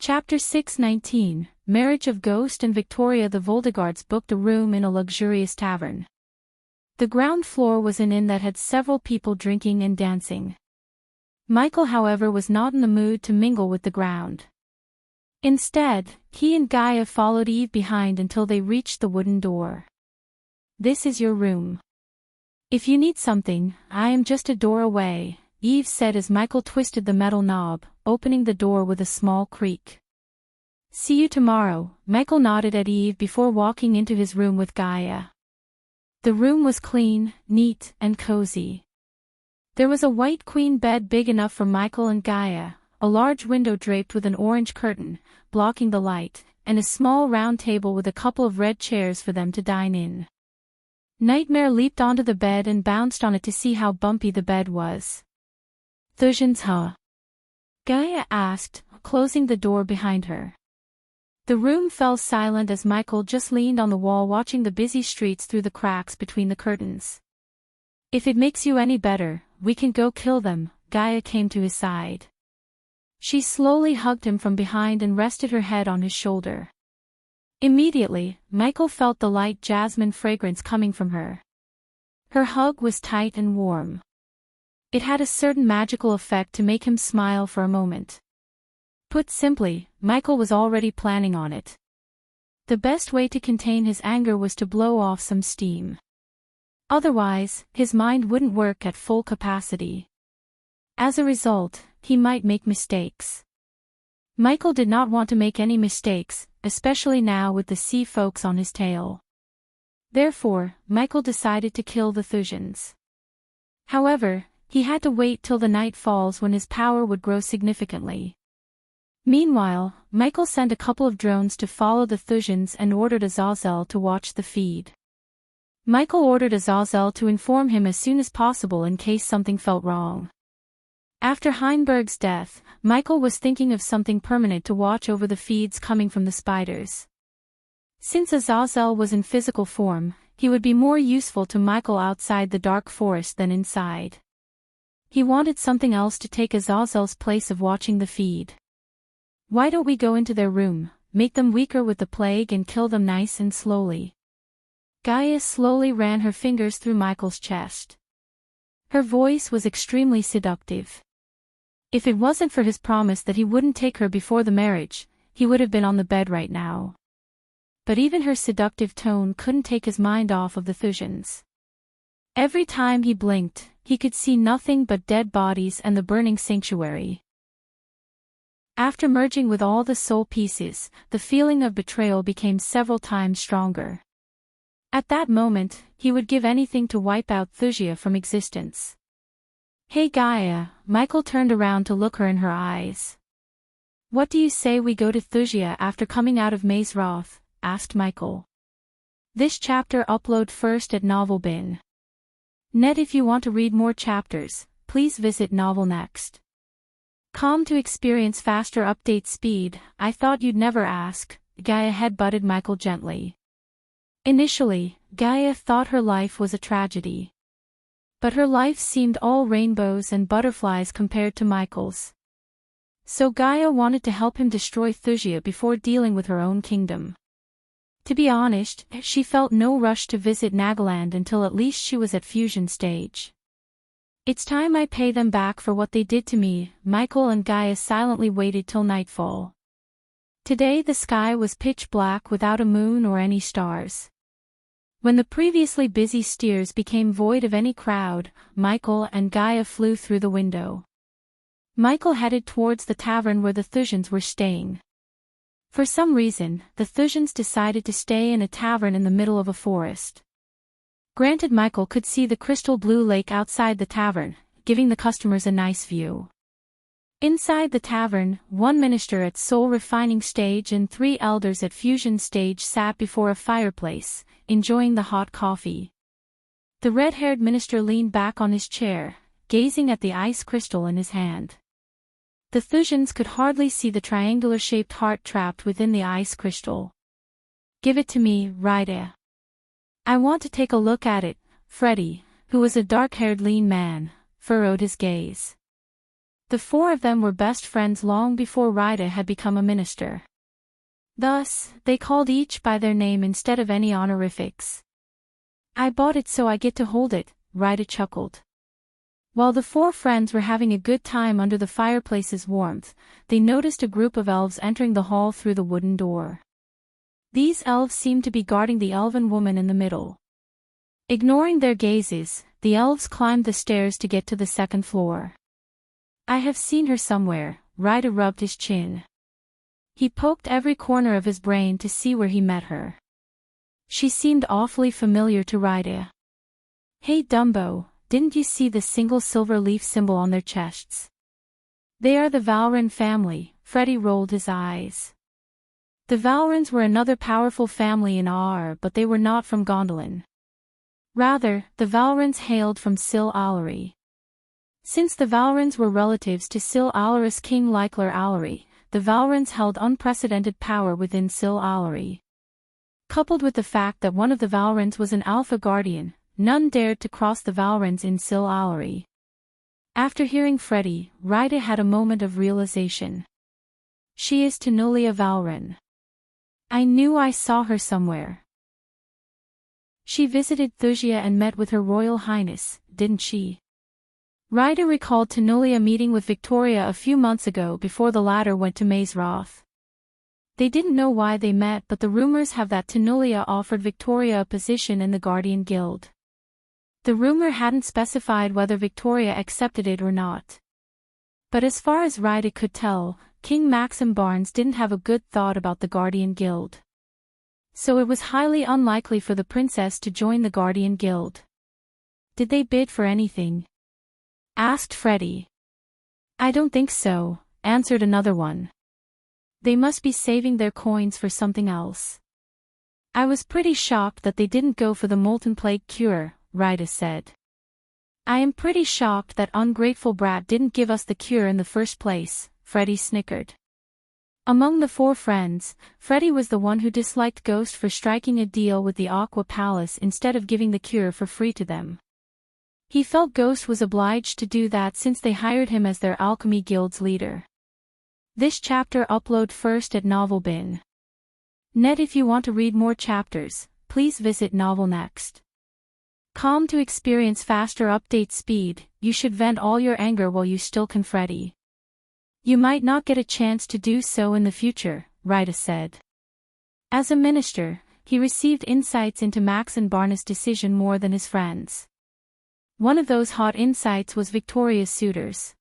Chapter 619, Marriage of Ghost and Victoria. The Voldegards booked a room in a luxurious tavern. The ground floor was an inn that had several people drinking and dancing. Michael, however, was not in the mood to mingle with the ground. Instead, he and Gaia followed Eve behind until they reached the wooden door. "This is your room. If you need something, I am just a door away," Eve said as Michael twisted the metal knob, opening the door with a small creak. "See you tomorrow," Michael nodded at Eve before walking into his room with Gaia. The room was clean, neat, and cozy. There was a white queen bed big enough for Michael and Gaia, a large window draped with an orange curtain, blocking the light, and a small round table with a couple of red chairs for them to dine in. Nightmare leaped onto the bed and bounced on it to see how bumpy the bed was. "Thusians, huh?" Gaia asked, closing the door behind her. The room fell silent as Michael just leaned on the wall watching the busy streets through the cracks between the curtains. "If it makes you any better, we can go kill them," Gaia came to his side. She slowly hugged him from behind and rested her head on his shoulder. Immediately, Michael felt the light jasmine fragrance coming from her. Her hug was tight and warm. It had a certain magical effect to make him smile for a moment. Put simply, Michael was already planning on it. The best way to contain his anger was to blow off some steam. Otherwise, his mind wouldn't work at full capacity. As a result, he might make mistakes. Michael did not want to make any mistakes, especially now with the sea folks on his tail. Therefore, Michael decided to kill the Thusians. However, he had to wait till the night falls when his power would grow significantly. Meanwhile, Michael sent a couple of drones to follow the Thusians and ordered Azazel to watch the feed. Michael ordered Azazel to inform him as soon as possible in case something felt wrong. After Heinberg's death, Michael was thinking of something permanent to watch over the feeds coming from the spiders. Since Azazel was in physical form, he would be more useful to Michael outside the dark forest than inside. He wanted something else to take Azazel's place of watching the feed. "Why don't we go into their room, make them weaker with the plague and kill them nice and slowly?" Gaia slowly ran her fingers through Michael's chest. Her voice was extremely seductive. If it wasn't for his promise that he wouldn't take her before the marriage, he would have been on the bed right now. But even her seductive tone couldn't take his mind off of the Thusians. Every time he blinked, he could see nothing but dead bodies and the burning sanctuary. After merging with all the soul pieces, the feeling of betrayal became several times stronger. At that moment, he would give anything to wipe out Thusia from existence. "Hey Gaia," Michael turned around to look her in her eyes. "What do you say we go to Thusia after coming out of Maze Roth?" asked Michael. This chapter upload first at Novelbin. Net. If you want to read more chapters, please visit Novel Next. Com to experience faster update speed. "I thought you'd never ask," Gaia headbutted Michael gently. Initially, Gaia thought her life was a tragedy. But her life seemed all rainbows and butterflies compared to Michael's. So Gaia wanted to help him destroy Thusia before dealing with her own kingdom. To be honest, she felt no rush to visit Nagaland until at least she was at fusion stage. "It's time I pay them back for what they did to me." Michael and Gaia silently waited till nightfall. Today the sky was pitch black without a moon or any stars. When the previously busy steers became void of any crowd, Michael and Gaia flew through the window. Michael headed towards the tavern where the Thusians were staying. For some reason, the Thusians decided to stay in a tavern in the middle of a forest. Granted, Michael could see the crystal blue lake outside the tavern, giving the customers a nice view. Inside the tavern, one minister at soul refining stage and 3 elders at fusion stage sat before a fireplace, enjoying the hot coffee. The red-haired minister leaned back on his chair, gazing at the ice crystal in his hand. The Thusians could hardly see the triangular-shaped heart trapped within the ice crystal. "Give it to me, Rida. I want to take a look at it." Freddy, who was a dark-haired lean man, furrowed his gaze. The four of them were best friends long before Rida had become a minister. Thus, they called each by their name instead of any honorifics. I bought it so I get to hold it, Rida chuckled. While the four friends were having a good time under the fireplace's warmth, they noticed a group of elves entering the hall through the wooden door. These elves seemed to be guarding the elven woman in the middle. Ignoring their gazes, the elves climbed the stairs to get to the second floor. I have seen her somewhere, Rida rubbed his chin. He poked every corner of his brain to see where he met her. She seemed awfully familiar to Rida. Hey Dumbo, didn't you see the single silver leaf symbol on their chests? They are the Valren family, Freddy rolled his eyes. The Valrens were another powerful family in Aar, but they were not from Gondolin. Rather, the Valrens hailed from Sil Allery. Since the Valrens were relatives to Sil Allery's king Lycler Allery, the Valrens held unprecedented power within Sil Allery. Coupled with the fact that one of the Valrens was an Alpha Guardian, none dared to cross the Valrens in Sil Allery. After hearing Freddy, Rida had a moment of realization. She is Tenulia Valren. I knew I saw her somewhere. She visited Thusia and met with Her Royal Highness, didn't she? Rida recalled Tenulia meeting with Victoria a few months ago before the latter went to Mazeroth. They didn't know why they met, but the rumors have that Tenulia offered Victoria a position in the Guardian Guild. The rumor hadn't specified whether Victoria accepted it or not. But as far as Rida could tell, King Maxim Barnes didn't have a good thought about the Guardian Guild. So it was highly unlikely for the princess to join the Guardian Guild. Did they bid for anything? Asked Freddy. I don't think so, answered another one. They must be saving their coins for something else. I was pretty shocked that they didn't go for the Molten Plague cure, Rida said. I am pretty shocked that ungrateful brat didn't give us the cure in the first place, Freddy snickered. Among the four friends, Freddy was the one who disliked Ghost for striking a deal with the Aqua Palace instead of giving the cure for free to them. He felt Ghost was obliged to do that since they hired him as their Alchemy Guild's leader. This chapter upload first at Novelbin. Net. If you want to read more chapters, please visit Novelnext. Com. To experience faster update speed, you should vent all your anger while you still can. Freddy. You might not get a chance to do so in the future, Rida said. As a minister, he received insights into Max and Barna's decision more than his friends. One of those hot insights was Victoria's suitors.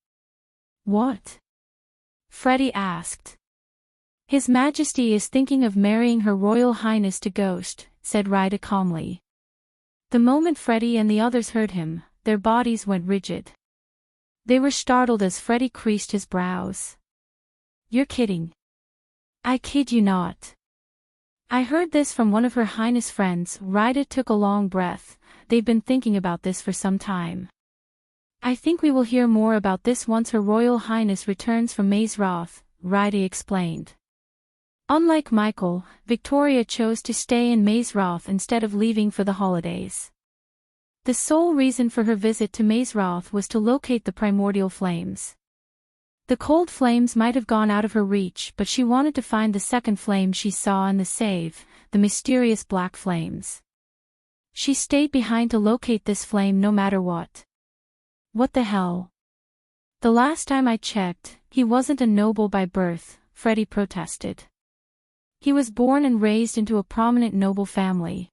What? Freddy asked. His Majesty is thinking of marrying Her Royal Highness to Ghost, said Rida calmly. The moment Freddy and the others heard him, their bodies went rigid. They were startled as Freddy creased his brows. You're kidding. I kid you not. I heard this from one of Her Highness' friends. Rida took a long breath. They've been thinking about this for some time. I think we will hear more about this once Her Royal Highness returns from Mazeroth, Rida explained. Unlike Michael, Victoria chose to stay in Mazeroth instead of leaving for the holidays. The sole reason for her visit to Mazeroth was to locate the primordial flames. The cold flames might have gone out of her reach, but she wanted to find the second flame she saw in the save, the mysterious black flames. She stayed behind to locate this flame no matter what. What the hell? The last time I checked, he wasn't a noble by birth, Freddy protested. He was born and raised into a prominent noble family.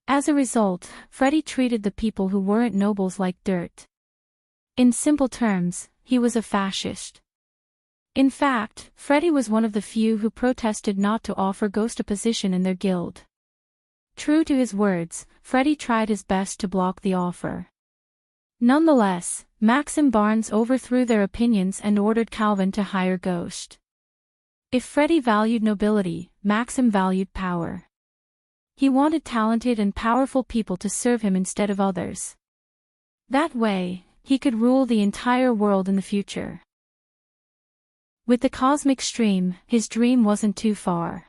As a result, Freddy treated the people who weren't nobles like dirt. In simple terms, he was a fascist. In fact, Freddy was one of the few who protested not to offer Ghost a position in their guild. True to his words, Freddy tried his best to block the offer. Nonetheless, Maxim Barnes overthrew their opinions and ordered Calvin to hire Ghost. If Freddy valued nobility, Maxim valued power. He wanted talented and powerful people to serve him instead of others. That way, he could rule the entire world in the future. With the cosmic stream, his dream wasn't too far.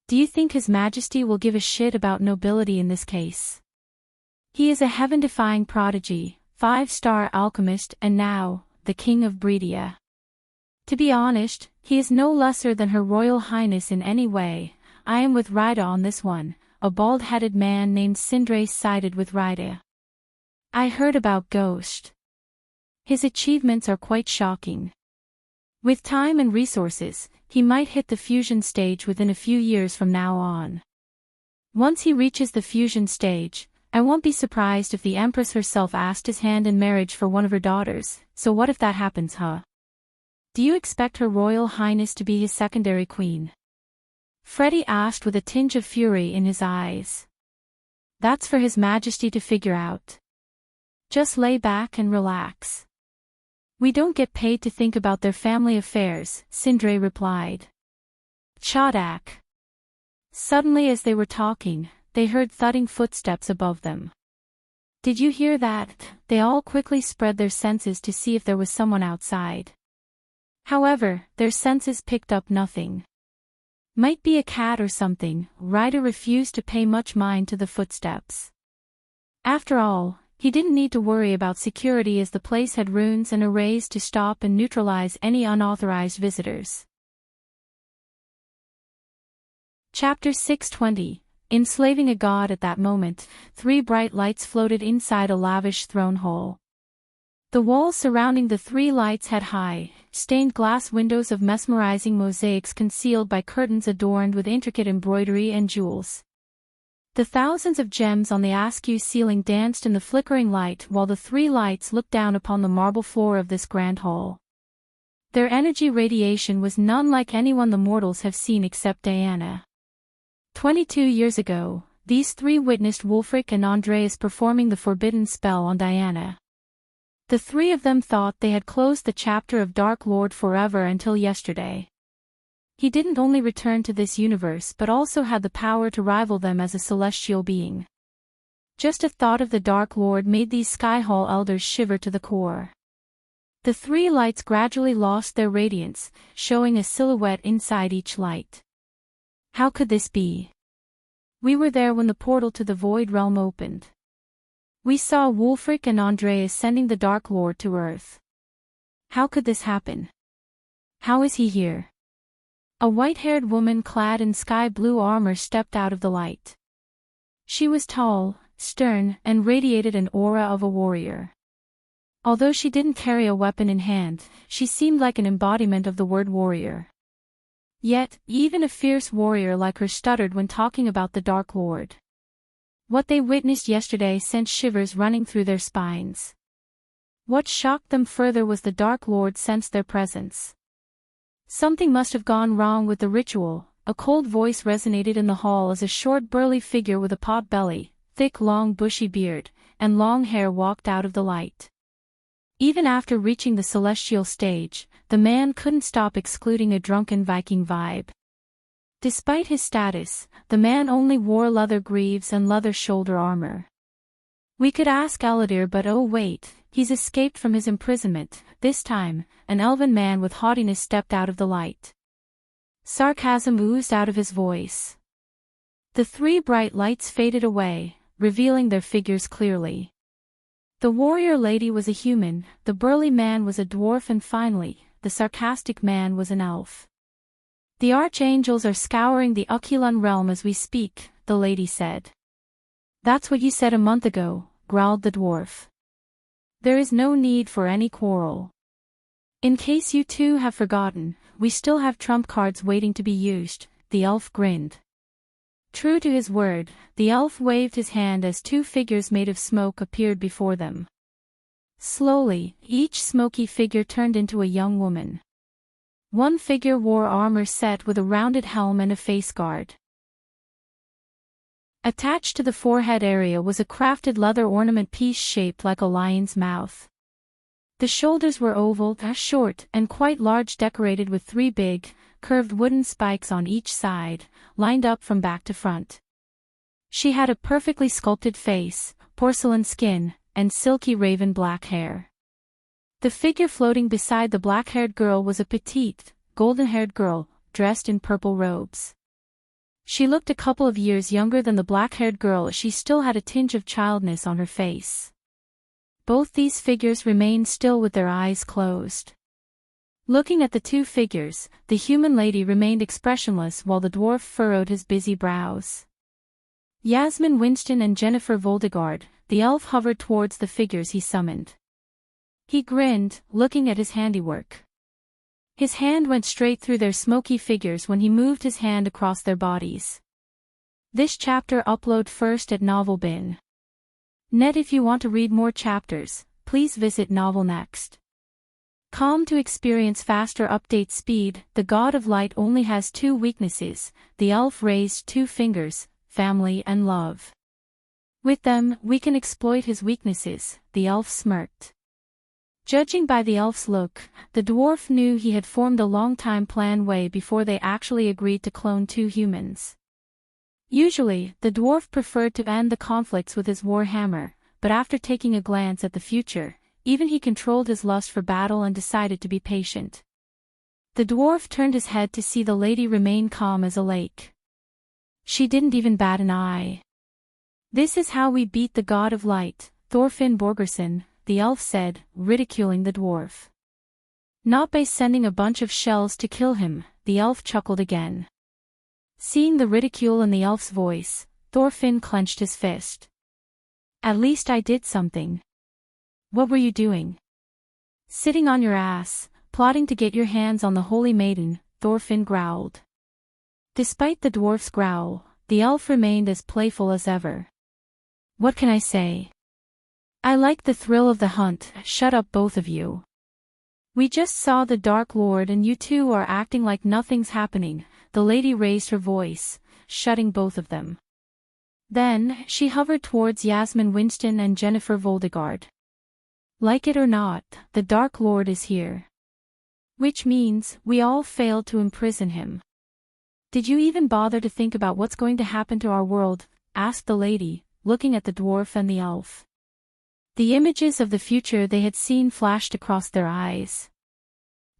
Do you think His Majesty will give a shit about nobility in this case? He is a heaven-defying prodigy, 5-star alchemist, and now, the king of Bredia. To be honest, he is no lesser than Her Royal Highness in any way. I am with Rida on this one. A bald-headed man named Sindre sided with Rida. I heard about Ghost. His achievements are quite shocking. With time and resources, he might hit the fusion stage within a few years from now on. Once he reaches the fusion stage, I won't be surprised if the Empress herself asked his hand in marriage for one of her daughters. So what if that happens, huh? Do you expect Her Royal Highness to be his secondary queen? Freddie asked with a tinge of fury in his eyes. That's for His Majesty to figure out. Just lay back and relax. We don't get paid to think about their family affairs, Sindre replied. Chodak. Suddenly as they were talking, they heard thudding footsteps above them. Did you hear that? They all quickly spread their senses to see if there was someone outside. However, their senses picked up nothing. Might be a cat or something. Ryder refused to pay much mind to the footsteps. After all, he didn't need to worry about security as the place had runes and arrays to stop and neutralize any unauthorized visitors. Chapter 620. Enslaving a God. At that moment, 3 bright lights floated inside a lavish throne hall. The walls surrounding the 3 lights had high, stained glass windows of mesmerizing mosaics concealed by curtains adorned with intricate embroidery and jewels. The thousands of gems on the askew ceiling danced in the flickering light while the 3 lights looked down upon the marble floor of this grand hall. Their energy radiation was none like anyone the mortals have seen except Diana. 22 years ago, these 3 witnessed Wulfric and Andreas performing the forbidden spell on Diana. The 3 of them thought they had closed the chapter of Dark Lord forever until yesterday. He didn't only return to this universe but also had the power to rival them as a celestial being. Just a thought of the Dark Lord made these Sky Hall elders shiver to the core. The 3 lights gradually lost their radiance, showing a silhouette inside each light. How could this be? We were there when the portal to the Void Realm opened. We saw Wulfric and Andreas sending the Dark Lord to Earth. How could this happen? How is he here? A white-haired woman clad in sky-blue armor stepped out of the light. She was tall, stern, and radiated an aura of a warrior. Although she didn't carry a weapon in hand, she seemed like an embodiment of the word warrior. Yet, even a fierce warrior like her stuttered when talking about the Dark Lord. What they witnessed yesterday sent shivers running through their spines. What shocked them further was the Dark Lord sensed their presence. Something must have gone wrong with the ritual. A cold voice resonated in the hall as a short burly figure with a pot belly, thick long bushy beard, and long hair walked out of the light. Even after reaching the celestial stage, the man couldn't stop excluding a drunken Viking vibe. Despite his status, the man only wore leather greaves and leather shoulder armor. We could ask Aladir, but oh wait, he's escaped from his imprisonment. This time, an elven man with haughtiness stepped out of the light. Sarcasm oozed out of his voice. The 3 bright lights faded away, revealing their figures clearly. The warrior lady was a human, the burly man was a dwarf, and finally, the sarcastic man was an elf. The archangels are scouring the Ukilan realm as we speak, the lady said. That's what you said a month ago, growled the dwarf. There is no need for any quarrel. In case you 2 have forgotten, we still have trump cards waiting to be used, the elf grinned. True to his word, the elf waved his hand as 2 figures made of smoke appeared before them. Slowly, each smoky figure turned into a young woman. One figure wore armor set with a rounded helm and a face guard. Attached to the forehead area was a crafted leather ornament piece shaped like a lion's mouth. The shoulders were oval, short, and quite large, decorated with 3 big, curved wooden spikes on each side, lined up from back to front. She had a perfectly sculpted face, porcelain skin, and silky raven black hair. The figure floating beside the black-haired girl was a petite, golden-haired girl, dressed in purple robes. She looked a couple of years younger than the black-haired girl as she still had a tinge of childness on her face. Both these figures remained still with their eyes closed. Looking at the two figures, the human lady remained expressionless while the dwarf furrowed his busy brows. Yasmin Winston and Jennifer Voldegard, the elf hovered towards the figures he summoned. He grinned, looking at his handiwork. His hand went straight through their smoky figures when he moved his hand across their bodies. This chapter upload first at Novel Bin. Net. If you want to read more chapters, please visit Novel Next. To experience faster update speed, the God of Light only has two weaknesses. The elf raised two fingers, family and love. With them, we can exploit his weaknesses, the elf smirked. Judging by the elf's look, the dwarf knew he had formed a long-time plan way before they actually agreed to clone two humans. Usually, the dwarf preferred to end the conflicts with his war hammer, but after taking a glance at the future, even he controlled his lust for battle and decided to be patient. The dwarf turned his head to see the lady remain calm as a lake. She didn't even bat an eye. This is how we beat the God of Light, Thorfinn Borgerson, the elf said, ridiculing the dwarf. Not by sending a bunch of shells to kill him, the elf chuckled again. Seeing the ridicule in the elf's voice, Thorfinn clenched his fist. At least I did something. What were you doing? Sitting on your ass, plotting to get your hands on the holy maiden, Thorfinn growled. Despite the dwarf's growl, the elf remained as playful as ever. What can I say? I like the thrill of the hunt. Shut up both of you. We just saw the Dark Lord and you two are acting like nothing's happening. The lady raised her voice, shutting both of them. Then, she hovered towards Yasmin Winston and Jennifer Voldegard. Like it or not, the Dark Lord is here. Which means, we all failed to imprison him. Did you even bother to think about what's going to happen to our world? Asked the lady, looking at the dwarf and the elf. The images of the future they had seen flashed across their eyes.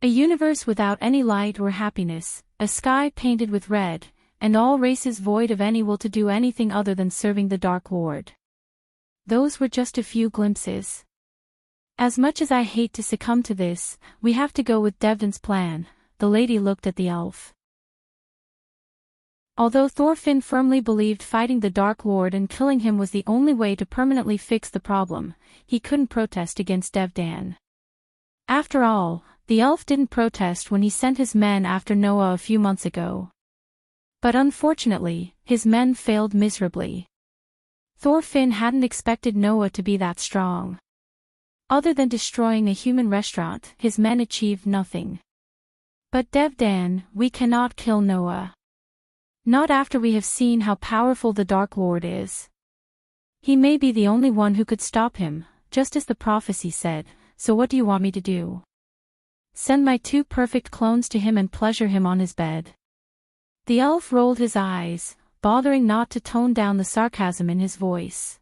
A universe without any light or happiness, a sky painted with red, and all races void of any will to do anything other than serving the Dark Lord. Those were just a few glimpses. As much as I hate to succumb to this, we have to go with Devdan's plan. The lady looked at the elf. Although Thorfinn firmly believed fighting the Dark Lord and killing him was the only way to permanently fix the problem, he couldn't protest against Devdan. After all, the elf didn't protest when he sent his men after Noah a few months ago. But unfortunately, his men failed miserably. Thorfinn hadn't expected Noah to be that strong. Other than destroying a human restaurant, his men achieved nothing. But Devdan, we cannot kill Noah. Not after we have seen how powerful the Dark Lord is. He may be the only one who could stop him, just as the prophecy said, so what do you want me to do? Send my two perfect clones to him and pleasure him on his bed. The elf rolled his eyes, bothering not to tone down the sarcasm in his voice.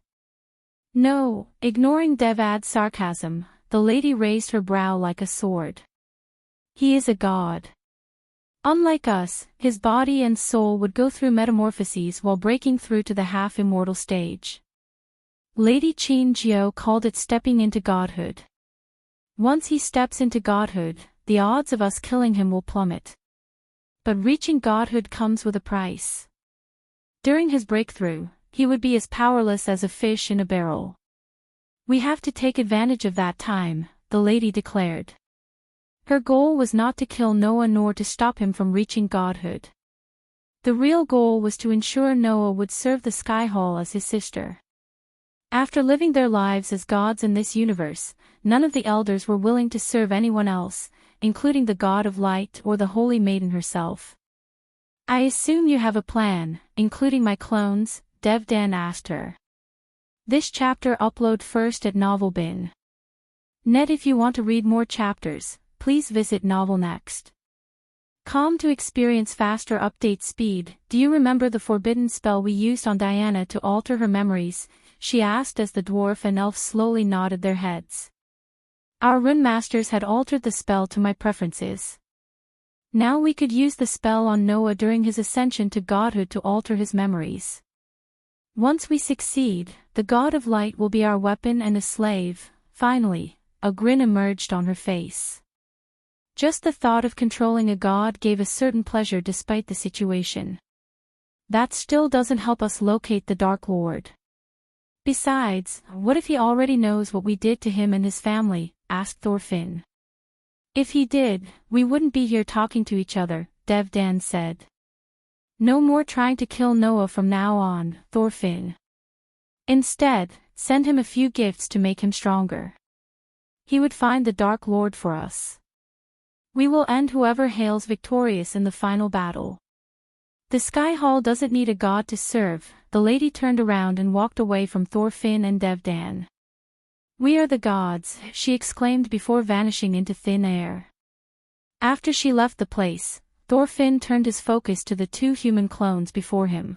No, ignoring Devad's sarcasm, the lady raised her brow like a sword. He is a god. Unlike us, his body and soul would go through metamorphoses while breaking through to the half-immortal stage. Lady Qin Jiao called it stepping into godhood. Once he steps into godhood, the odds of us killing him will plummet. But reaching godhood comes with a price. During his breakthrough, he would be as powerless as a fish in a barrel. We have to take advantage of that time, the lady declared. Her goal was not to kill Noah nor to stop him from reaching godhood. The real goal was to ensure Noah would serve the Sky Hall as his sister. After living their lives as gods in this universe, none of the elders were willing to serve anyone else, including the God of Light or the Holy Maiden herself. I assume you have a plan, including my clones, Devdan asked her. This chapter upload first at Novel Bin. Net. If you want to read more chapters, please visit Novel Next. To experience faster update speed, do you remember the forbidden spell we used on Diana to alter her memories? She asked as the dwarf and elf slowly nodded their heads. Our rune masters had altered the spell to my preferences. Now we could use the spell on Noah during his ascension to godhood to alter his memories. Once we succeed, the God of Light will be our weapon and a slave, finally, a grin emerged on her face. Just the thought of controlling a god gave a certain pleasure despite the situation. That still doesn't help us locate the Dark Lord. Besides, what if he already knows what we did to him and his family? Asked Thorfinn. If he did, we wouldn't be here talking to each other, Devdan said. No more trying to kill Noah from now on, Thorfinn. Instead, send him a few gifts to make him stronger. He would find the Dark Lord for us. We will end whoever hails victorious in the final battle. The Sky Hall doesn't need a god to serve. The lady turned around and walked away from Thorfinn and Devdan. We are the gods, she exclaimed before vanishing into thin air. After she left the place, Thorfinn turned his focus to the two human clones before him.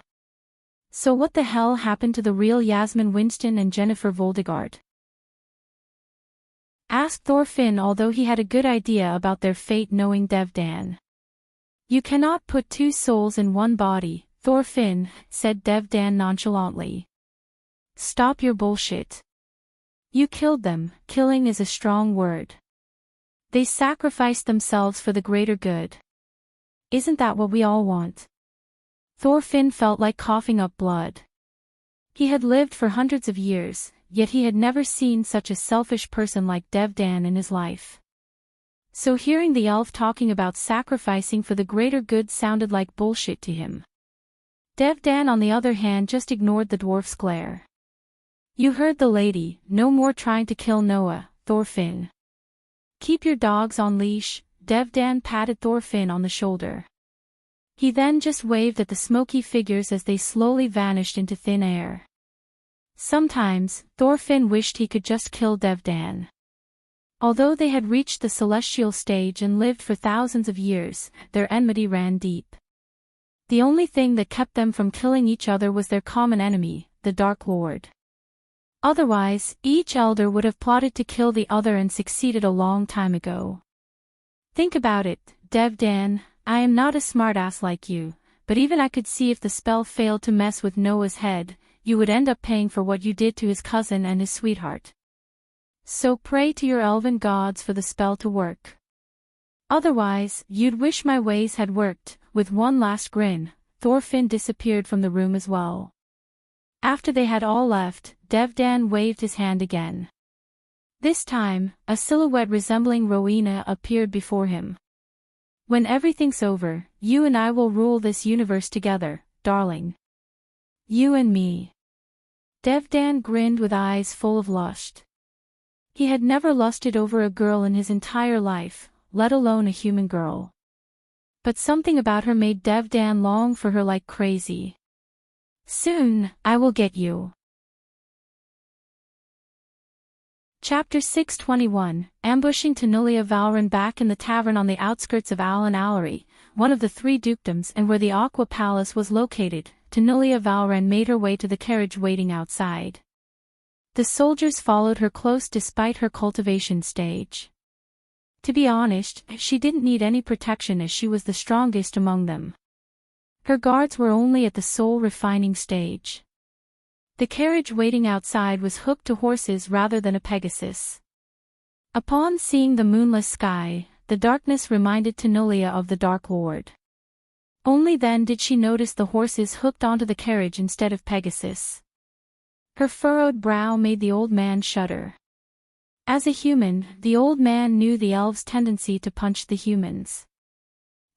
So what the hell happened to the real Yasmin Winston and Jennifer Voldegard? Asked Thorfinn, although he had a good idea about their fate knowing Devdan. You cannot put two souls in one body, Thorfinn, said Devdan nonchalantly. Stop your bullshit. You killed them. Killing is a strong word. They sacrificed themselves for the greater good. Isn't that what we all want? Thorfinn felt like coughing up blood. He had lived for hundreds of years, yet he had never seen such a selfish person like Devdan in his life. So hearing the elf talking about sacrificing for the greater good sounded like bullshit to him. Devdan on the other hand just ignored the dwarf's glare. You heard the lady, no more trying to kill Noah, Thorfinn. Keep your dogs on leash, Devdan patted Thorfinn on the shoulder. He then just waved at the smoky figures as they slowly vanished into thin air. Sometimes, Thorfinn wished he could just kill Devdan. Although they had reached the celestial stage and lived for thousands of years, their enmity ran deep. The only thing that kept them from killing each other was their common enemy, the Dark Lord. Otherwise, each elder would have plotted to kill the other and succeeded a long time ago. Think about it, Devdan, I am not a smartass like you, but even I could see if the spell failed to mess with Noah's head, you would end up paying for what you did to his cousin and his sweetheart. So pray to your elven gods for the spell to work. Otherwise, you'd wish my ways had worked. With one last grin, Thorfinn disappeared from the room as well. After they had all left, Devdan waved his hand again. This time, a silhouette resembling Rowena appeared before him. When everything's over, you and I will rule this universe together, darling. You and me. Devdan grinned with eyes full of lust. He had never lusted over a girl in his entire life, let alone a human girl. But something about her made Devdan long for her like crazy. Soon, I will get you. Chapter 621, Ambushing Tanulia Valran. Back in the tavern on the outskirts of Alan Allery, one of the three dukedoms and where the Aqua Palace was located, Tanulia Valran made her way to the carriage waiting outside. The soldiers followed her close despite her cultivation stage. To be honest, she didn't need any protection as she was the strongest among them. Her guards were only at the soul refining stage. The carriage waiting outside was hooked to horses rather than a Pegasus. Upon seeing the moonless sky, the darkness reminded Tanulia of the Dark Lord. Only then did she notice the horses hooked onto the carriage instead of Pegasus. Her furrowed brow made the old man shudder. As a human, the old man knew the elves' tendency to punch the humans.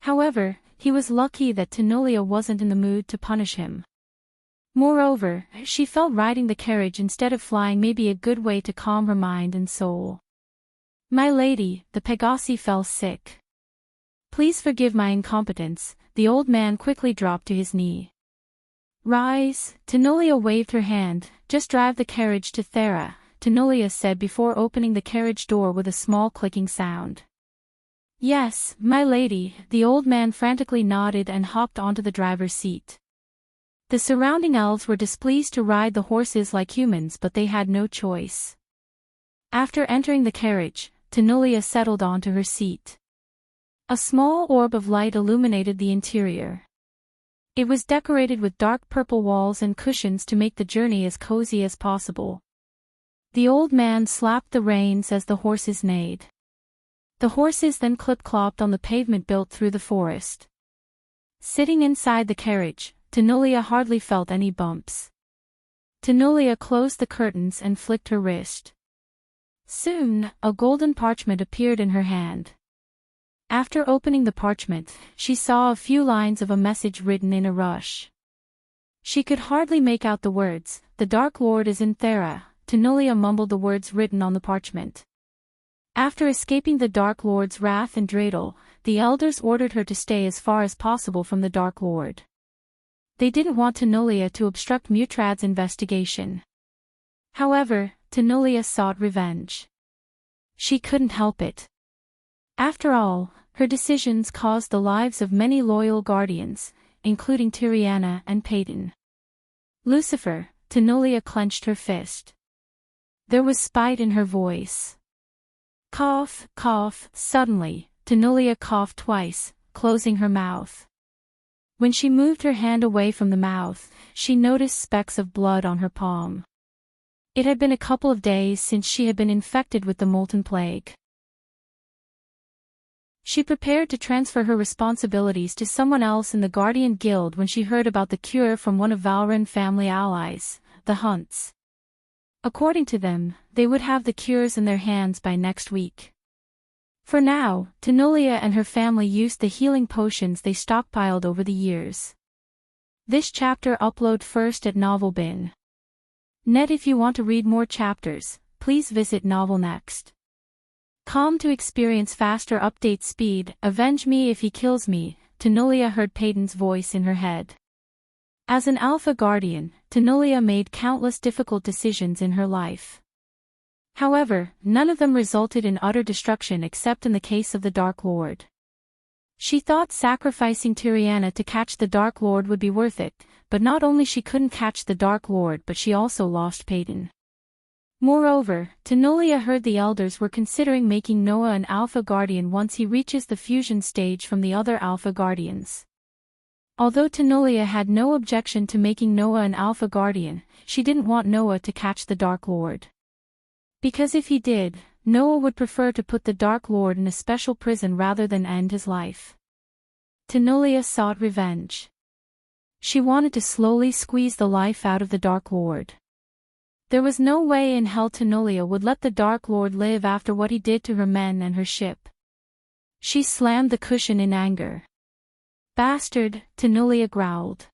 However, he was lucky that Tanulia wasn't in the mood to punish him. Moreover, she felt riding the carriage instead of flying may be a good way to calm her mind and soul. My lady, the Pegasi fell sick. Please forgive my incompetence. The old man quickly dropped to his knee. Rise, Tanulia waved her hand. Just drive the carriage to Thera, Tanulia said before opening the carriage door with a small clicking sound. Yes, my lady, the old man frantically nodded and hopped onto the driver's seat. The surrounding elves were displeased to ride the horses like humans, but they had no choice. After entering the carriage, Tanulia settled onto her seat. A small orb of light illuminated the interior. It was decorated with dark purple walls and cushions to make the journey as cozy as possible. The old man slapped the reins as the horses neighed. The horses then clip-clopped on the pavement built through the forest. Sitting inside the carriage, Tenolia hardly felt any bumps. Tenolia closed the curtains and flicked her wrist. Soon, a golden parchment appeared in her hand. After opening the parchment, she saw a few lines of a message written in a rush. She could hardly make out the words. "The Dark Lord is in Thera." Tenolia mumbled the words written on the parchment. After escaping the Dark Lord's wrath and dreidel, the elders ordered her to stay as far as possible from the Dark Lord. They didn't want Tenolia to obstruct Mutrad's investigation. However, Tenolia sought revenge. She couldn't help it. After all, her decisions caused the lives of many loyal guardians, including Tiriana and Peyton. Lucifer, Tenolia clenched her fist. There was spite in her voice. Cough, cough. Suddenly, Tenolia coughed twice, closing her mouth. When she moved her hand away from the mouth, she noticed specks of blood on her palm. It had been a couple of days since she had been infected with the molten plague. She prepared to transfer her responsibilities to someone else in the Guardian Guild when she heard about the cure from one of Valren's family allies, the Hunts. According to them, they would have the cures in their hands by next week. For now, Tenolia and her family used the healing potions they stockpiled over the years. This chapter upload first at Novelbin. Net. If you want to read more chapters, please visit Novelnext. Com to experience faster update speed. Avenge me if he kills me, Tenolia heard Peyton's voice in her head. As an Alpha Guardian, Tenolia made countless difficult decisions in her life. However, none of them resulted in utter destruction except in the case of the Dark Lord. She thought sacrificing Tiriana to catch the Dark Lord would be worth it, but not only she couldn't catch the Dark Lord but she also lost Peyton. Moreover, Tenolia heard the elders were considering making Noah an Alpha Guardian once he reaches the fusion stage from the other Alpha Guardians. Although Tenolia had no objection to making Noah an Alpha Guardian, she didn't want Noah to catch the Dark Lord. Because if he did, Noah would prefer to put the Dark Lord in a special prison rather than end his life. Tenolia sought revenge. She wanted to slowly squeeze the life out of the Dark Lord. There was no way in hell Tenolia would let the Dark Lord live after what he did to her men and her ship. She slammed the cushion in anger. Bastard, Tenolia growled.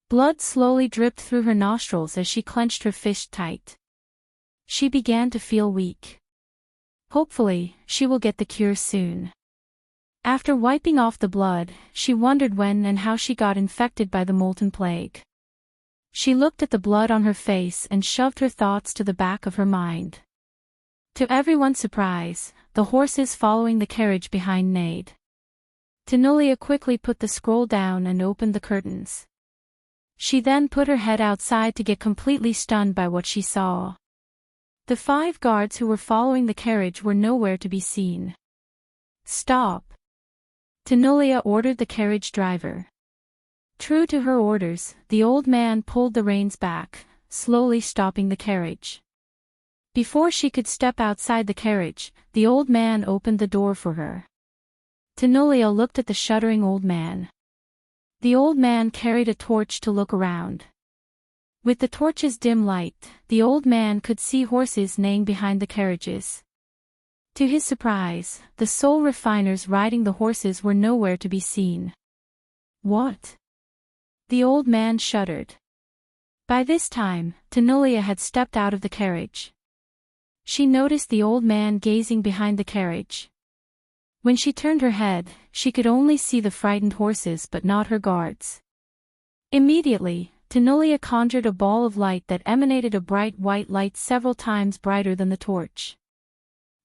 Blood slowly dripped through her nostrils as she clenched her fist tight. She began to feel weak. Hopefully, she will get the cure soon. After wiping off the blood, she wondered when and how she got infected by the molten plague. She looked at the blood on her face and shoved her thoughts to the back of her mind. To everyone's surprise, the horses following the carriage behind neighed. Tenolia quickly put the scroll down and opened the curtains. She then put her head outside to get completely stunned by what she saw. The 5 guards who were following the carriage were nowhere to be seen. Stop! Tenolia ordered the carriage driver. True to her orders, the old man pulled the reins back, slowly stopping the carriage. Before she could step outside the carriage, the old man opened the door for her. Tenolia looked at the shuddering old man. The old man carried a torch to look around. With the torch's dim light, the old man could see horses neighing behind the carriages. To his surprise, the soul refiners riding the horses were nowhere to be seen. What? The old man shuddered. By this time, Tenolia had stepped out of the carriage. She noticed the old man gazing behind the carriage. When she turned her head, she could only see the frightened horses but not her guards. Immediately, Tenolia conjured a ball of light that emanated a bright white light several times brighter than the torch.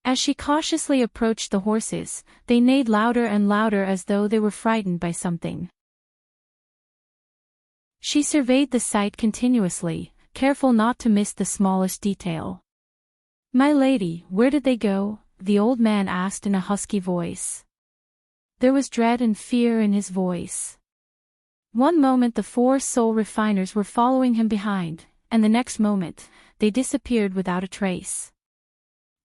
As she cautiously approached the horses, they neighed louder and louder as though they were frightened by something. She surveyed the sight continuously, careful not to miss the smallest detail. "My lady, where did they go?" the old man asked in a husky voice. There was dread and fear in his voice. One moment the 4 soul refiners were following him behind, and the next moment, they disappeared without a trace.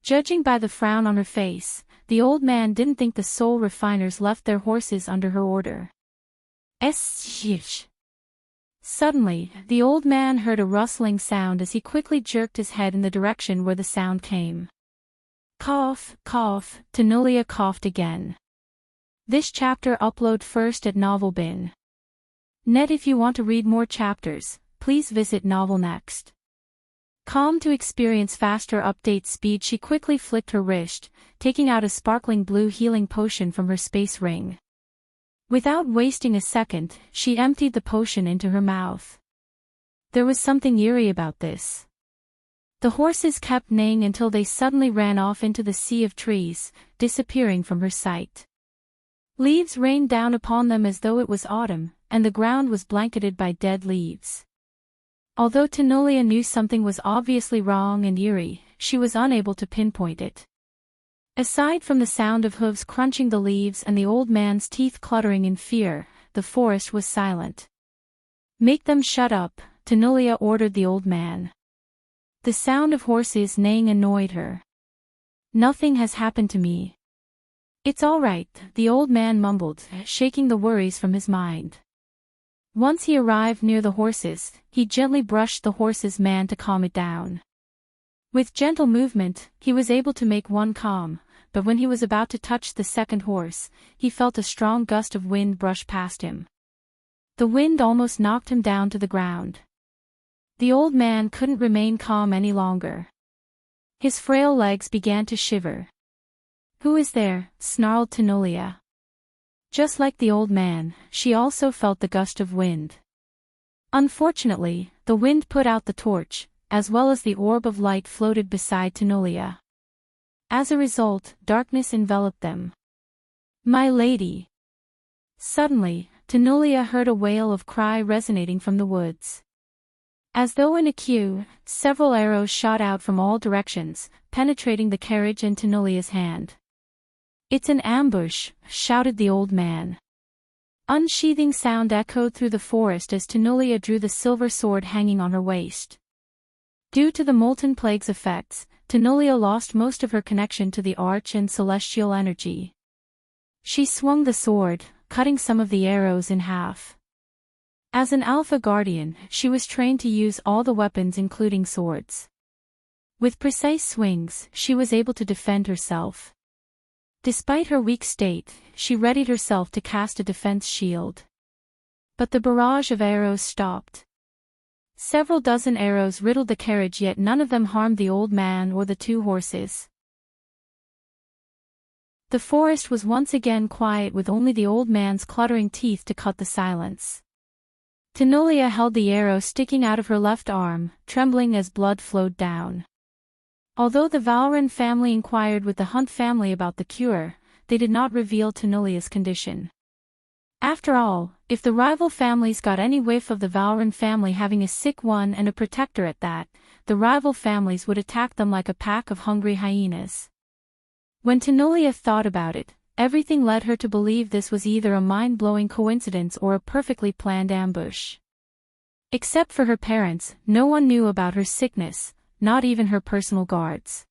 Judging by the frown on her face, the old man didn't think the soul refiners left their horses under her order. Suddenly, the old man heard a rustling sound as he quickly jerked his head in the direction where the sound came. Cough, cough, Tenolia coughed again. This chapter upload first at Novel Bin. Net if you want to read more chapters, please visit Novel Next. Calm to experience faster update speed, she quickly flicked her wrist, taking out a sparkling blue healing potion from her space ring. Without wasting a second, she emptied the potion into her mouth. There was something eerie about this. The horses kept neighing until they suddenly ran off into the sea of trees, disappearing from her sight. Leaves rained down upon them as though it was autumn, and the ground was blanketed by dead leaves. Although Tenolia knew something was obviously wrong and eerie, she was unable to pinpoint it. Aside from the sound of hooves crunching the leaves and the old man's teeth cluttering in fear, the forest was silent. Make them shut up, Tenolia ordered the old man. The sound of horses neighing annoyed her. Nothing has happened to me. It's all right, the old man mumbled, shaking the worries from his mind. Once he arrived near the horses, he gently brushed the horse's man to calm it down. With gentle movement, he was able to make one calm, but when he was about to touch the second horse, he felt a strong gust of wind brush past him. The wind almost knocked him down to the ground. The old man couldn't remain calm any longer. His frail legs began to shiver. Who is there? Snarled Tenolia. Just like the old man, she also felt the gust of wind. Unfortunately, the wind put out the torch, as well as the orb of light floated beside Tenolia. As a result, darkness enveloped them. My lady! Suddenly, Tenolia heard a wail of cry resonating from the woods. As though in a queue, several arrows shot out from all directions, penetrating the carriage and Tenolia's hand. It's an ambush, shouted the old man. Unsheathing sound echoed through the forest as Tenolia drew the silver sword hanging on her waist. Due to the molten plague's effects, Tenolia lost most of her connection to the arch and celestial energy. She swung the sword, cutting some of the arrows in half. As an Alpha Guardian, she was trained to use all the weapons including swords. With precise swings, she was able to defend herself. Despite her weak state, she readied herself to cast a defense shield. But the barrage of arrows stopped. Several dozen arrows riddled the carriage, yet none of them harmed the old man or the two horses. The forest was once again quiet, with only the old man's cluttering teeth to cut the silence. Tenolia held the arrow sticking out of her left arm, trembling as blood flowed down. Although the Valran family inquired with the Hunt family about the cure, they did not reveal Tenolia's condition. After all, if the rival families got any whiff of the Valran family having a sick one and a protector at that, the rival families would attack them like a pack of hungry hyenas. When Tenolia thought about it, everything led her to believe this was either a mind-blowing coincidence or a perfectly planned ambush. Except for her parents, no one knew about her sickness, not even her personal guards.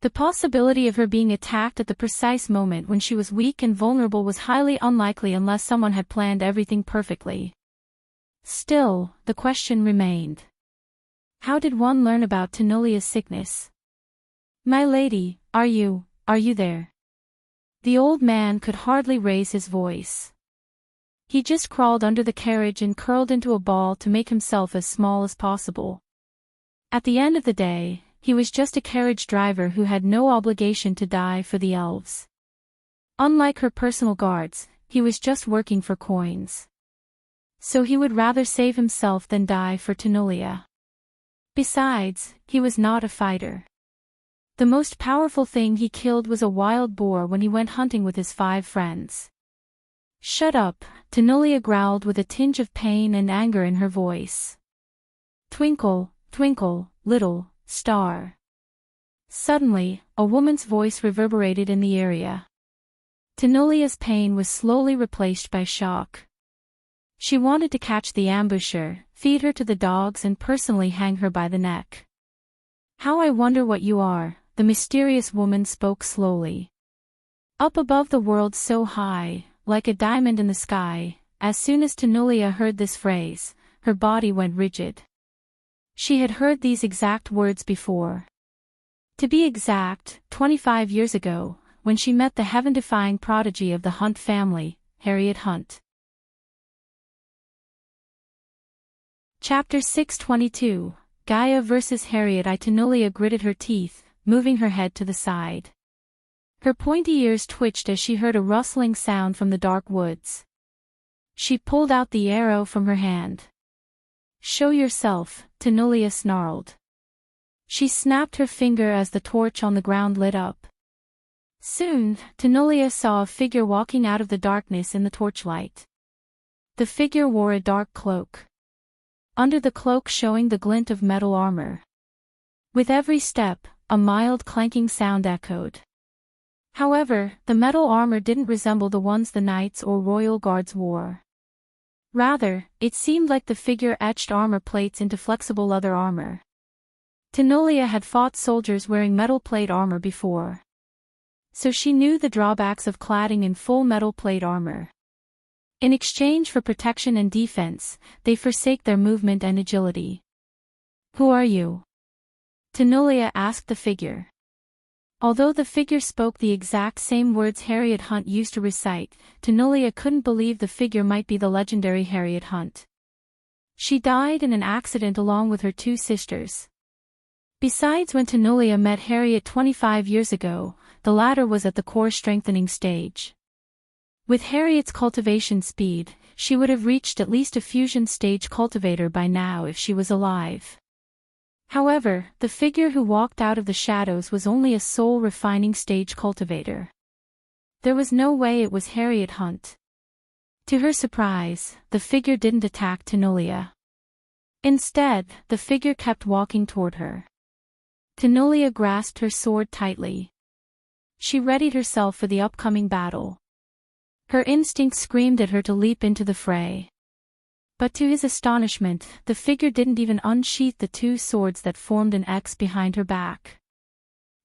The possibility of her being attacked at the precise moment when she was weak and vulnerable was highly unlikely unless someone had planned everything perfectly. Still, the question remained. How did one learn about Tenolia's sickness? My lady, are you there? The old man could hardly raise his voice. He just crawled under the carriage and curled into a ball to make himself as small as possible. At the end of the day, he was just a carriage driver who had no obligation to die for the elves. Unlike her personal guards, he was just working for coins. So he would rather save himself than die for Tenolia. Besides, he was not a fighter. The most powerful thing he killed was a wild boar when he went hunting with his 5 friends. Shut up, Tenolia growled with a tinge of pain and anger in her voice. Twinkle, twinkle, little star. Suddenly, a woman's voice reverberated in the area. Tenolia's pain was slowly replaced by shock. She wanted to catch the ambusher, feed her to the dogs and personally hang her by the neck. How I wonder what you are, the mysterious woman spoke slowly. Up above the world so high, like a diamond in the sky, as soon as Tenulia heard this phrase, her body went rigid. She had heard these exact words before. To be exact, 25 years ago, when she met the heaven-defying prodigy of the Hunt family, Harriet Hunt. Chapter 622, Gaia vs. Harriet. Tenulia gritted her teeth, moving her head to the side. Her pointy ears twitched as she heard a rustling sound from the dark woods. She pulled out the arrow from her hand. Show yourself, Tenulia snarled. She snapped her finger as the torch on the ground lit up. Soon, Tenulia saw a figure walking out of the darkness in the torchlight. The figure wore a dark cloak. Under the cloak showing the glint of metal armor. With every step, a mild clanking sound echoed. However, the metal armor didn't resemble the ones the knights or royal guards wore. Rather, it seemed like the figure etched armor plates into flexible leather armor. Tenulia had fought soldiers wearing metal plate armor before. So she knew the drawbacks of cladding in full metal plate armor. In exchange for protection and defense, they forsake their movement and agility. Who are you? Tenulia asked the figure. Although the figure spoke the exact same words Harriet Hunt used to recite, Tenulia couldn't believe the figure might be the legendary Harriet Hunt. She died in an accident along with her two sisters. Besides, when Tenulia met Harriet 25 years ago, the latter was at the core strengthening stage. With Harriet's cultivation speed, she would have reached at least a fusion stage cultivator by now if she was alive. However, the figure who walked out of the shadows was only a soul refining stage cultivator. There was no way it was Harriet Hunt. To her surprise, the figure didn't attack Tenulia. Instead, the figure kept walking toward her. Tenulia grasped her sword tightly. She readied herself for the upcoming battle. Her instinct screamed at her to leap into the fray. But to his astonishment, the figure didn't even unsheath the two swords that formed an X behind her back.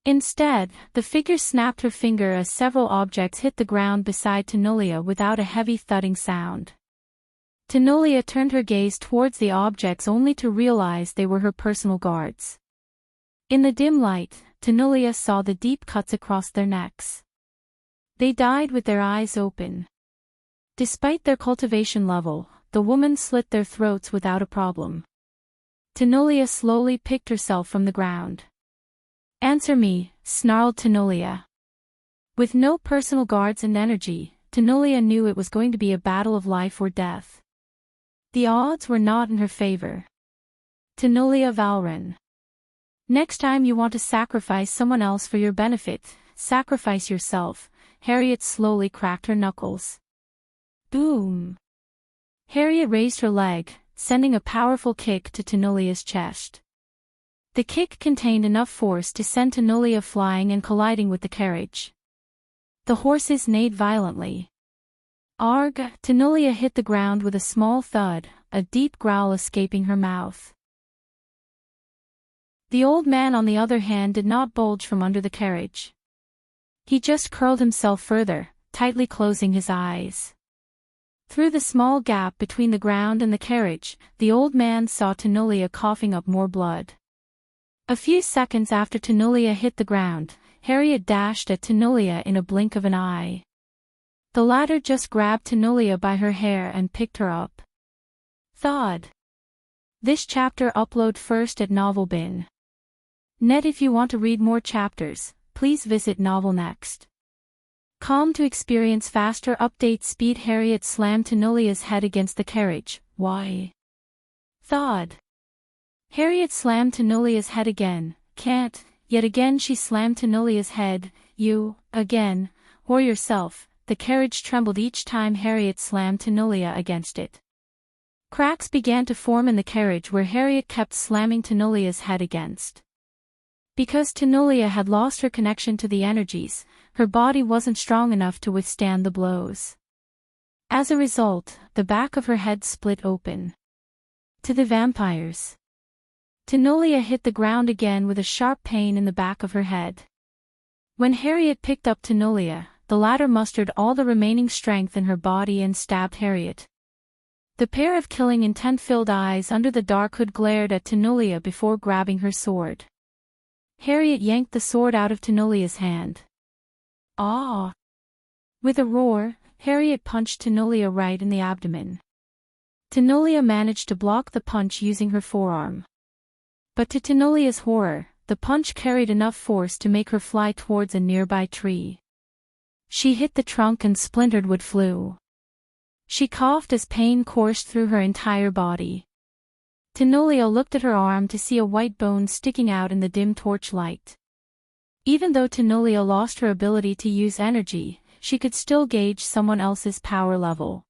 Instead, the figure snapped her finger as several objects hit the ground beside Tenulia without a heavy thudding sound. Tenulia turned her gaze towards the objects only to realize they were her personal guards. In the dim light, Tenulia saw the deep cuts across their necks. They died with their eyes open. Despite their cultivation level, the woman slit their throats without a problem. Tenulia slowly picked herself from the ground. Answer me, snarled Tenulia. With no personal guards and energy, Tenulia knew it was going to be a battle of life or death. The odds were not in her favor. Tenulia Valren. Next time you want to sacrifice someone else for your benefit, sacrifice yourself. Harriet slowly cracked her knuckles. Boom! Harriet raised her leg, sending a powerful kick to Tenulia's chest. The kick contained enough force to send Tenulia flying and colliding with the carriage. The horses neighed violently. Arg! Tenulia hit the ground with a small thud, a deep growl escaping her mouth. The old man, on the other hand, did not bulge from under the carriage. He just curled himself further, tightly closing his eyes. Through the small gap between the ground and the carriage, the old man saw Tenulia coughing up more blood. A few seconds after Tenulia hit the ground, Harriet dashed at Tenulia in a blink of an eye. The latter just grabbed Tenulia by her hair and picked her up. Thawed. This chapter upload first at Novelbin. Net. If you want to read more chapters, please visit Novel Next. Calm to experience faster update speed. Harriet slammed Tenulia's head against the carriage. Why? Thawed. Harriet slammed Tenulia's head again. Can't. Yet again she slammed Tenulia's head. You, again, or yourself. The carriage trembled each time Harriet slammed Tenulia against it. Cracks began to form in the carriage where Harriet kept slamming Tenulia's head against. Because Tenulia had lost her connection to the energies, her body wasn't strong enough to withstand the blows. As a result, the back of her head split open. To the vampires. Tenolia hit the ground again with a sharp pain in the back of her head. When Harriet picked up Tenolia, the latter mustered all the remaining strength in her body and stabbed Harriet. The pair of killing intent-filled eyes under the dark hood glared at Tenolia before grabbing her sword. Harriet yanked the sword out of Tenolia's hand. Ah! With a roar, Harriet punched Tenolia right in the abdomen. Tenolia managed to block the punch using her forearm. But to Tenolia's horror, the punch carried enough force to make her fly towards a nearby tree. She hit the trunk and splintered wood flew. She coughed as pain coursed through her entire body. Tenolia looked at her arm to see a white bone sticking out in the dim torchlight. Even though Tenolia lost her ability to use energy, she could still gauge someone else's power level.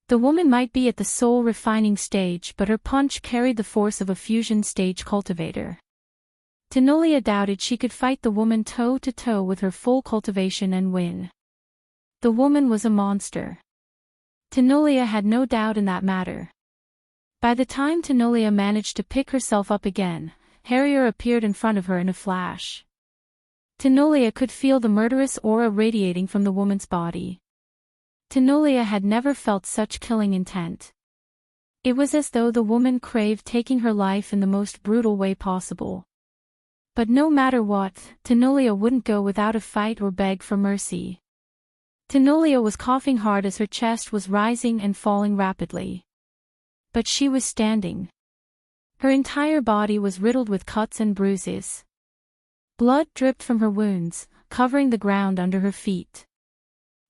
The woman might be at the soul refining stage, but her punch carried the force of a fusion stage cultivator. Tenolia doubted she could fight the woman toe-to-toe with her full cultivation and win. The woman was a monster. Tenolia had no doubt in that matter. By the time Tenolia managed to pick herself up again, Harriet appeared in front of her in a flash. Tenolia could feel the murderous aura radiating from the woman's body. Tenolia had never felt such killing intent. It was as though the woman craved taking her life in the most brutal way possible. But no matter what, Tenolia wouldn't go without a fight or beg for mercy. Tenolia was coughing hard as her chest was rising and falling rapidly. But she was standing. Her entire body was riddled with cuts and bruises. Blood dripped from her wounds, covering the ground under her feet.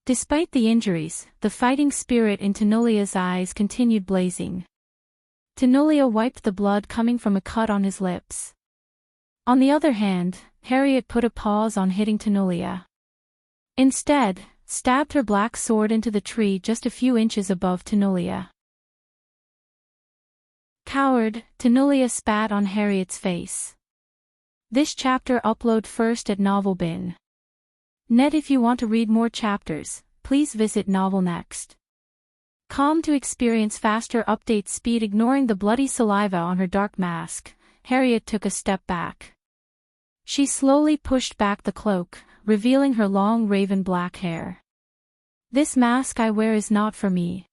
Despite the injuries, the fighting spirit in Tenolia's eyes continued blazing. Tenolia wiped the blood coming from a cut on his lips. On the other hand, Harriet put a pause on hitting Tenolia. Instead, stabbed her black sword into the tree just a few inches above Tenolia. Coward, Tenolia spat on Harriet's face. This chapter upload first at NovelBin. Net. If you want to read more chapters, please visit novelnext.com to experience faster update speed. Ignoring the bloody saliva on her dark mask, Harriet took a step back. She slowly pushed back the cloak, revealing her long raven black hair. This mask I wear is not for me.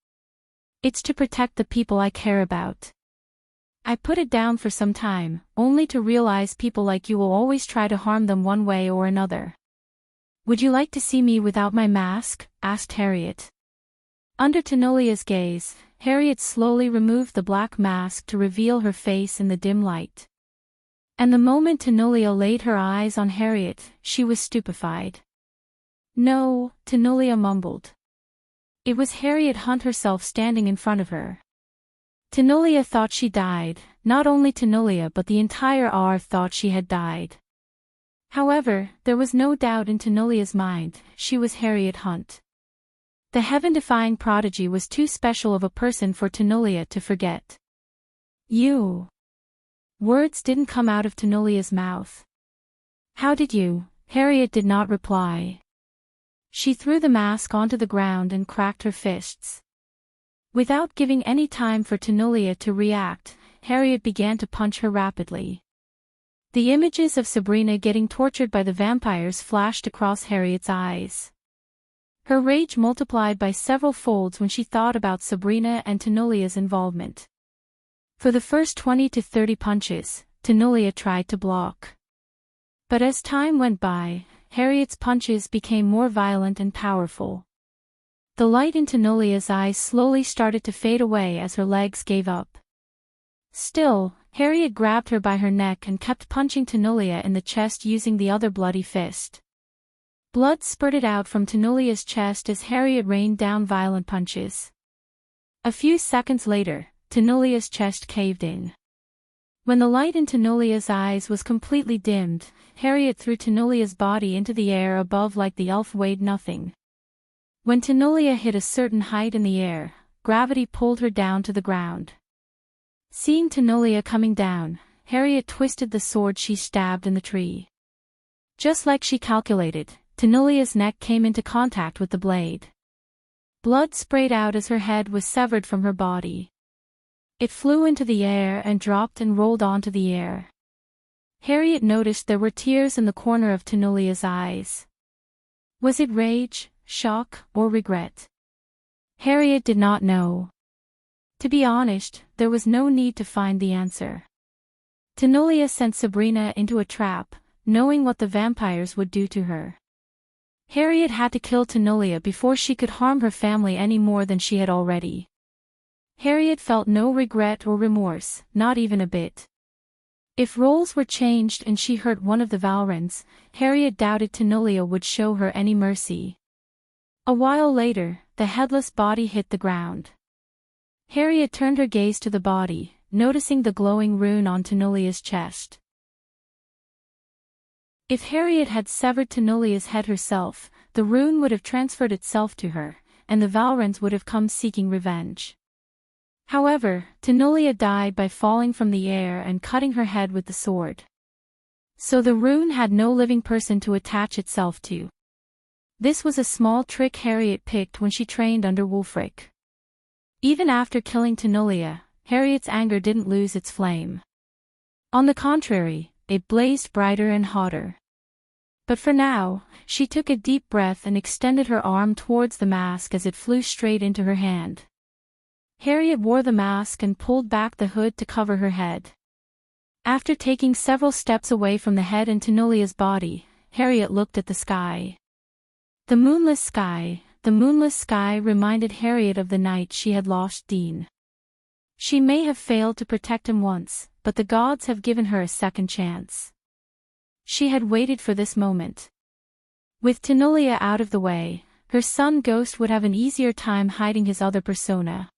It's to protect the people I care about. I put it down for some time, only to realize people like you will always try to harm them one way or another. Would you like to see me without my mask? Asked Harriet. Under Tenolia's gaze, Harriet slowly removed the black mask to reveal her face in the dim light. And the moment Tenolia laid her eyes on Harriet, she was stupefied. No, Tenolia mumbled. It was Harriet Hunt herself standing in front of her. Tenolia thought she died. Not only Tenolia but the entire R thought she had died. However, there was no doubt in Tenolia's mind, she was Harriet Hunt. The heaven-defying prodigy was too special of a person for Tenolia to forget. You. Words didn't come out of Tenolia's mouth. How did you? Harriet did not reply. She threw the mask onto the ground and cracked her fists. Without giving any time for Tenolia to react, Harriet began to punch her rapidly. The images of Sabrina getting tortured by the vampires flashed across Harriet's eyes. Her rage multiplied by several folds when she thought about Sabrina and Tenolia's involvement. For the first 20 to 30 punches, Tenolia tried to block. But as time went by, Harriet's punches became more violent and powerful. The light in Tenolia's eyes slowly started to fade away as her legs gave up. Still, Harriet grabbed her by her neck and kept punching Tenolia in the chest using the other bloody fist. Blood spurted out from Tenolia's chest as Harriet rained down violent punches. A few seconds later, Tenolia's chest caved in. When the light in Tenolia's eyes was completely dimmed, Harriet threw Tenolia's body into the air above like the elf weighed nothing. When Tenolia hit a certain height in the air, gravity pulled her down to the ground. Seeing Tenolia coming down, Harriet twisted the sword she stabbed in the tree. Just like she calculated, Tenolia's neck came into contact with the blade. Blood sprayed out as her head was severed from her body. It flew into the air and dropped and rolled onto the air. Harriet noticed there were tears in the corner of Tenulia's eyes. Was it rage, shock, or regret? Harriet did not know. To be honest, there was no need to find the answer. Tenulia sent Sabrina into a trap, knowing what the vampires would do to her. Harriet had to kill Tenulia before she could harm her family any more than she had already. Harriet felt no regret or remorse, not even a bit. If roles were changed and she hurt one of the Valrans, Harriet doubted Tenulia would show her any mercy. A while later, the headless body hit the ground. Harriet turned her gaze to the body, noticing the glowing rune on Tenulia's chest. If Harriet had severed Tenulia's head herself, the rune would have transferred itself to her, and the Valrans would have come seeking revenge. However, Tenulia died by falling from the air and cutting her head with the sword. So the rune had no living person to attach itself to. This was a small trick Harriet picked when she trained under Wulfric. Even after killing Tenulia, Harriet's anger didn't lose its flame. On the contrary, it blazed brighter and hotter. But for now, she took a deep breath and extended her arm towards the mask as it flew straight into her hand. Harriet wore the mask and pulled back the hood to cover her head. After taking several steps away from the head and Tenulia's body, Harriet looked at the sky. The moonless sky reminded Harriet of the night she had lost Dean. She may have failed to protect him once, but the gods have given her a second chance. She had waited for this moment. With Tenulia out of the way, her son Ghost would have an easier time hiding his other persona.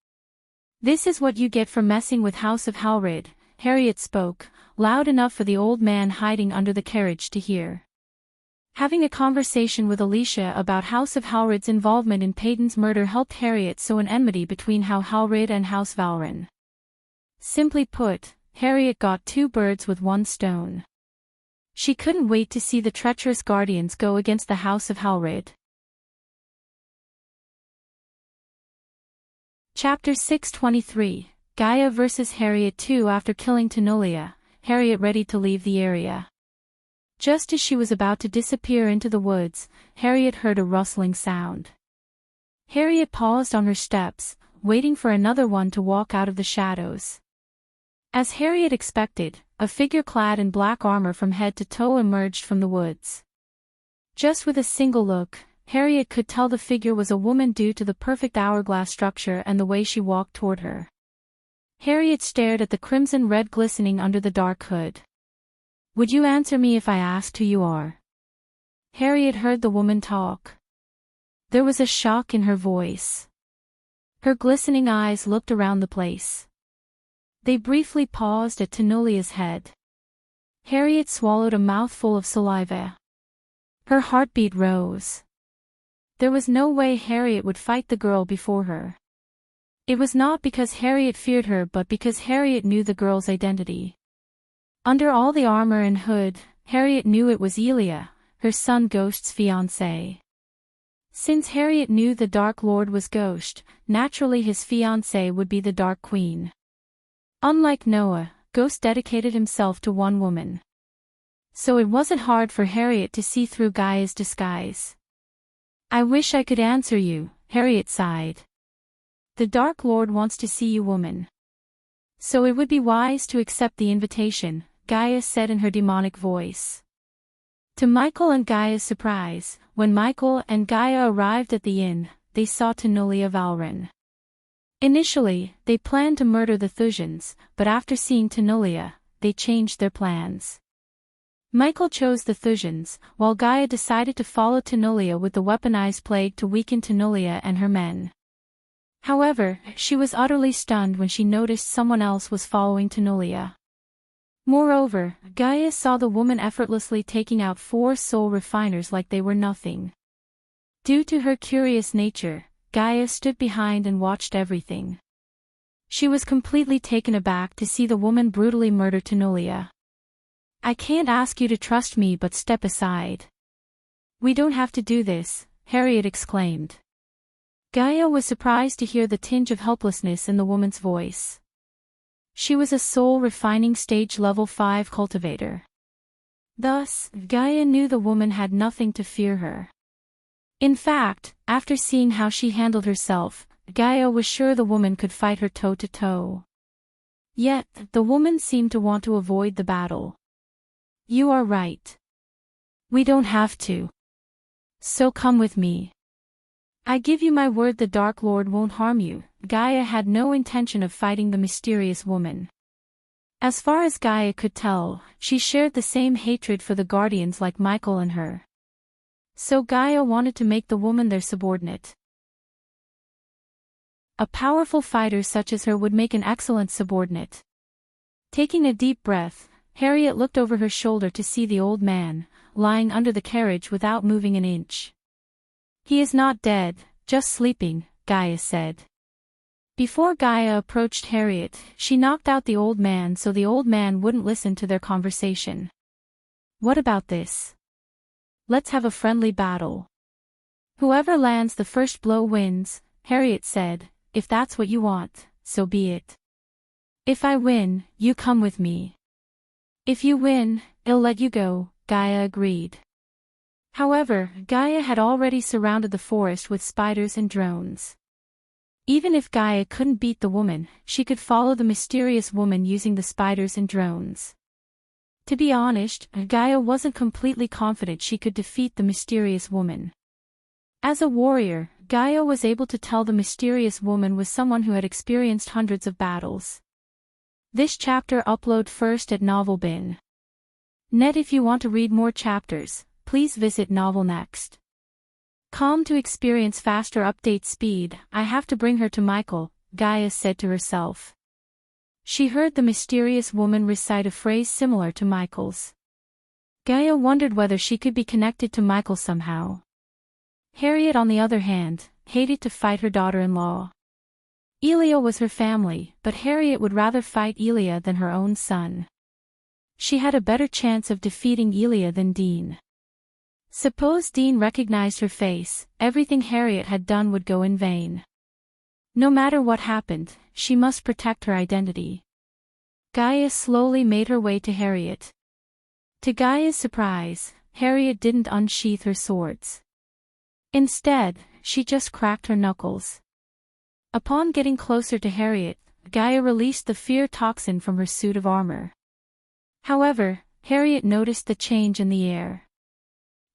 "This is what you get for messing with House of Halrid," Harriet spoke, loud enough for the old man hiding under the carriage to hear. Having a conversation with Alicia about House of Halrid's involvement in Peyton's murder helped Harriet sow an enmity between House Halrid and House Valron. Simply put, Harriet got two birds with one stone. She couldn't wait to see the treacherous guardians go against the House of Halrid. Chapter 623, Gaia vs. Harriet 2. After killing Tenulia, Harriet ready to leave the area. Just as she was about to disappear into the woods, Harriet heard a rustling sound. Harriet paused on her steps, waiting for another one to walk out of the shadows. As Harriet expected, a figure clad in black armor from head to toe emerged from the woods. Just with a single look, Harriet could tell the figure was a woman due to the perfect hourglass structure and the way she walked toward her. Harriet stared at the crimson-red glistening under the dark hood. "Would you answer me if I asked who you are?" Harriet heard the woman talk. There was a shock in her voice. Her glistening eyes looked around the place. They briefly paused at Tenulia's head. Harriet swallowed a mouthful of saliva. Her heartbeat rose. There was no way Harriet would fight the girl before her. It was not because Harriet feared her but because Harriet knew the girl's identity. Under all the armor and hood, Harriet knew it was Elia, her son Ghost's fiancée. Since Harriet knew the Dark Lord was Ghost, naturally his fiancée would be the Dark Queen. Unlike Noah, Ghost dedicated himself to one woman. So it wasn't hard for Harriet to see through Gaia's disguise. "I wish I could answer you," Harriet sighed. "The Dark Lord wants to see you, woman. So it would be wise to accept the invitation," Gaia said in her demonic voice. To Michael and Gaia's surprise, when Michael and Gaia arrived at the inn, they saw Tenulia Valron. Initially, they planned to murder the Thusians, but after seeing Tenulia, they changed their plans. Michael chose the Thusians, while Gaia decided to follow Tenulia with the weaponized plague to weaken Tenulia and her men. However, she was utterly stunned when she noticed someone else was following Tenulia. Moreover, Gaia saw the woman effortlessly taking out 4 soul refiners like they were nothing. Due to her curious nature, Gaia stood behind and watched everything. She was completely taken aback to see the woman brutally murder Tenulia. "I can't ask you to trust me, but step aside." "We don't have to do this," Harriet exclaimed. Gaia was surprised to hear the tinge of helplessness in the woman's voice. She was a soul-refining stage level 5 cultivator. Thus, Gaia knew the woman had nothing to fear her. In fact, after seeing how she handled herself, Gaia was sure the woman could fight her toe-to-toe. Yet, the woman seemed to want to avoid the battle. You are right. We don't have to. So come with me. I give you my word the Dark Lord won't harm you. Gaia had no intention of fighting the mysterious woman. As far as Gaia could tell, she shared the same hatred for the Guardians like Michael and her. So Gaia wanted to make the woman their subordinate. A powerful fighter such as her would make an excellent subordinate. Taking a deep breath, Harriet looked over her shoulder to see the old man, lying under the carriage without moving an inch. He is not dead, just sleeping, Gaia said. Before Gaia approached Harriet, she knocked out the old man so the old man wouldn't listen to their conversation. What about this? Let's have a friendly battle. Whoever lands the first blow wins, Harriet said. If that's what you want, so be it. If I win, you come with me. If you win, I'll let you go, Gaia agreed. However, Gaia had already surrounded the forest with spiders and drones. Even if Gaia couldn't beat the woman, she could follow the mysterious woman using the spiders and drones. To be honest, Gaia wasn't completely confident she could defeat the mysterious woman. As a warrior, Gaia was able to tell the mysterious woman was someone who had experienced hundreds of battles. This chapter upload first at Novelbin. Net. If you want to read more chapters, please visit Novel Next. To experience faster update speed, I have to bring her to Michael, Gaia said to herself. She heard the mysterious woman recite a phrase similar to Michael's. Gaia wondered whether she could be connected to Michael somehow. Harriet, on the other hand, hated to fight her daughter-in-law. Elia was her family, but Harriet would rather fight Elia than her own son. She had a better chance of defeating Elia than Dean. Suppose Dean recognized her face, everything Harriet had done would go in vain. No matter what happened, she must protect her identity. Gaia slowly made her way to Harriet. To Gaia's surprise, Harriet didn't unsheath her swords. Instead, she just cracked her knuckles. Upon getting closer to Harriet, Gaia released the fear toxin from her suit of armor. However, Harriet noticed the change in the air.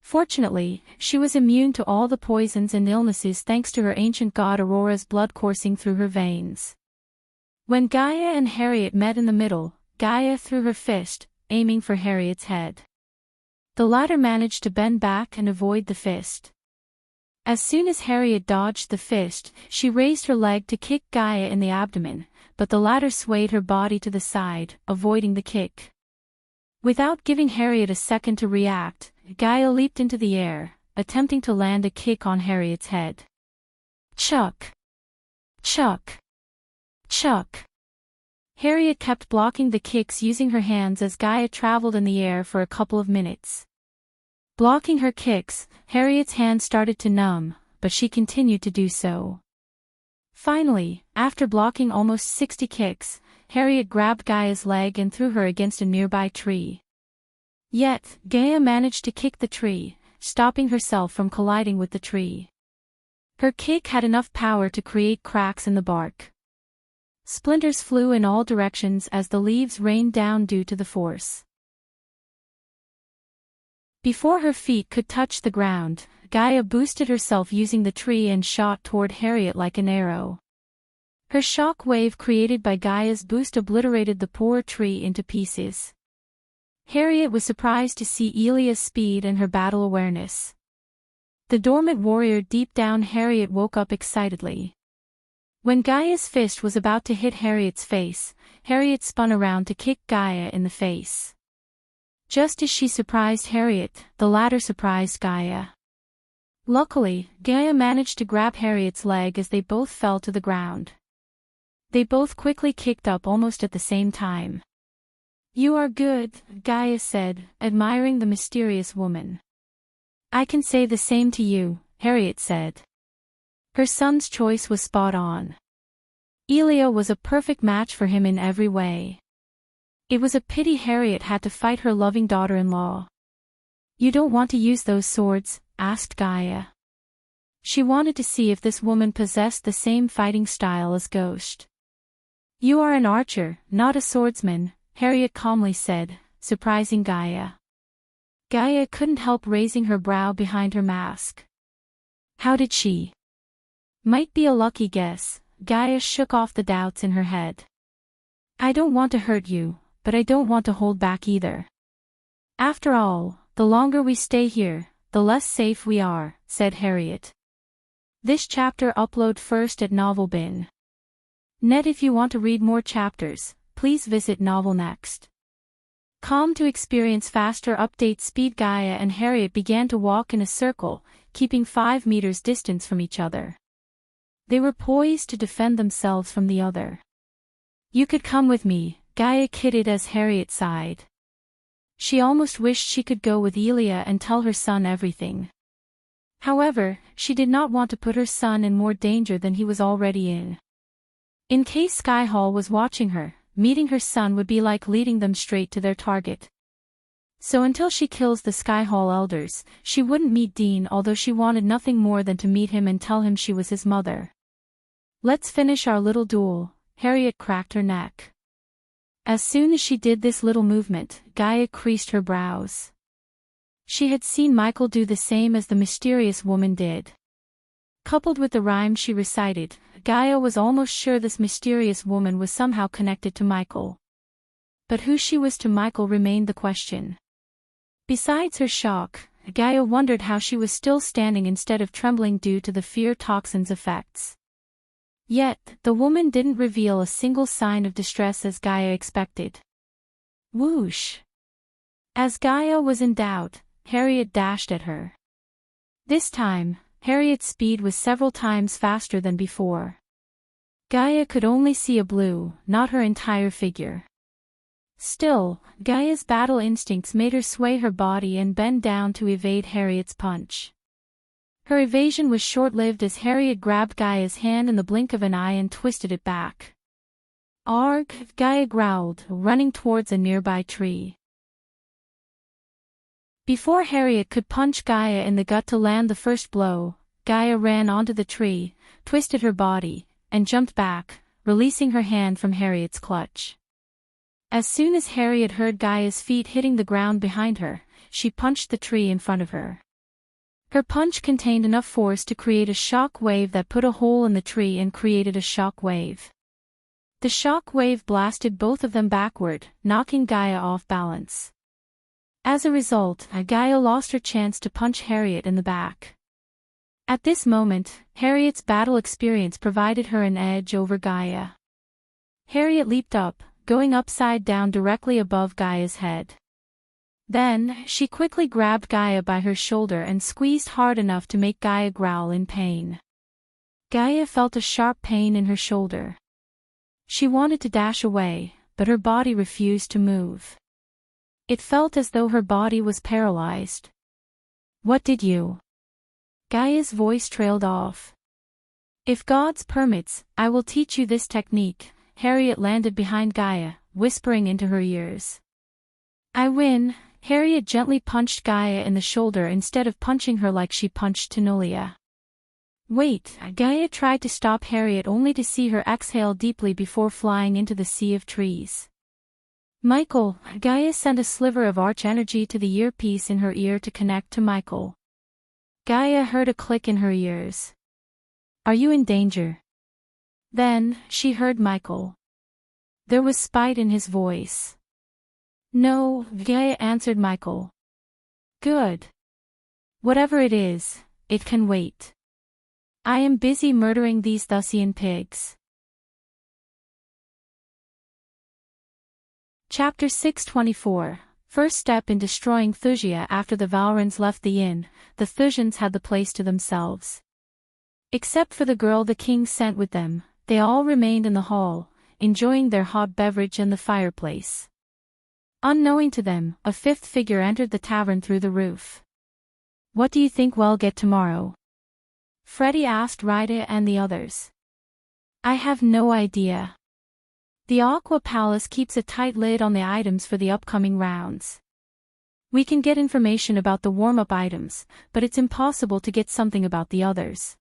Fortunately, she was immune to all the poisons and illnesses thanks to her ancient god Aurora's blood coursing through her veins. When Gaia and Harriet met in the middle, Gaia threw her fist, aiming for Harriet's head. The latter managed to bend back and avoid the fist. As soon as Harriet dodged the fist, she raised her leg to kick Gaia in the abdomen, but the latter swayed her body to the side, avoiding the kick. Without giving Harriet a second to react, Gaia leaped into the air, attempting to land a kick on Harriet's head. Chuck! Chuck! Chuck! Harriet kept blocking the kicks using her hands as Gaia traveled in the air for a couple of minutes. Blocking her kicks, Harriet's hands started to numb, but she continued to do so. Finally, after blocking almost 60 kicks, Harriet grabbed Gaia's leg and threw her against a nearby tree. Yet, Gaia managed to kick the tree, stopping herself from colliding with the tree. Her kick had enough power to create cracks in the bark. Splinters flew in all directions as the leaves rained down due to the force. Before her feet could touch the ground, Gaia boosted herself using the tree and shot toward Harriet like an arrow. Her shock wave created by Gaia's boost obliterated the poor tree into pieces. Harriet was surprised to see Elia's speed and her battle awareness. The dormant warrior deep down Harriet woke up excitedly. When Gaia's fist was about to hit Harriet's face, Harriet spun around to kick Gaia in the face. Just as she surprised Harriet, the latter surprised Gaia. Luckily, Gaia managed to grab Harriet's leg as they both fell to the ground. They both quickly kicked up almost at the same time. "You are good," Gaia said, admiring the mysterious woman. "I can say the same to you," Harriet said. Her son's choice was spot on. Elia was a perfect match for him in every way. It was a pity Harriet had to fight her loving daughter-in-law. "You don't want to use those swords?" asked Gaia. She wanted to see if this woman possessed the same fighting style as Ghost. "You are an archer, not a swordsman," Harriet calmly said, surprising Gaia. Gaia couldn't help raising her brow behind her mask. How did she? Might be a lucky guess. Gaia shook off the doubts in her head. "I don't want to hurt you, but I don't want to hold back either. After all, the longer we stay here, the less safe we are," said Harriet. This chapter upload first at Novelbin. Net. If you want to read more chapters, please visit Novel Next. To experience faster update speed, Gaia and Harriet began to walk in a circle, keeping 5 meters distance from each other. They were poised to defend themselves from the other. "You could come with me," Gaia kidded as Harriet sighed. She almost wished she could go with Elia and tell her son everything. However, she did not want to put her son in more danger than he was already in. In case Skyhall was watching her, meeting her son would be like leading them straight to their target. So until she kills the Skyhall elders, she wouldn't meet Dean, although she wanted nothing more than to meet him and tell him she was his mother. "Let's finish our little duel," Harriet cracked her neck. As soon as she did this little movement, Gaia creased her brows. She had seen Michael do the same as the mysterious woman did. Coupled with the rhyme she recited, Gaia was almost sure this mysterious woman was somehow connected to Michael. But who she was to Michael remained the question. Besides her shock, Gaia wondered how she was still standing instead of trembling due to the fear toxin's effects. Yet, the woman didn't reveal a single sign of distress as Gaia expected. Whoosh! As Gaia was in doubt, Harriet dashed at her. This time, Harriet's speed was several times faster than before. Gaia could only see a blue, not her entire figure. Still, Gaia's battle instincts made her sway her body and bend down to evade Harriet's punch. Her evasion was short-lived as Harriet grabbed Gaia's hand in the blink of an eye and twisted it back. "Arg!" Gaia growled, running towards a nearby tree. Before Harriet could punch Gaia in the gut to land the first blow, Gaia ran onto the tree, twisted her body, and jumped back, releasing her hand from Harriet's clutch. As soon as Harriet heard Gaia's feet hitting the ground behind her, she punched the tree in front of her. Her punch contained enough force to create a shock wave that put a hole in the tree and created a shock wave. The shock wave blasted both of them backward, knocking Gaia off balance. As a result, Gaia lost her chance to punch Harriet in the back. At this moment, Harriet's battle experience provided her an edge over Gaia. Harriet leaped up, going upside down directly above Gaia's head. Then, she quickly grabbed Gaia by her shoulder and squeezed hard enough to make Gaia growl in pain. Gaia felt a sharp pain in her shoulder. She wanted to dash away, but her body refused to move. It felt as though her body was paralyzed. "What did you?" Gaia's voice trailed off. "If God's permits, I will teach you this technique." Harriet landed behind Gaia, whispering into her ears. "I win." Harriet gently punched Gaia in the shoulder instead of punching her like she punched Tenolia. "Wait!" Gaia tried to stop Harriet only to see her exhale deeply before flying into the sea of trees. "Michael!" Gaia sent a sliver of arch energy to the earpiece in her ear to connect to Michael. Gaia heard a click in her ears. "Are you in danger?" Then, she heard Michael. There was spite in his voice. "No," Gaia answered Michael. "Good. Whatever it is, it can wait. I am busy murdering these Thusian pigs." Chapter 624. First step in destroying Thusia. After the Valrans left the inn, the Thusians had the place to themselves. Except for the girl the king sent with them, they all remained in the hall, enjoying their hot beverage and the fireplace. Unknowing to them, a fifth figure entered the tavern through the roof. "What do you think we'll get tomorrow?" Freddy asked Rida and the others. I have no idea. The Aqua Palace keeps a tight lid on the items for the upcoming rounds. We can get information about the warm-up items, but it's impossible to get something about the others.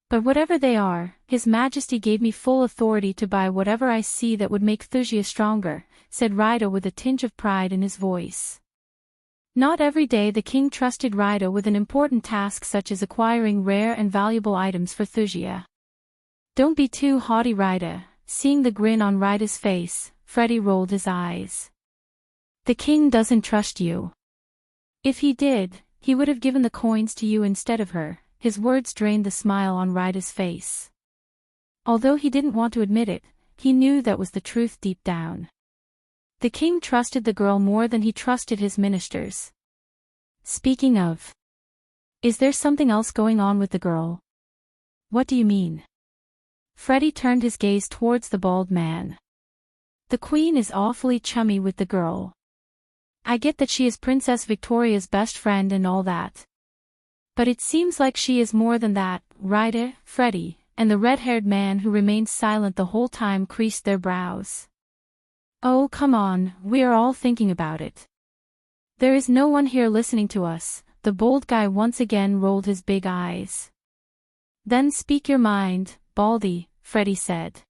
But whatever they are, His Majesty gave me full authority to buy whatever I see that would make Thusia stronger, said Raido with a tinge of pride in his voice. Not every day the king trusted Raido with an important task such as acquiring rare and valuable items for Thusia. Don't be too haughty, Raido. Seeing the grin on Raido's face, Freddy rolled his eyes. The king doesn't trust you. If he did, he would have given the coins to you instead of her. His words drained the smile on Raido's face. Although he didn't want to admit it, he knew that was the truth deep down. The king trusted the girl more than he trusted his ministers. Speaking of, is there something else going on with the girl? What do you mean? Freddy turned his gaze towards the bald man. The queen is awfully chummy with the girl. I get that she is Princess Victoria's best friend and all that. But it seems like she is more than that, Raido. Freddy, and the red-haired man who remained silent the whole time creased their brows. Oh come on, we are all thinking about it. There is no one here listening to us. The bold guy once again rolled his big eyes. Then speak your mind, Baldy, Freddy said.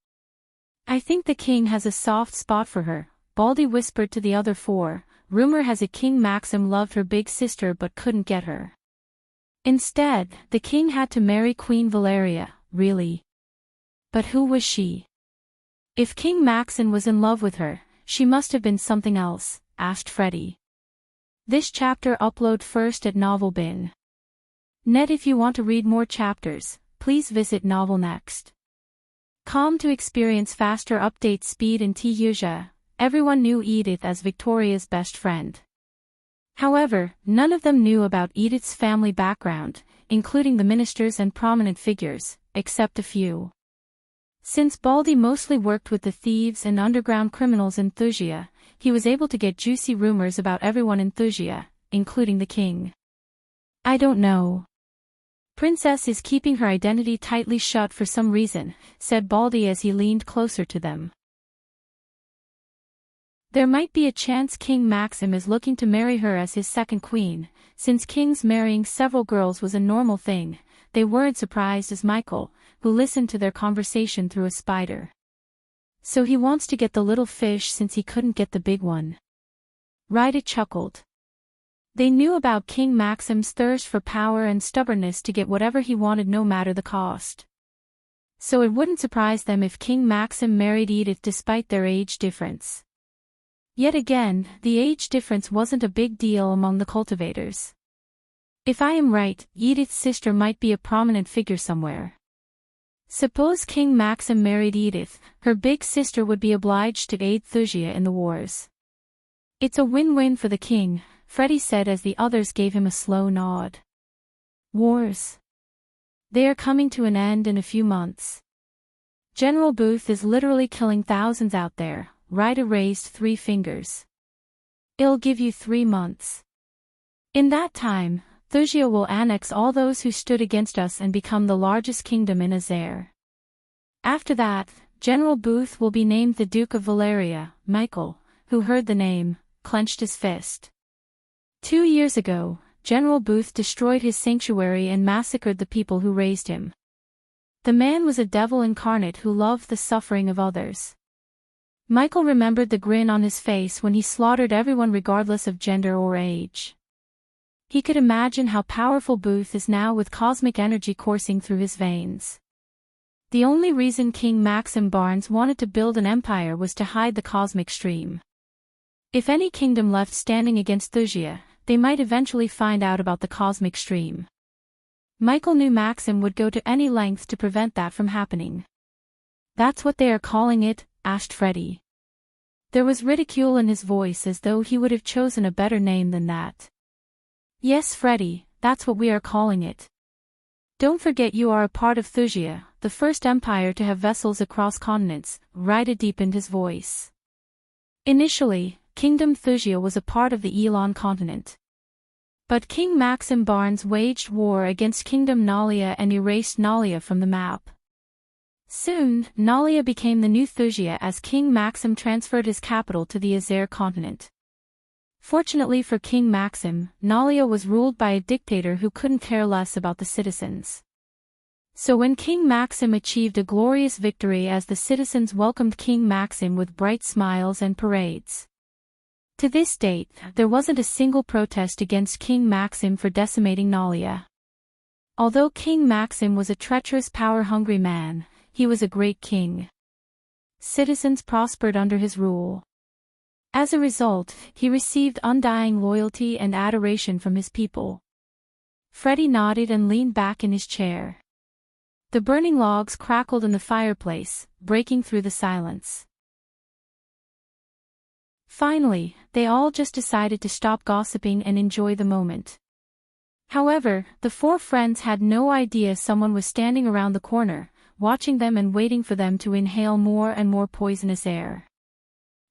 I think the king has a soft spot for her, Baldy whispered to the other four. Rumor has it King Maxim loved her big sister but couldn't get her. Instead, the king had to marry Queen Valeria, really. But who was she? If King Maxim was in love with her, she must have been something else, asked Freddy. This chapter upload first at NovelBin. Net. If you want to read more chapters, please visit Novel Next. Com to experience faster update speed in Yuja. Everyone knew Edith as Victoria's best friend. However, none of them knew about Edith's family background, including the ministers and prominent figures, except a few. Since Baldy mostly worked with the thieves and underground criminals in Thusia, he was able to get juicy rumors about everyone in Thusia, including the king. I don't know. Princess is keeping her identity tightly shut for some reason, said Baldy as he leaned closer to them. There might be a chance King Maxim is looking to marry her as his second queen. Since kings marrying several girls was a normal thing, they weren't surprised as Michael, who listened to their conversation through a spider. So he wants to get the little fish since he couldn't get the big one. Raido chuckled. They knew about King Maxim's thirst for power and stubbornness to get whatever he wanted no matter the cost. So it wouldn't surprise them if King Maxim married Edith despite their age difference. Yet again, the age difference wasn't a big deal among the cultivators. If I am right, Edith's sister might be a prominent figure somewhere. Suppose King Maxim married Edith, her big sister would be obliged to aid Thusia in the wars. It's a win-win for the king, Freddy said as the others gave him a slow nod. Wars. They are coming to an end in a few months. General Booth is literally killing thousands out there. Raido raised 3 fingers. It'll give you 3 months. In that time, Thusia will annex all those who stood against us and become the largest kingdom in Azair. After that, General Booth will be named the Duke of Valeria. Michael, who heard the name, clenched his fist. 2 years ago, General Booth destroyed his sanctuary and massacred the people who raised him. The man was a devil incarnate who loved the suffering of others. Michael remembered the grin on his face when he slaughtered everyone regardless of gender or age. He could imagine how powerful Booth is now with cosmic energy coursing through his veins. The only reason King Maxim Barnes wanted to build an empire was to hide the cosmic stream. If any kingdom left standing against Thusia, they might eventually find out about the cosmic stream. Michael knew Maxim would go to any length to prevent that from happening. That's what they are calling it? Asked Freddy. There was ridicule in his voice as though he would have chosen a better name than that. Yes, Freddy, that's what we are calling it. Don't forget you are a part of Thusia, the first empire to have vessels across continents, Raido deepened his voice. Initially, Kingdom Thusia was a part of the Elon continent. But King Maxim Barnes waged war against Kingdom Nalia and erased Nalia from the map. Soon, Nalia became the new Thusia as King Maxim transferred his capital to the Azer continent. Fortunately for King Maxim, Nalia was ruled by a dictator who couldn't care less about the citizens. So when King Maxim achieved a glorious victory, as the citizens welcomed King Maxim with bright smiles and parades. To this date, there wasn't a single protest against King Maxim for decimating Nalia. Although King Maxim was a treacherous, power-hungry man, he was a great king. Citizens prospered under his rule. As a result, he received undying loyalty and adoration from his people. Freddy nodded and leaned back in his chair. The burning logs crackled in the fireplace, breaking through the silence. Finally, they all just decided to stop gossiping and enjoy the moment. However, the four friends had no idea someone was standing around the corner, watching them and waiting for them to inhale more and more poisonous air.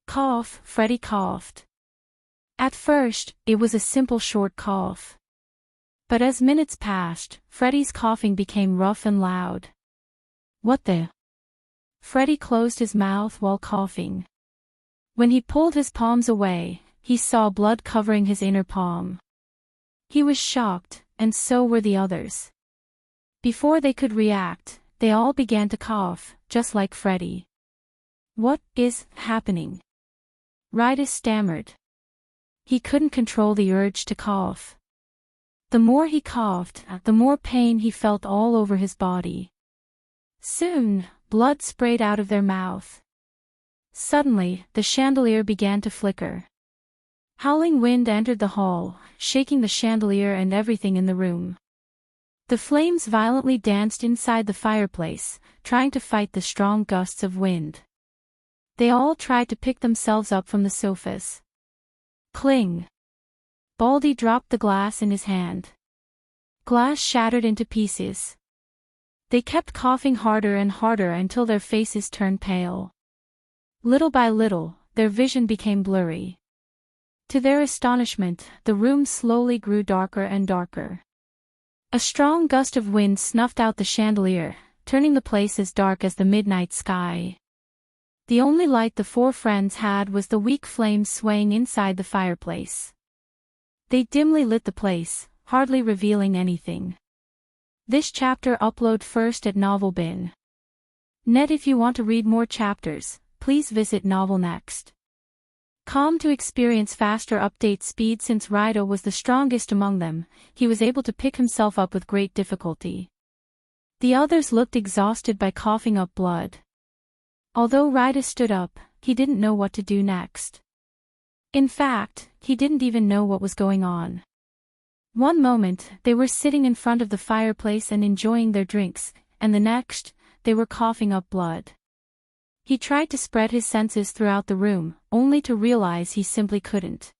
Cough, Freddy coughed. At first, it was a simple short cough. But as minutes passed, Freddy's coughing became rough and loud. What the? Freddy closed his mouth while coughing. When he pulled his palms away, he saw blood covering his inner palm. He was shocked, and so were the others. Before they could react, they all began to cough, just like Freddy. What is happening? Ryder stammered. He couldn't control the urge to cough. The more he coughed, the more pain he felt all over his body. Soon, blood sprayed out of their mouth. Suddenly, the chandelier began to flicker. Howling wind entered the hall, shaking the chandelier and everything in the room. The flames violently danced inside the fireplace, trying to fight the strong gusts of wind. They all tried to pick themselves up from the sofas. Cling! Baldy dropped the glass in his hand. Glass shattered into pieces. They kept coughing harder and harder until their faces turned pale. Little by little, their vision became blurry. To their astonishment, the room slowly grew darker and darker. A strong gust of wind snuffed out the chandelier, turning the place as dark as the midnight sky. The only light the four friends had was the weak flames swaying inside the fireplace. They dimly lit the place, hardly revealing anything. This chapter upload first at NovelBin. Net. If you want to read more chapters, please visit NovelNext.com to experience faster update speed. Since Ryder was the strongest among them, he was able to pick himself up with great difficulty. The others looked exhausted by coughing up blood. Although Ryder stood up, he didn't know what to do next. In fact, he didn't even know what was going on. One moment, they were sitting in front of the fireplace and enjoying their drinks, and the next, they were coughing up blood. He tried to spread his senses throughout the room, only to realize he simply couldn't.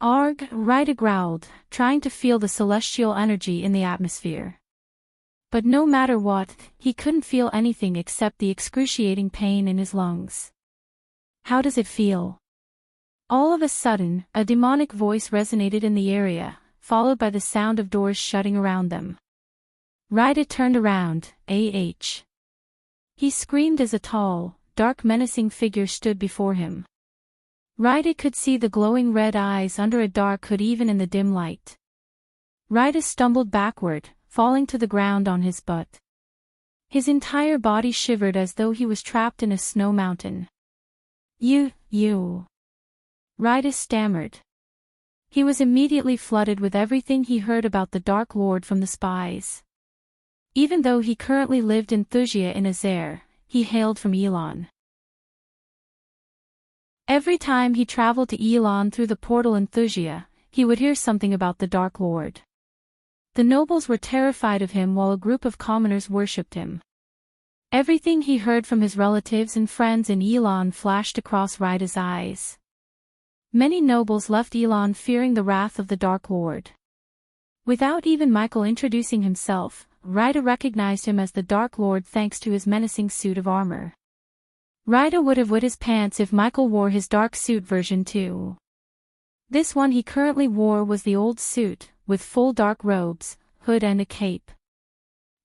Arg, Ryder growled, trying to feel the celestial energy in the atmosphere. But no matter what, he couldn't feel anything except the excruciating pain in his lungs. How does it feel? All of a sudden, a demonic voice resonated in the area, followed by the sound of doors shutting around them. Ryder turned around, He screamed as a tall, dark, menacing figure stood before him. Ryder could see the glowing red eyes under a dark hood even in the dim light. Ryder stumbled backward, falling to the ground on his butt. His entire body shivered as though he was trapped in a snow mountain. You. Ryder stammered. He was immediately flooded with everything he heard about the Dark Lord from the spies. Even though he currently lived in Thusia in Azer, he hailed from Elon. Every time he traveled to Elon through the portal in Thusia, he would hear something about the Dark Lord. The nobles were terrified of him while a group of commoners worshipped him. Everything he heard from his relatives and friends in Elon flashed across Ryder's eyes. Many nobles left Elon fearing the wrath of the Dark Lord. Without even Michael introducing himself, Ryder recognized him as the Dark Lord thanks to his menacing suit of armor. Ryder would have wet his pants if Michael wore his dark suit version too. This one he currently wore was the old suit, with full dark robes, hood and a cape.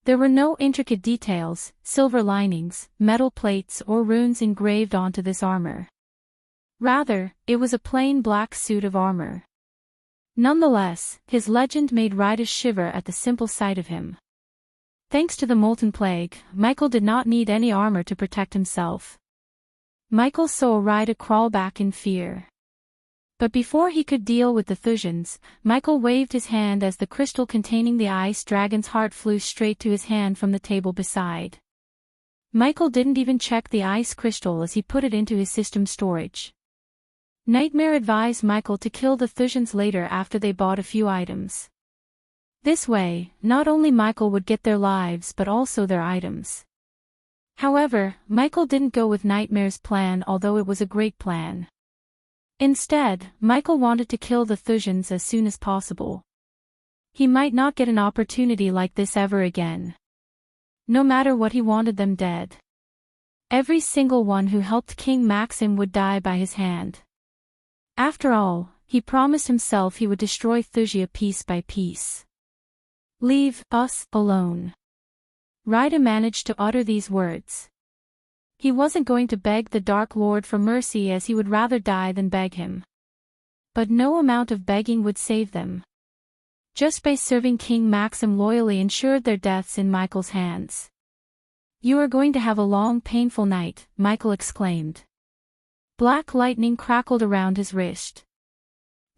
There were no intricate details, silver linings, metal plates or runes engraved onto this armor. Rather, it was a plain black suit of armor. Nonetheless, his legend made Ryda shiver at the simple sight of him. Thanks to the molten plague, Michael did not need any armor to protect himself. Michael saw Ryda crawl back in fear. But before he could deal with the Thusians, Michael waved his hand as the crystal containing the ice dragon's heart flew straight to his hand from the table beside. Michael didn't even check the ice crystal as he put it into his system storage. Nightmare advised Michael to kill the Thusians later after they bought a few items. This way, not only Michael would get their lives but also their items. However, Michael didn't go with Nightmare's plan, although it was a great plan. Instead, Michael wanted to kill the Thusians as soon as possible. He might not get an opportunity like this ever again. No matter what, he wanted them dead. Every single one who helped King Maxim would die by his hand. After all, he promised himself he would destroy Thusia piece by piece. Leave us alone. Ryda managed to utter these words. He wasn't going to beg the Dark Lord for mercy, as he would rather die than beg him. But no amount of begging would save them. Just by serving King Maxim loyally ensured their deaths in Michael's hands. "You are going to have a long, painful night," Michael exclaimed. Black lightning crackled around his wrist.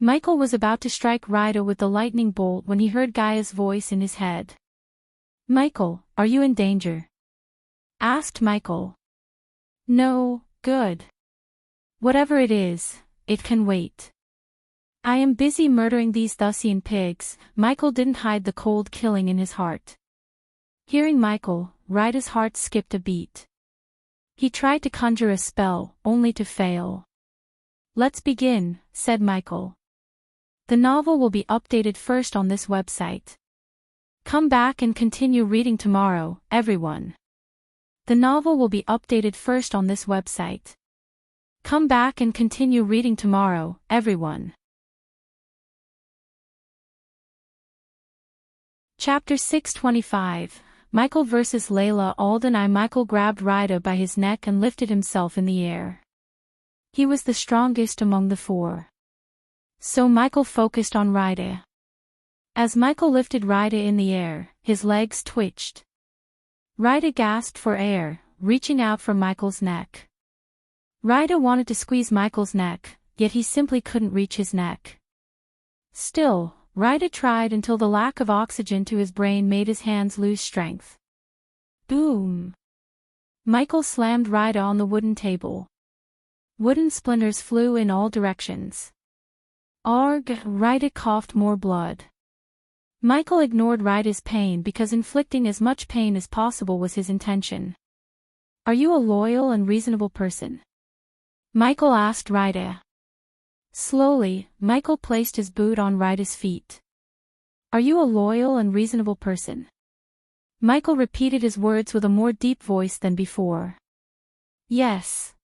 Michael was about to strike Ryda with the lightning bolt when he heard Gaia's voice in his head. "Michael, are you in danger?" asked Michael. "No, good. Whatever it is, it can wait. I am busy murdering these Thusian pigs." Michael didn't hide the cold killing in his heart. Hearing Michael, Ryda's heart skipped a beat. He tried to conjure a spell, only to fail. "Let's begin," said Michael. "The novel will be updated first on this website. Come back and continue reading tomorrow, everyone. The novel will be updated first on this website. Come back and continue reading tomorrow, everyone." Chapter 625, Michael vs. Layla Alden. Michael grabbed Ryda by his neck and lifted himself in the air. He was the strongest among the four. So Michael focused on Ryda. As Michael lifted Ryda in the air, his legs twitched. Ryda gasped for air, reaching out for Michael's neck. Ryda wanted to squeeze Michael's neck, yet he simply couldn't reach his neck. Still, Ryda tried until the lack of oxygen to his brain made his hands lose strength. Boom! Michael slammed Ryda on the wooden table. Wooden splinters flew in all directions. Arg! Ryda coughed more blood. Michael ignored Ryda's pain because inflicting as much pain as possible was his intention. "Are you a loyal and reasonable person?" Michael asked Ryda. Slowly, Michael placed his boot on Ryda's feet. "Are you a loyal and reasonable person?" Michael repeated his words with a more deep voice than before. "Yes."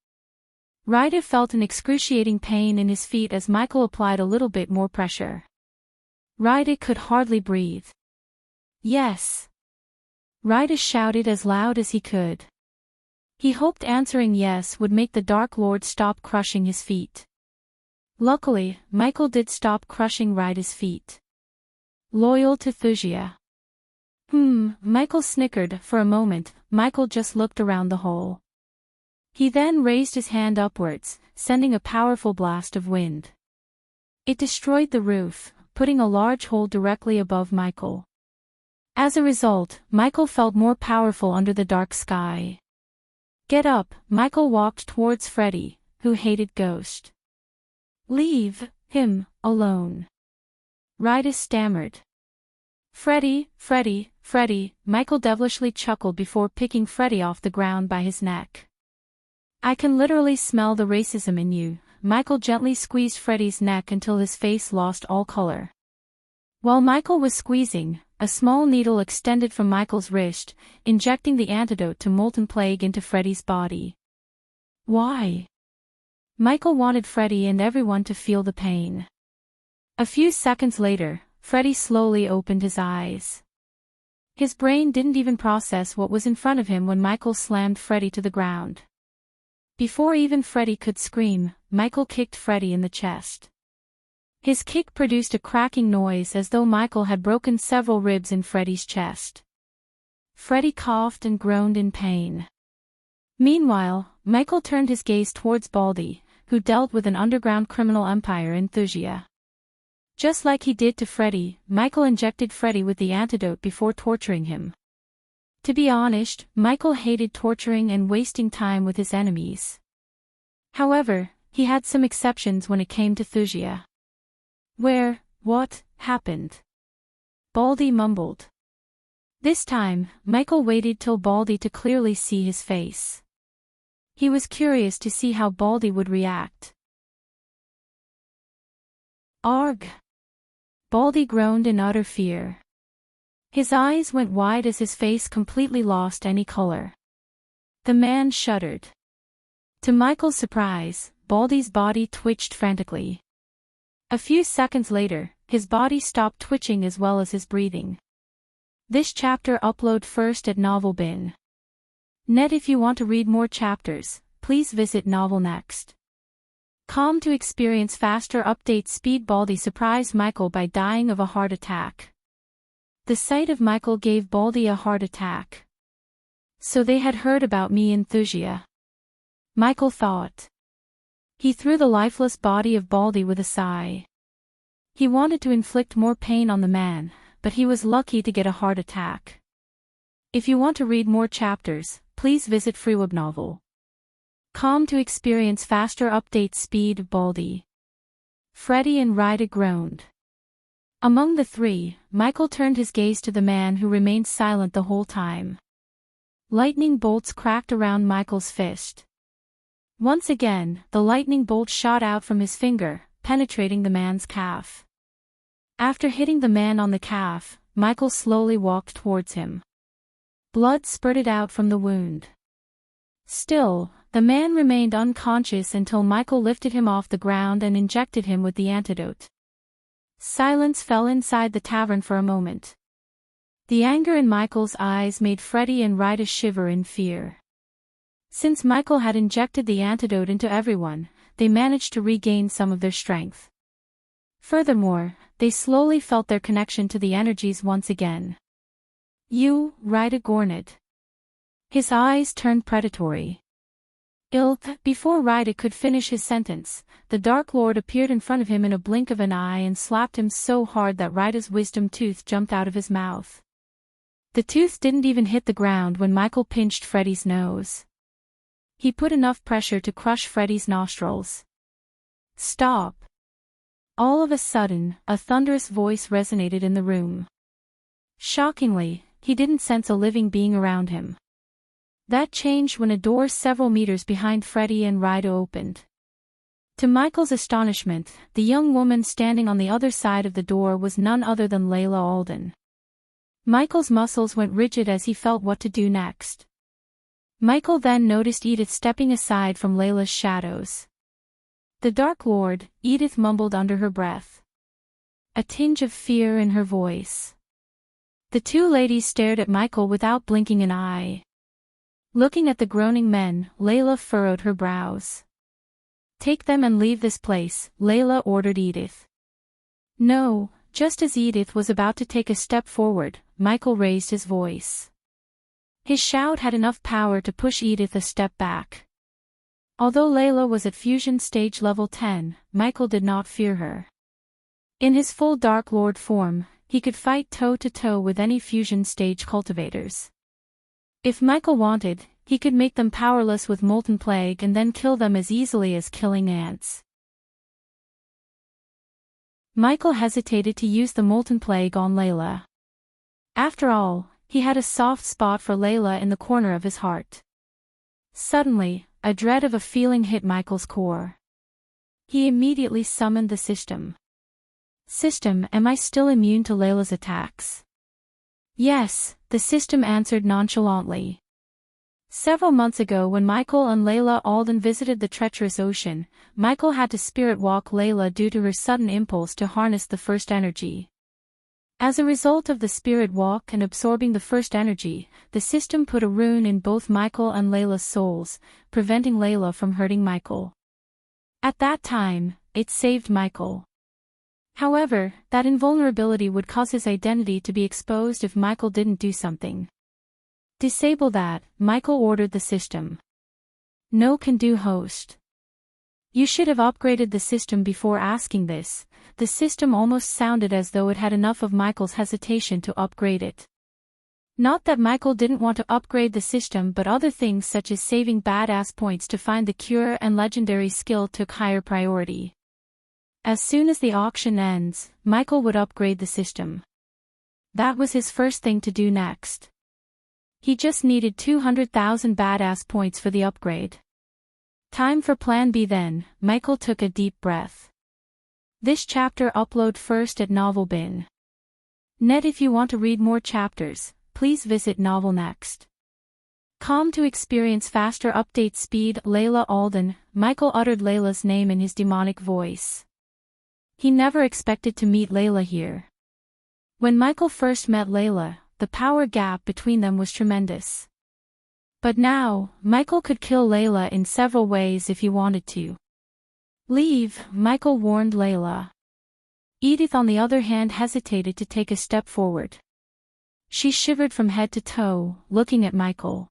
Ryda felt an excruciating pain in his feet as Michael applied a little bit more pressure. Ryda could hardly breathe. "Yes." Ryda shouted as loud as he could. He hoped answering yes would make the Dark Lord stop crushing his feet. Luckily, Michael did stop crushing Ryda's feet. "Loyal to Thusia." Michael snickered. For a moment, Michael just looked around the hole. He then raised his hand upwards, sending a powerful blast of wind. It destroyed the roof, putting a large hole directly above Michael. As a result, Michael felt more powerful under the dark sky. "Get up," Michael walked towards Freddy, who hated Ghost. "Leave him alone," Ryda stammered. Freddy, Michael devilishly chuckled before picking Freddy off the ground by his neck. "I can literally smell the racism in you." Michael gently squeezed Freddy's neck until his face lost all color. While Michael was squeezing, a small needle extended from Michael's wrist, injecting the antidote to molten plague into Freddy's body. Why? Michael wanted Freddy and everyone to feel the pain. A few seconds later, Freddy slowly opened his eyes. His brain didn't even process what was in front of him when Michael slammed Freddy to the ground. Before even Freddy could scream, Michael kicked Freddy in the chest. His kick produced a cracking noise as though Michael had broken several ribs in Freddy's chest. Freddy coughed and groaned in pain. Meanwhile, Michael turned his gaze towards Baldy, who dealt with an underground criminal empire in Wuxia. Just like he did to Freddy, Michael injected Freddy with the antidote before torturing him. To be honest, Michael hated torturing and wasting time with his enemies. However, he had some exceptions when it came to Wuxia. What happened? Baldy mumbled. This time, Michael waited till Baldy to clearly see his face. He was curious to see how Baldy would react. Arg! Baldy groaned in utter fear. His eyes went wide as his face completely lost any color. The man shuddered. To Michael's surprise, Baldy's body twitched frantically. A few seconds later, his body stopped twitching as well as his breathing. This chapter upload first at Novelbin. Net. If you want to read more chapters, please visit Novel Next. To experience faster update speed. Baldy surprised Michael by dying of a heart attack. The sight of Michael gave Baldy a heart attack. So they had heard about me in Wuxia. Michael thought. He threw the lifeless body of Baldy with a sigh. He wanted to inflict more pain on the man, but he was lucky to get a heart attack. If you want to read more chapters, please visit FreeWebNovel. To experience faster update speed. Baldy, Freddy and Ryder groaned. Among the three, Michael turned his gaze to the man who remained silent the whole time. Lightning bolts cracked around Michael's fist. Once again, the lightning bolt shot out from his finger, penetrating the man's calf. After hitting the man on the calf, Michael slowly walked towards him. Blood spurted out from the wound. Still, the man remained unconscious until Michael lifted him off the ground and injected him with the antidote. Silence fell inside the tavern for a moment. The anger in Michael's eyes made Freddy and Ryder shiver in fear. Since Michael had injected the antidote into everyone, they managed to regain some of their strength. Furthermore, they slowly felt their connection to the energies once again. You, Ryder groaned. His eyes turned predatory. Before Ryder could finish his sentence, the Dark Lord appeared in front of him in a blink of an eye and slapped him so hard that Ryder's wisdom tooth jumped out of his mouth. The tooth didn't even hit the ground when Michael pinched Freddy's nose. He put enough pressure to crush Freddy's nostrils. Stop! All of a sudden, a thunderous voice resonated in the room. Shockingly, he didn't sense a living being around him. That changed when a door several meters behind Freddy and Ryder opened. To Michael's astonishment, the young woman standing on the other side of the door was none other than Layla Alden. Michael's muscles went rigid as he felt what to do next. Michael then noticed Edith stepping aside from Layla's shadows. The Dark Lord, Edith mumbled under her breath. A tinge of fear in her voice. The two ladies stared at Michael without blinking an eye. Looking at the groaning men, Layla furrowed her brows. Take them and leave this place, Layla ordered Edith. No, just as Edith was about to take a step forward, Michael raised his voice. His shout had enough power to push Edith a step back. Although Layla was at fusion stage level 10, Michael did not fear her. In his full Dark Lord form, he could fight toe-to-toe with any fusion stage cultivators. If Michael wanted, he could make them powerless with Molten Plague and then kill them as easily as killing ants. Michael hesitated to use the Molten Plague on Layla. After all, he had a soft spot for Layla in the corner of his heart. Suddenly, a dread of a feeling hit Michael's core. He immediately summoned the system. System, am I still immune to Layla's attacks? Yes, the system answered nonchalantly. Several months ago when Michael and Layla Alden visited the treacherous ocean, Michael had to spirit walk Layla due to her sudden impulse to harness the first energy. As a result of the spirit walk and absorbing the first energy, the system put a rune in both Michael and Layla's souls, preventing Layla from hurting Michael. At that time, it saved Michael. However, that invulnerability would cause his identity to be exposed if Michael didn't do something. Disable that, Michael ordered the system. No can do host. You should have upgraded the system before asking this. The system almost sounded as though it had enough of Michael's hesitation to upgrade it. Not that Michael didn't want to upgrade the system, but other things such as saving badass points to find the cure and legendary skill took higher priority. As soon as the auction ends, Michael would upgrade the system. That was his first thing to do next. He just needed 200,000 badass points for the upgrade. Time for Plan B then. Michael took a deep breath. This chapter upload first at Novel Bin. Net. If you want to read more chapters, please visit Novel Next. Com to experience faster update speed. Layla Alden. Michael uttered Layla's name in his demonic voice. He never expected to meet Layla here. When Michael first met Layla, the power gap between them was tremendous. But now, Michael could kill Layla in several ways if he wanted to. Leave, Michael warned Layla. Edith on the other hand hesitated to take a step forward. She shivered from head to toe, looking at Michael.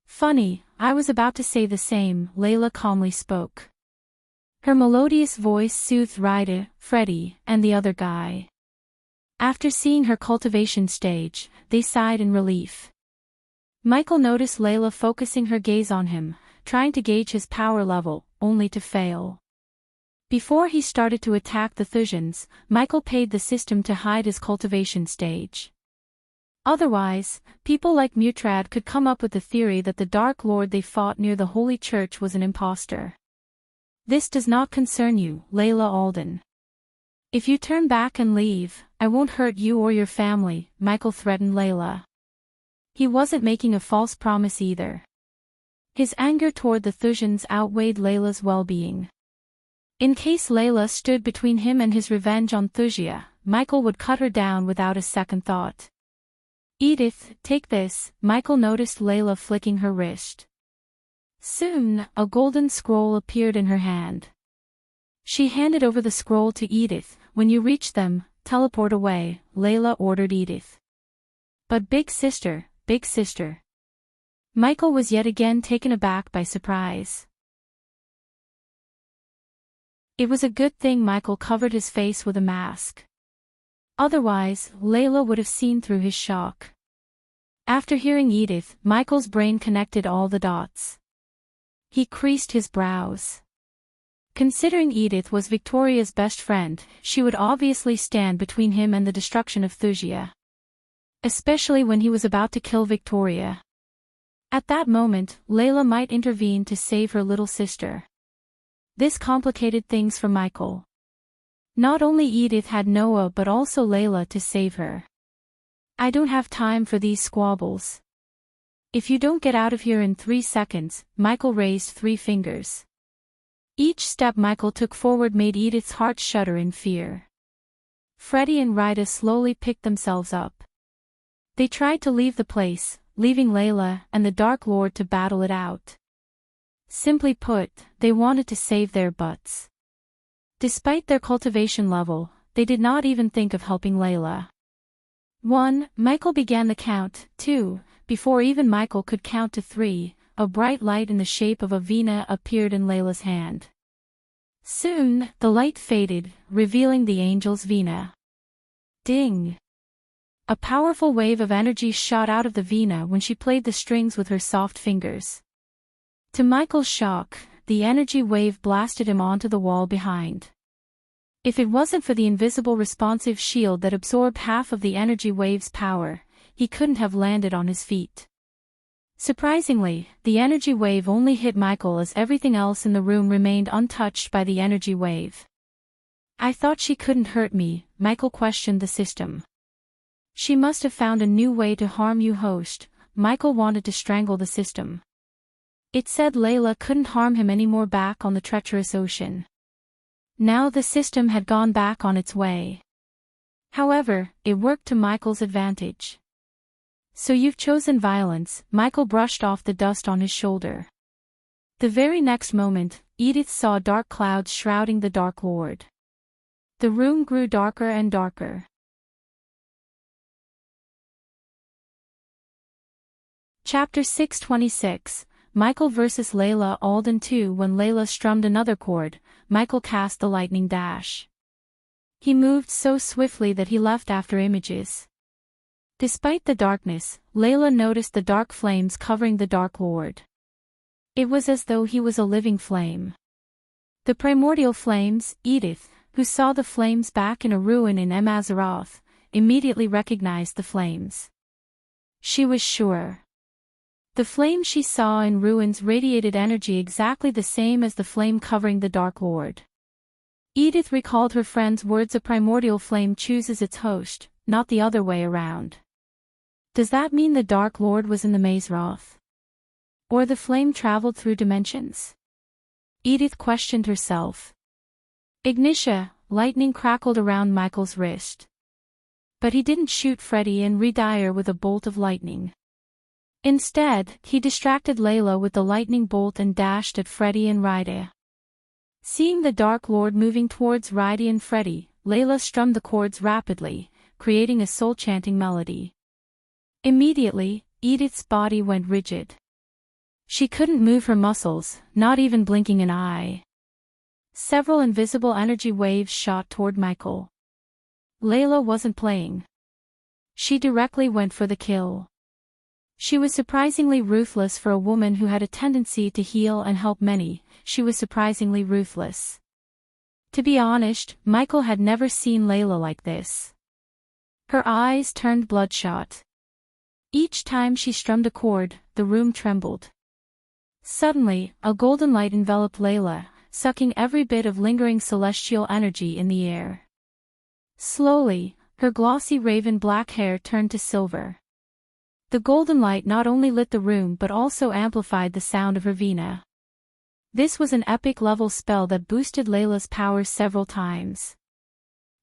Funny, I was about to say the same, Layla calmly spoke. Her melodious voice soothed Ryder, Freddie, and the other guy. After seeing her cultivation stage, they sighed in relief. Michael noticed Layla focusing her gaze on him, trying to gauge his power level, only to fail. Before he started to attack the Thusians, Michael paid the system to hide his cultivation stage. Otherwise, people like Mutrad could come up with the theory that the Dark Lord they fought near the Holy Church was an impostor. This does not concern you, Layla Alden. If you turn back and leave, I won't hurt you or your family, Michael threatened Layla. He wasn't making a false promise either. His anger toward the Thusians outweighed Layla's well-being. In case Layla stood between him and his revenge on Thusia, Michael would cut her down without a second thought. Edith, take this, Michael noticed Layla flicking her wrist. Soon, a golden scroll appeared in her hand. She handed over the scroll to Edith. When you reach them, teleport away, Layla ordered Edith. But big sister. Michael was yet again taken aback by surprise. It was a good thing Michael covered his face with a mask. Otherwise, Layla would have seen through his shock. After hearing Edith, Michael's brain connected all the dots. He creased his brows. Considering Edith was Victoria's best friend, she would obviously stand between him and the destruction of Thusia. Especially when he was about to kill Victoria. At that moment, Layla might intervene to save her little sister. This complicated things for Michael. Not only Edith had Noah but also Layla to save her. I don't have time for these squabbles. If you don't get out of here in 3 seconds, Michael raised 3 fingers. Each step Michael took forward made Edith's heart shudder in fear. Freddie and Ryder slowly picked themselves up. They tried to leave the place, leaving Layla and the Dark Lord to battle it out. Simply put, they wanted to save their butts. Despite their cultivation level, they did not even think of helping Layla. 1. Michael began the count. 2. Before even Michael could count to 3, a bright light in the shape of a Vina appeared in Layla's hand. Soon, the light faded, revealing the angel's Vina. Ding! A powerful wave of energy shot out of the Vina when she played the strings with her soft fingers. To Michael's shock, the energy wave blasted him onto the wall behind. If it wasn't for the invisible responsive shield that absorbed half of the energy wave's power, he couldn't have landed on his feet. Surprisingly, the energy wave only hit Michael as everything else in the room remained untouched by the energy wave. I thought she couldn't hurt me, Michael questioned the system. She must have found a new way to harm you, host. Michael wanted to strangle the system. It said Layla couldn't harm him anymore back on the treacherous ocean. Now the system had gone back on its way. However, it worked to Michael's advantage. "So you've chosen violence," Michael brushed off the dust on his shoulder. The very next moment, Edith saw dark clouds shrouding the Dark Lord. The room grew darker and darker. Chapter 626, Michael vs. Layla. Alden 2. When Layla strummed another chord, Michael cast the lightning dash. He moved so swiftly that he left after images. Despite the darkness, Layla noticed the dark flames covering the Dark Lord. It was as though he was a living flame. The primordial flames. Edith, who saw the flames back in a ruin in Emazaroth, immediately recognized the flames. She was sure. The flame she saw in ruins radiated energy exactly the same as the flame covering the Dark Lord. Edith recalled her friend's words: a primordial flame chooses its host, not the other way around. Does that mean the Dark Lord was in the Mazaroth? Or the flame traveled through dimensions? Edith questioned herself. Ignitia, lightning crackled around Michael's wrist. But he didn't shoot Freddy and Redire with a bolt of lightning. Instead, he distracted Layla with the lightning bolt and dashed at Freddy and Rydia. Seeing the Dark Lord moving towards Rydia and Freddy, Layla strummed the chords rapidly, creating a soul-chanting melody. Immediately, Edith's body went rigid. She couldn't move her muscles, not even blinking an eye. Several invisible energy waves shot toward Michael. Layla wasn't playing. She directly went for the kill. She was surprisingly ruthless for a woman who had a tendency to heal and help many. She was surprisingly ruthless. To be honest, Michael had never seen Layla like this. Her eyes turned bloodshot. Each time she strummed a chord, the room trembled. Suddenly, a golden light enveloped Layla, sucking every bit of lingering celestial energy in the air. Slowly, her glossy raven black hair turned to silver. The golden light not only lit the room but also amplified the sound of her vina. This was an epic-level spell that boosted Layla's power several times.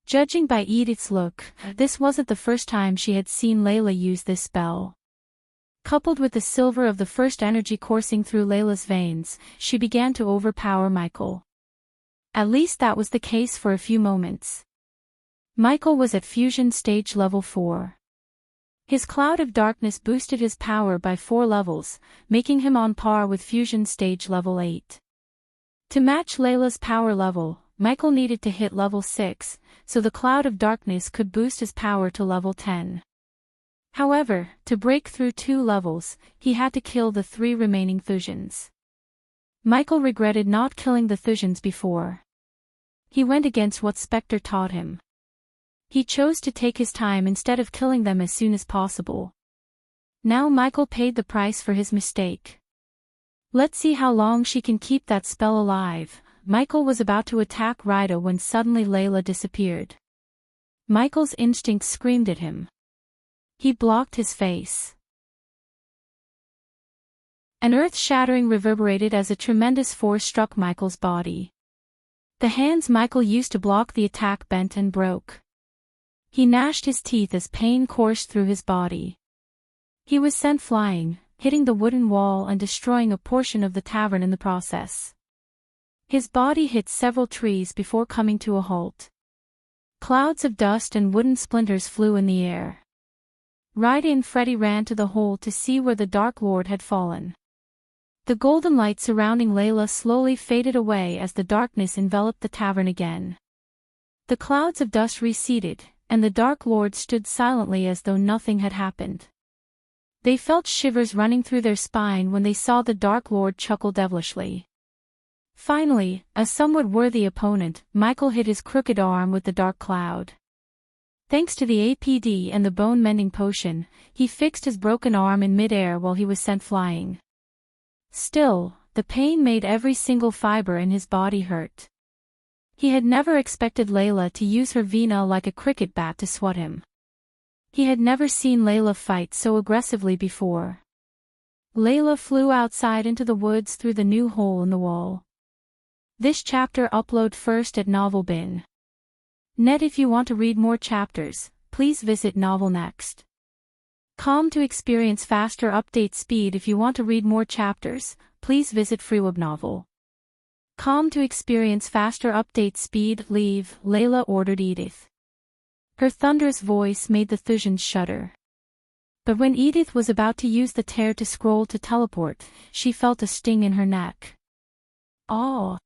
Judging by Edith's look, this wasn't the first time she had seen Layla use this spell. Coupled with the silver of the first energy coursing through Layla's veins, she began to overpower Michael. At least that was the case for a few moments. Michael was at fusion stage level 4. His cloud of darkness boosted his power by 4 levels, making him on par with fusion stage level 8. To match Layla's power level, Michael needed to hit level 6, so the cloud of darkness could boost his power to level 10. However, to break through 2 levels, he had to kill the 3 remaining Thusians. Michael regretted not killing the Thusians before. He went against what Spectre taught him. He chose to take his time instead of killing them as soon as possible. Now Michael paid the price for his mistake. Let's see how long she can keep that spell alive. Michael was about to attack Rydia when suddenly Layla disappeared. Michael's instinct screamed at him. He blocked his face. An earth-shattering reverberated as a tremendous force struck Michael's body. The hands Michael used to block the attack bent and broke. He gnashed his teeth as pain coursed through his body. He was sent flying, hitting the wooden wall and destroying a portion of the tavern in the process. His body hit several trees before coming to a halt. Clouds of dust and wooden splinters flew in the air. Rydia and Freddy ran to the hole to see where the Dark Lord had fallen. The golden light surrounding Layla slowly faded away as the darkness enveloped the tavern again. The clouds of dust receded, and the Dark Lord stood silently as though nothing had happened. They felt shivers running through their spine when they saw the Dark Lord chuckle devilishly. Finally, a somewhat worthy opponent, Michael hit his crooked arm with the dark cloud. Thanks to the APD and the bone-mending potion, he fixed his broken arm in mid-air while he was sent flying. Still, the pain made every single fiber in his body hurt. He had never expected Layla to use her vina like a cricket bat to swat him. He had never seen Layla fight so aggressively before. Layla flew outside into the woods through the new hole in the wall. This chapter upload first at Novel Bin. Net if you want to read more chapters, please visit Novel Next. Com to experience faster update speed. If you want to read more chapters, please visit Freeweb Novel. Com to experience faster update speed. Leave, Layla ordered Edith. Her thunderous voice made the Thusians shudder. But when Edith was about to use the tear to scroll to teleport, she felt a sting in her neck. Oh!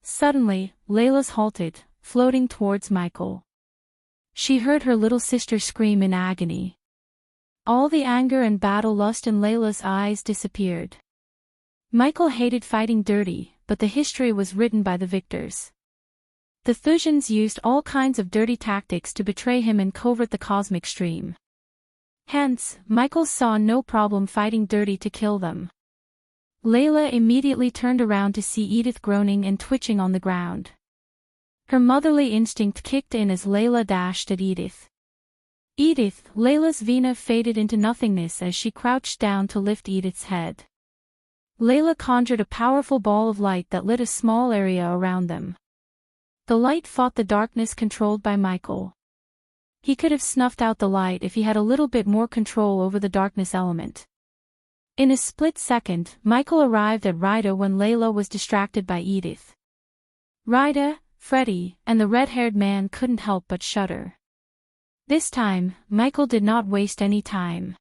Suddenly, Layla's halted, floating towards Michael. She heard her little sister scream in agony. All the anger and battle lust in Layla's eyes disappeared. Michael hated fighting dirty, but the history was written by the victors. The Thusians used all kinds of dirty tactics to betray him and covert the cosmic stream. Hence, Michael saw no problem fighting dirty to kill them. Layla immediately turned around to see Edith groaning and twitching on the ground. Her motherly instinct kicked in as Layla dashed at Edith. Edith, Layla's Vina faded into nothingness as she crouched down to lift Edith's head. Layla conjured a powerful ball of light that lit a small area around them. The light fought the darkness controlled by Michael. He could have snuffed out the light if he had a little bit more control over the darkness element. In a split second, Michael arrived at Rida when Layla was distracted by Edith. Rida, Freddy, and the red-haired man couldn't help but shudder. This time, Michael did not waste any time.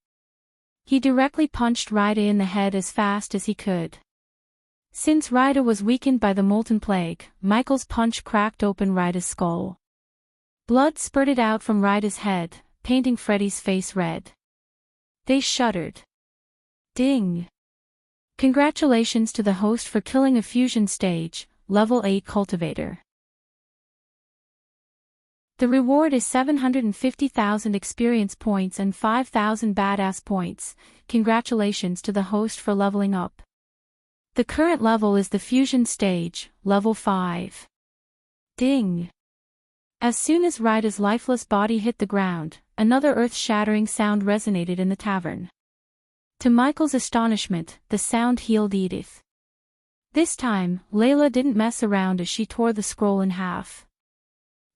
He directly punched Rida in the head as fast as he could. Since Rida was weakened by the molten plague, Michael's punch cracked open Rida's skull. Blood spurted out from Rida's head, painting Freddy's face red. They shuddered. Ding! Congratulations to the host for killing a fusion stage, level 8 cultivator. The reward is 750,000 experience points and 5,000 badass points. Congratulations to the host for leveling up. The current level is the fusion stage, level 5. Ding! As soon as Rida's lifeless body hit the ground, another earth-shattering sound resonated in the tavern. To Michael's astonishment, the sound healed Edith. This time, Layla didn't mess around as she tore the scroll in half.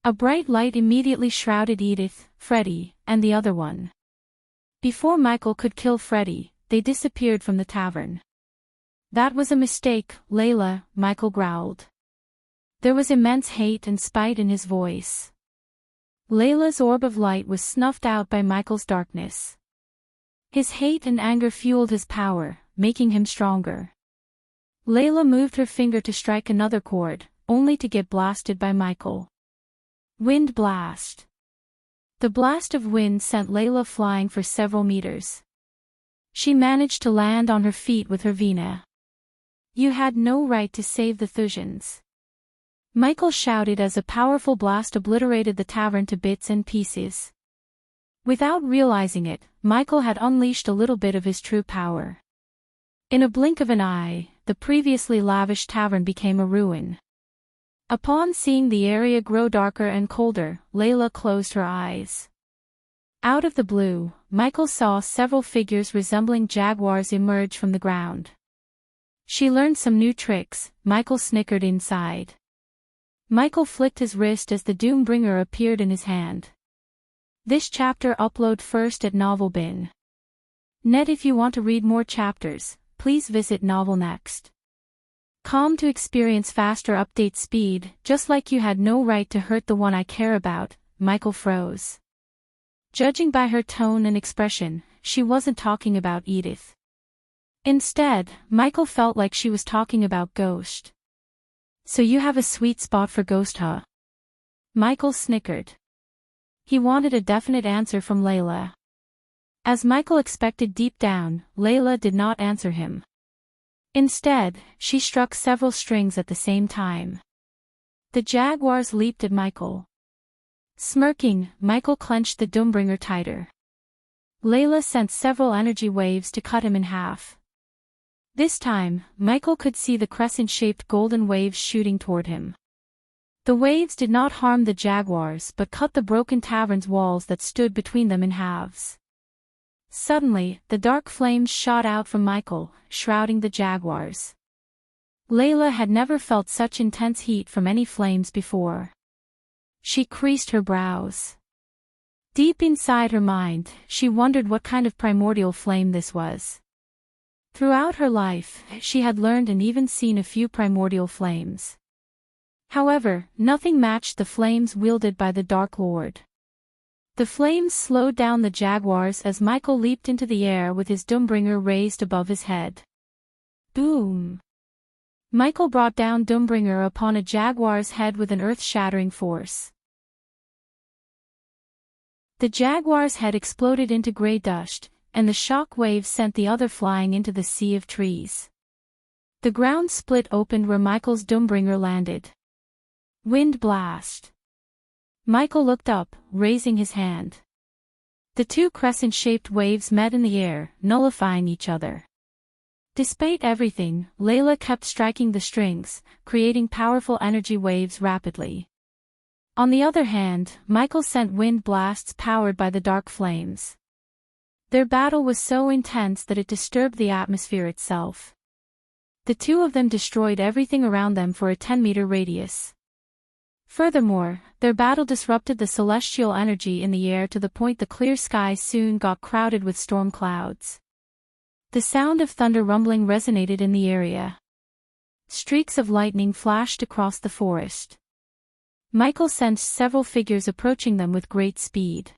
A bright light immediately shrouded Edith, Freddy, and the other one. Before Michael could kill Freddy, they disappeared from the tavern. That was a mistake, Layla, Michael growled. There was immense hate and spite in his voice. Layla's orb of light was snuffed out by Michael's darkness. His hate and anger fueled his power, making him stronger. Layla moved her finger to strike another chord, only to get blasted by Michael. Wind blast. The blast of wind sent Layla flying for several meters. She managed to land on her feet with her Vina. You had no right to save the Thusians. Michael shouted as a powerful blast obliterated the tavern to bits and pieces. Without realizing it, Michael had unleashed a little bit of his true power. In a blink of an eye, the previously lavish tavern became a ruin. Upon seeing the area grow darker and colder, Layla closed her eyes. Out of the blue, Michael saw several figures resembling jaguars emerge from the ground. She learned some new tricks, Michael snickered inside. Michael flicked his wrist as the Doombringer appeared in his hand. This chapter upload first at Novel Bin. Net if you want to read more chapters, please visit Novel Next. Com to experience faster update speed. Just like you had no right to hurt the one I care about, Michael froze. Judging by her tone and expression, she wasn't talking about Edith. Instead, Michael felt like she was talking about Ghost. So you have a sweet spot for Ghost, huh? Michael snickered. He wanted a definite answer from Layla. As Michael expected deep down, Layla did not answer him. Instead, she struck several strings at the same time. The jaguars leaped at Michael. Smirking, Michael clenched the Doombringer tighter. Layla sent several energy waves to cut him in half. This time, Michael could see the crescent-shaped golden waves shooting toward him. The waves did not harm the jaguars but cut the broken tavern's walls that stood between them in halves. Suddenly, the dark flames shot out from Michael, shrouding the jaguars. Layla had never felt such intense heat from any flames before. She creased her brows. Deep inside her mind, she wondered what kind of primordial flame this was. Throughout her life, she had learned and even seen a few primordial flames. However, nothing matched the flames wielded by the Dark Lord. The flames slowed down the jaguars as Michael leaped into the air with his Doombringer raised above his head. Boom! Michael brought down Doombringer upon a jaguar's head with an earth-shattering force. The jaguar's head exploded into grey dust, and the shock waves sent the other flying into the sea of trees. The ground split open where Michael's Doombringer landed. Wind blast. Michael looked up, raising his hand. The two crescent-shaped waves met in the air, nullifying each other. Despite everything, Layla kept striking the strings, creating powerful energy waves rapidly. On the other hand, Michael sent wind blasts powered by the dark flames. Their battle was so intense that it disturbed the atmosphere itself. The two of them destroyed everything around them for a 10-meter radius. Furthermore, their battle disrupted the celestial energy in the air to the point the clear sky soon got crowded with storm clouds. The sound of thunder rumbling resonated in the area. Streaks of lightning flashed across the forest. Michael sensed several figures approaching them with great speed.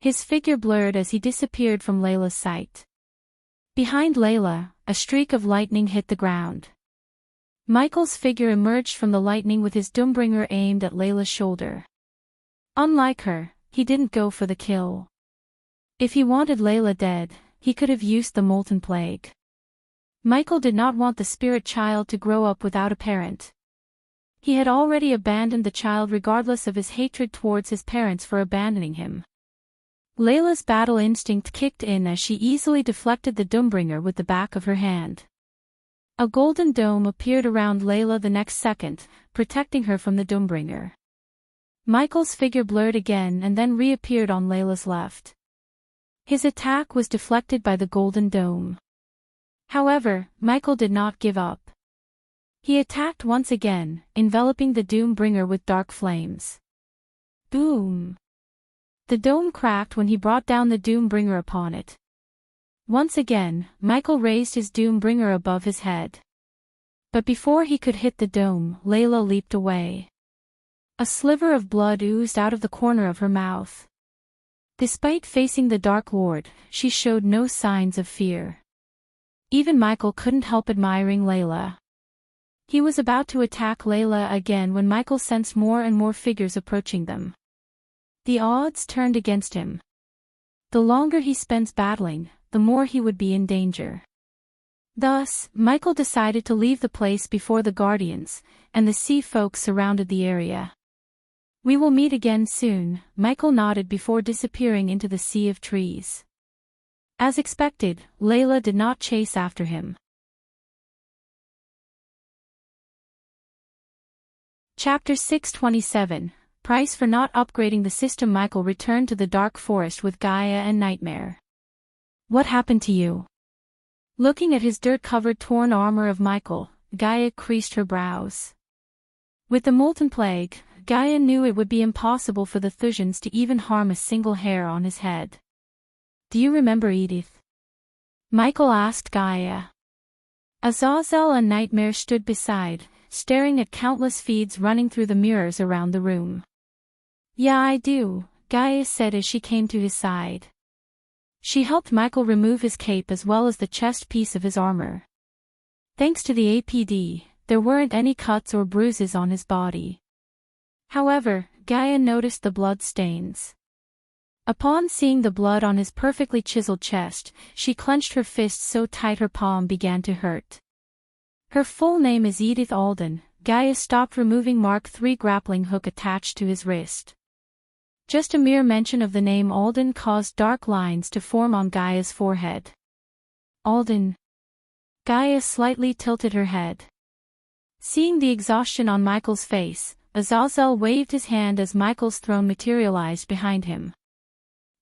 His figure blurred as he disappeared from Layla's sight. Behind Layla, a streak of lightning hit the ground. Michael's figure emerged from the lightning with his Doombringer aimed at Layla's shoulder. Unlike her, he didn't go for the kill. If he wanted Layla dead, he could have used the Molten Plague. Michael did not want the spirit child to grow up without a parent. He had already abandoned the child regardless of his hatred towards his parents for abandoning him. Layla's battle instinct kicked in as she easily deflected the Doombringer with the back of her hand. A golden dome appeared around Layla the next second, protecting her from the Doombringer. Michael's figure blurred again and then reappeared on Layla's left. His attack was deflected by the golden dome. However, Michael did not give up. He attacked once again, enveloping the Doombringer with dark flames. Boom! The dome cracked when he brought down the Doombringer upon it. Once again, Michael raised his Doombringer above his head. But before he could hit the dome, Layla leaped away. A sliver of blood oozed out of the corner of her mouth. Despite facing the Dark Lord, she showed no signs of fear. Even Michael couldn't help admiring Layla. He was about to attack Layla again when Michael sensed more and more figures approaching them. The odds turned against him. The longer he spends battling, the more he would be in danger. Thus, Michael decided to leave the place before the Guardians, and the sea folk surrounded the area. "We will meet again soon," Michael nodded before disappearing into the sea of trees. As expected, Layla did not chase after him. Chapter 627, Price for not upgrading the system. Michael returned to the dark forest with Gaia and Nightmare. "What happened to you?" Looking at his dirt-covered torn armor of Michael, Gaia creased her brows. With the Molten Plague, Gaia knew it would be impossible for the Thusians to even harm a single hair on his head. "Do you remember Edith?" Michael asked Gaia. Azazel and Nightmare stood beside, staring at countless feeds running through the mirrors around the room. "Yeah, I do," Gaia said as she came to his side. She helped Michael remove his cape as well as the chest piece of his armor. Thanks to the APD, there weren't any cuts or bruises on his body. However, Gaia noticed the blood stains. Upon seeing the blood on his perfectly chiseled chest, she clenched her fist so tight her palm began to hurt. Her full name is Edith Alden. Gaia stopped removing Mark III grappling hook attached to his wrist. Just a mere mention of the name Alden caused dark lines to form on Gaia's forehead. "Alden." Gaia slightly tilted her head. Seeing the exhaustion on Michael's face, Azazel waved his hand as Michael's throne materialized behind him.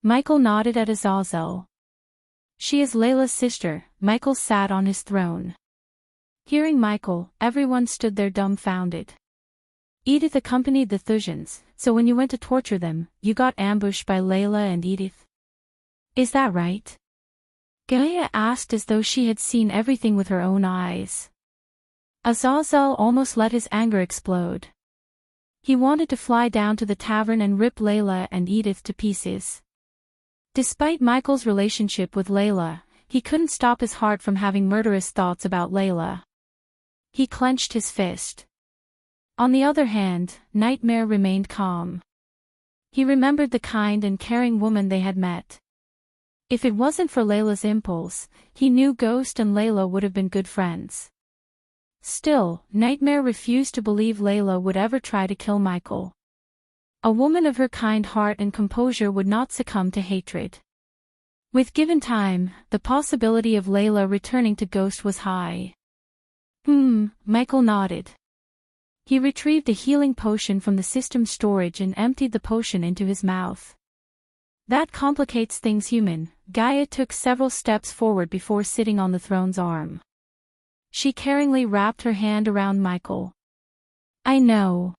Michael nodded at Azazel. "She is Layla's sister." Michael sat on his throne. Hearing Michael, everyone stood there dumbfounded. Edith accompanied the Thujans, so when you went to torture them, you got ambushed by Layla and Edith. Is that right? Gaia asked as though she had seen everything with her own eyes. Azazel almost let his anger explode. He wanted to fly down to the tavern and rip Layla and Edith to pieces. Despite Michael's relationship with Layla, he couldn't stop his heart from having murderous thoughts about Layla. He clenched his fist. On the other hand, Nightmare remained calm. He remembered the kind and caring woman they had met. If it wasn't for Layla's impulse, he knew Ghost and Layla would have been good friends. Still, Nightmare refused to believe Layla would ever try to kill Michael. A woman of her kind heart and composure would not succumb to hatred. With given time, the possibility of Layla returning to Ghost was high. Michael nodded. He retrieved a healing potion from the system's storage and emptied the potion into his mouth. That complicates things, human. Gaia took several steps forward before sitting on the throne's arm. She caringly wrapped her hand around Michael. I know.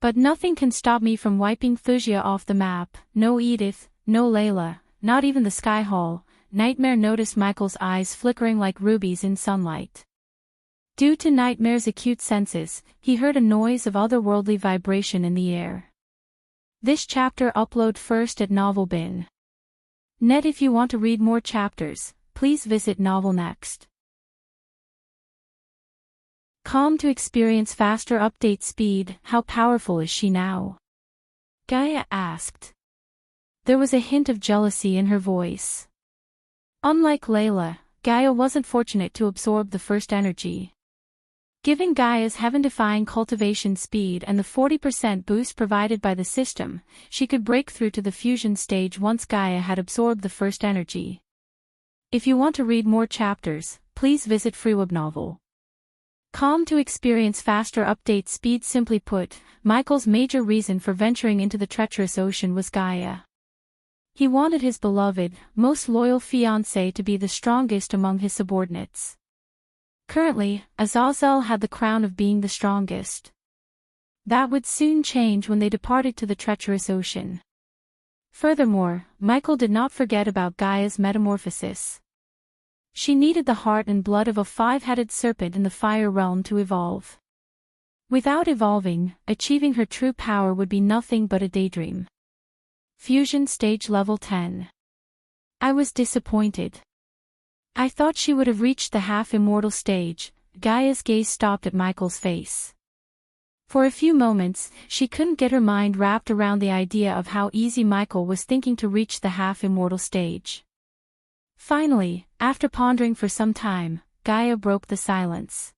But nothing can stop me from wiping Thusia off the map. No Edith, no Layla, not even the Sky Hall. Nightmare noticed Michael's eyes flickering like rubies in sunlight. Due to Nightmare's acute senses, he heard a noise of otherworldly vibration in the air. This chapter upload first at Novelbin. Net. If you want to read more chapters, please visit Novel Next. Calm to experience faster update speed. How powerful is she now? Gaia asked. There was a hint of jealousy in her voice. Unlike Layla, Gaia wasn't fortunate to absorb the first energy. Given Gaia's heaven-defying cultivation speed and the 40% boost provided by the system, she could break through to the fusion stage once Gaia had absorbed the first energy. If you want to read more chapters, please visit Freeweb Novel. Calm to experience faster update speed. Simply put, Michael's major reason for venturing into the treacherous ocean was Gaia. He wanted his beloved, most loyal fiancée to be the strongest among his subordinates. Currently, Azazel had the crown of being the strongest. That would soon change when they departed to the treacherous ocean. Furthermore, Michael did not forget about Gaia's metamorphosis. She needed the heart and blood of a five-headed serpent in the fire realm to evolve. Without evolving, achieving her true power would be nothing but a daydream. Fusion stage level 10. I was disappointed. I thought she would have reached the half-immortal stage. Gaia's gaze stopped at Michael's face. For a few moments, she couldn't get her mind wrapped around the idea of how easy Michael was thinking to reach the half-immortal stage. Finally, after pondering for some time, Gaia broke the silence.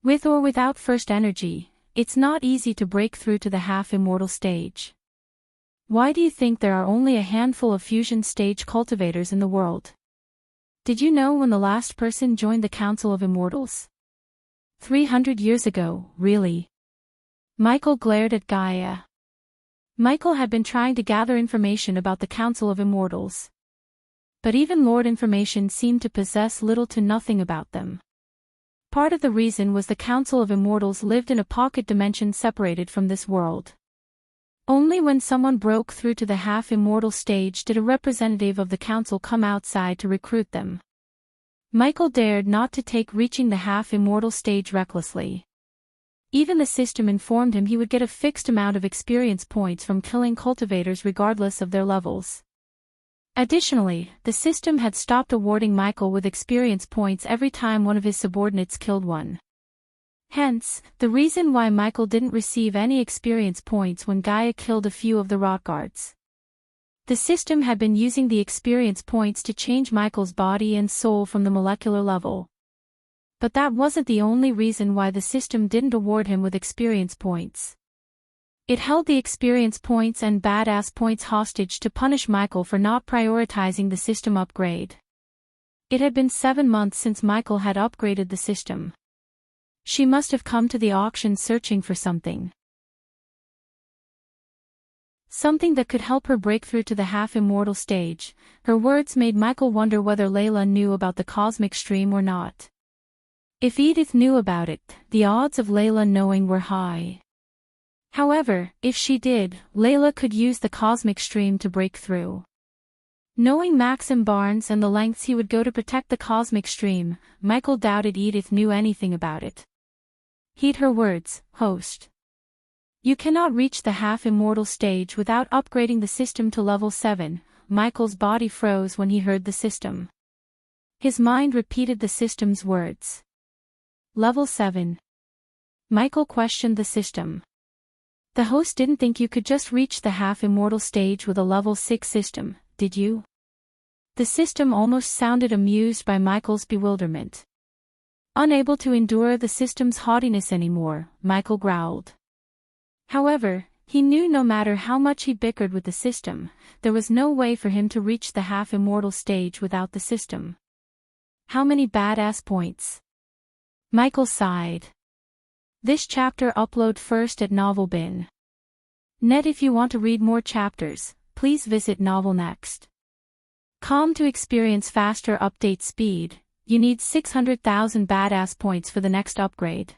With or without first energy, it's not easy to break through to the half-immortal stage. Why do you think there are only a handful of fusion stage cultivators in the world? Did you know when the last person joined the Council of Immortals? 300 years ago, really? Michael glared at Gaia. Michael had been trying to gather information about the Council of Immortals. But even Lord information seemed to possess little to nothing about them. Part of the reason was the Council of Immortals lived in a pocket dimension separated from this world. Only when someone broke through to the half-immortal stage did a representative of the council come outside to recruit them. Michael dared not to take reaching the half-immortal stage recklessly. Even the system informed him he would get a fixed amount of experience points from killing cultivators regardless of their levels. Additionally, the system had stopped awarding Michael with experience points every time one of his subordinates killed one. Hence, the reason why Michael didn't receive any experience points when Gaia killed a few of the rot guards. The system had been using the experience points to change Michael's body and soul from the molecular level. But that wasn't the only reason why the system didn't award him with experience points. It held the experience points and badass points hostage to punish Michael for not prioritizing the system upgrade. It had been 7 months since Michael had upgraded the system. She must have come to the auction searching for something. Something that could help her break through to the half-immortal stage. Her words made Michael wonder whether Layla knew about the cosmic stream or not. If Edith knew about it, the odds of Layla knowing were high. However, if she did, Layla could use the cosmic stream to break through. Knowing Maxim Barnes and the lengths he would go to protect the cosmic stream, Michael doubted Edith knew anything about it. Heed her words, host. You cannot reach the half-immortal stage without upgrading the system to level 7. Michael's body froze when he heard the system. His mind repeated the system's words. Level 7. Michael questioned the system. The host didn't think you could just reach the half-immortal stage with a level 6 system, did you? The system almost sounded amused by Michael's bewilderment. Unable to endure the system's haughtiness anymore, Michael growled. However, he knew no matter how much he bickered with the system, there was no way for him to reach the half-immortal stage without the system. How many badass points? Michael sighed. This chapter upload first at Novel Bin. Net. If you want to read more chapters, please visit Novel Next. To experience faster update speed, you need 600,000 badass points for the next upgrade.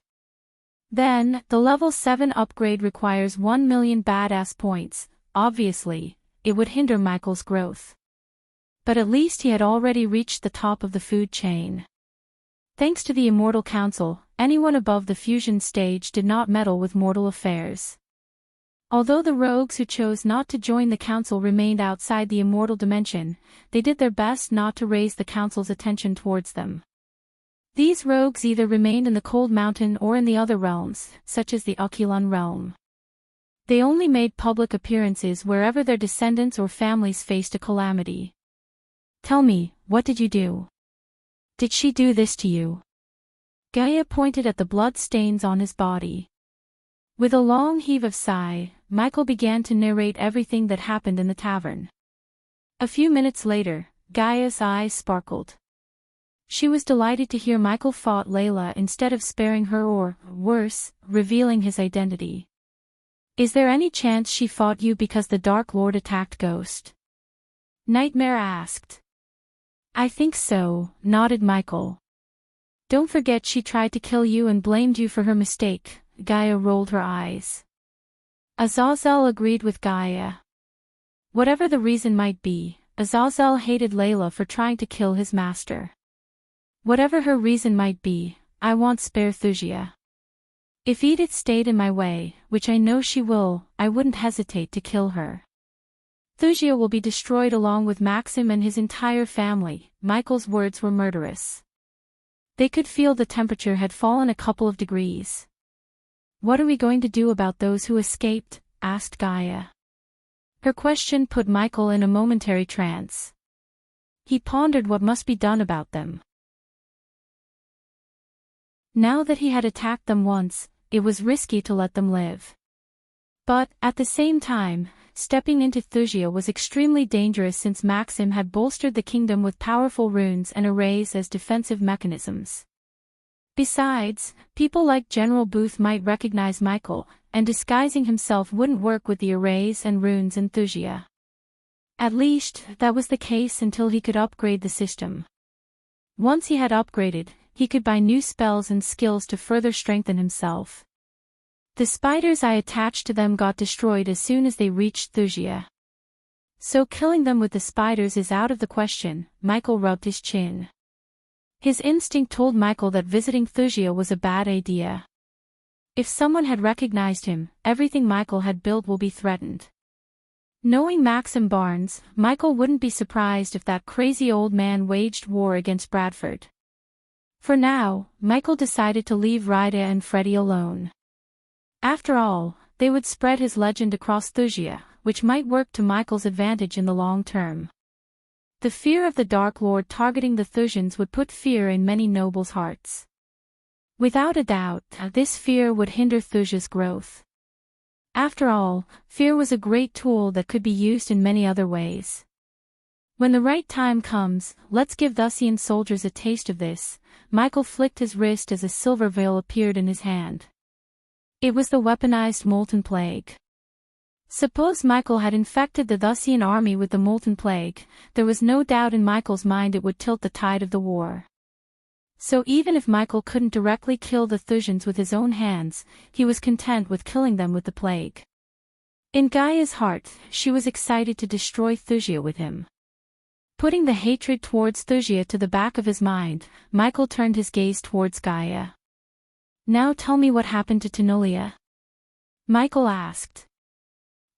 Then, the level 7 upgrade requires 1 million badass points. Obviously, it would hinder Michael's growth. But at least he had already reached the top of the food chain. Thanks to the Immortal Council, anyone above the fusion stage did not meddle with mortal affairs. Although the rogues who chose not to join the council remained outside the immortal dimension, they did their best not to raise the council's attention towards them. These rogues either remained in the Cold Mountain or in the other realms, such as the Aquilon realm. They only made public appearances wherever their descendants or families faced a calamity. Tell me, what did you do? Did she do this to you? Gaia pointed at the blood stains on his body. With a long heave of sigh, Michael began to narrate everything that happened in the tavern. A few minutes later, Gaia's eyes sparkled. She was delighted to hear Michael fought Layla instead of sparing her or, worse, revealing his identity. Is there any chance she fought you because the Dark Lord attacked Ghost? Nightmare asked. I think so, nodded Michael. Don't forget she tried to kill you and blamed you for her mistake. Gaia rolled her eyes. Azazel agreed with Gaia. Whatever the reason might be, Azazel hated Layla for trying to kill his master. Whatever her reason might be, I won't spare Thusia. If Edith stayed in my way, which I know she will, I wouldn't hesitate to kill her. Thusia will be destroyed along with Maxim and his entire family. Michael's words were murderous. They could feel the temperature had fallen a couple of degrees. What are we going to do about those who escaped? Asked Gaia. Her question put Michael in a momentary trance. He pondered what must be done about them. Now that he had attacked them once, it was risky to let them live. But, at the same time, stepping into Thusia was extremely dangerous since Maxim had bolstered the kingdom with powerful runes and arrays as defensive mechanisms. Besides, people like General Booth might recognize Michael, and disguising himself wouldn't work with the arrays and runes in Thusia. At least, that was the case until he could upgrade the system. Once he had upgraded, he could buy new spells and skills to further strengthen himself. The spiders I attached to them got destroyed as soon as they reached Thusia. So killing them with the spiders is out of the question. Michael rubbed his chin. His instinct told Michael that visiting Thusia was a bad idea. If someone had recognized him, everything Michael had built will be threatened. Knowing Maxim Barnes, Michael wouldn't be surprised if that crazy old man waged war against Bradford. For now, Michael decided to leave Ryda and Freddy alone. After all, they would spread his legend across Thusia, which might work to Michael's advantage in the long term. The fear of the Dark Lord targeting the Thusians would put fear in many nobles' hearts. Without a doubt, this fear would hinder Thusia's growth. After all, fear was a great tool that could be used in many other ways. When the right time comes, let's give Thusian soldiers a taste of this. Michael flicked his wrist as a silver veil appeared in his hand. It was the weaponized Molten Plague. Suppose Michael had infected the Thusian army with the Molten Plague, there was no doubt in Michael's mind it would tilt the tide of the war. So even if Michael couldn't directly kill the Thusians with his own hands, he was content with killing them with the plague. In Gaia's heart, she was excited to destroy Thusia with him. Putting the hatred towards Thusia to the back of his mind, Michael turned his gaze towards Gaia. Now tell me what happened to Tenolia? Michael asked.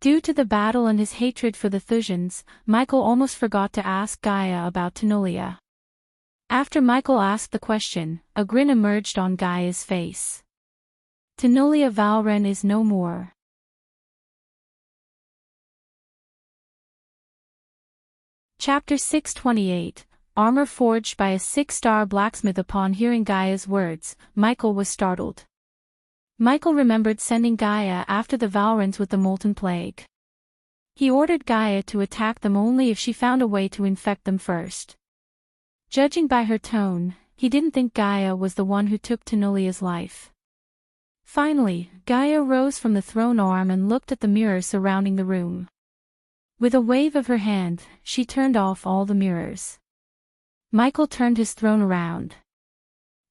Due to the battle and his hatred for the Thusians, Michael almost forgot to ask Gaia about Tenolia. After Michael asked the question, a grin emerged on Gaia's face. Tenolia Valren is no more. Chapter 628, Armor forged by a 6-star blacksmith. Upon hearing Gaia's words, Michael was startled. Michael remembered sending Gaia after the Valrens with the molten plague. He ordered Gaia to attack them only if she found a way to infect them first. Judging by her tone, he didn't think Gaia was the one who took Tenolia's life. Finally, Gaia rose from the throne arm and looked at the mirrors surrounding the room. With a wave of her hand, she turned off all the mirrors. Michael turned his throne around.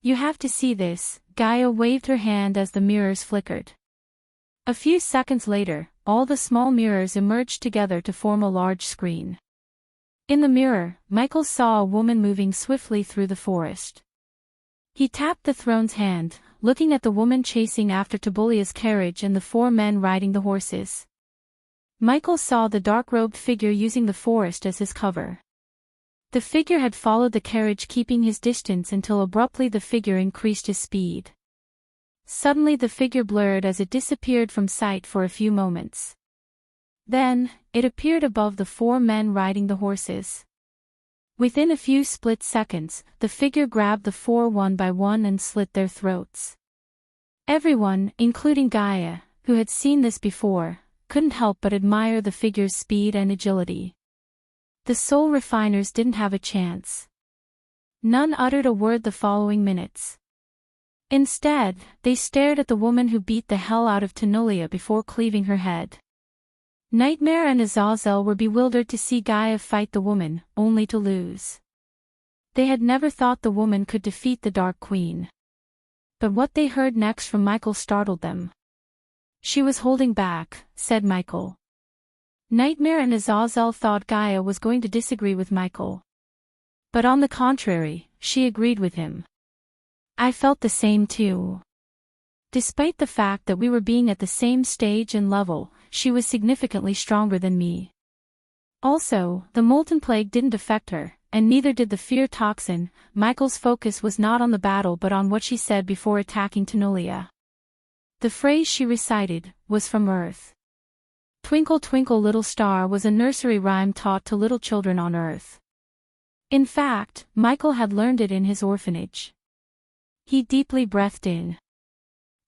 You have to see this, Gaia waved her hand as the mirrors flickered. A few seconds later, all the small mirrors emerged together to form a large screen. In the mirror, Michael saw a woman moving swiftly through the forest. He tapped the throne's hand, looking at the woman chasing after Tebolia's carriage and the 4 men riding the horses. Michael saw the dark-robed figure using the forest as his cover. The figure had followed the carriage, keeping his distance until abruptly the figure increased his speed. Suddenly the figure blurred as it disappeared from sight for a few moments. Then, it appeared above the 4 men riding the horses. Within a few split seconds, the figure grabbed the 4 one by one and slit their throats. Everyone, including Gaia, who had seen this before, couldn't help but admire the figure's speed and agility. The soul refiners didn't have a chance. None uttered a word the following minutes. Instead, they stared at the woman who beat the hell out of Tenolia before cleaving her head. Nightmare and Azazel were bewildered to see Gaia fight the woman, only to lose. They had never thought the woman could defeat the Dark Queen. But what they heard next from Michael startled them. She was holding back, said Michael. Nightmare and Azazel thought Gaia was going to disagree with Michael. But on the contrary, she agreed with him. I felt the same too. Despite the fact that we were being at the same stage and level, she was significantly stronger than me. Also, the molten plague didn't affect her, and neither did the fear toxin. Michael's focus was not on the battle but on what she said before attacking Tenolia. The phrase she recited was from Earth. Twinkle twinkle little star was a nursery rhyme taught to little children on Earth. In fact, Michael had learned it in his orphanage. He deeply breathed in.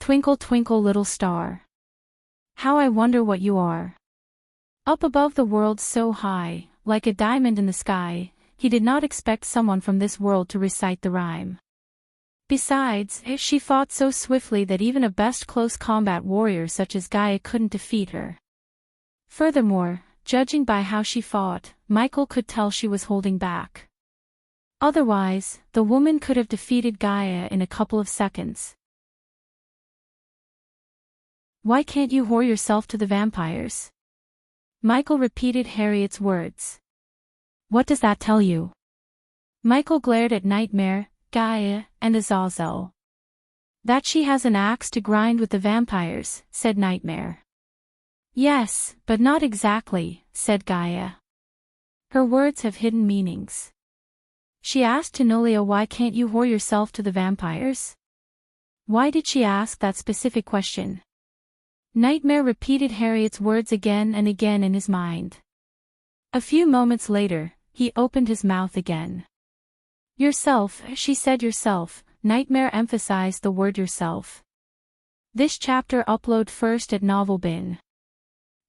Twinkle twinkle little star. How I wonder what you are. Up above the world so high, like a diamond in the sky, he did not expect someone from this world to recite the rhyme. Besides, she fought so swiftly that even a best close combat warrior such as Gaia couldn't defeat her. Furthermore, judging by how she fought, Michael could tell she was holding back. Otherwise, the woman could have defeated Gaia in a couple of seconds. Why can't you whore yourself to the vampires? Michael repeated Harriet's words. What does that tell you? Michael glared at Nightmare, Gaia, and Azazel. That she has an axe to grind with the vampires, said Nightmare. Yes, but not exactly, said Gaia. Her words have hidden meanings. She asked Tenolia, why can't you whore yourself to the vampires? Why did she ask that specific question? Nightmare repeated Harriet's words again and again in his mind. A few moments later, he opened his mouth again. Yourself, she said, yourself. Nightmare emphasized the word yourself. This chapter upload first at Novelbin.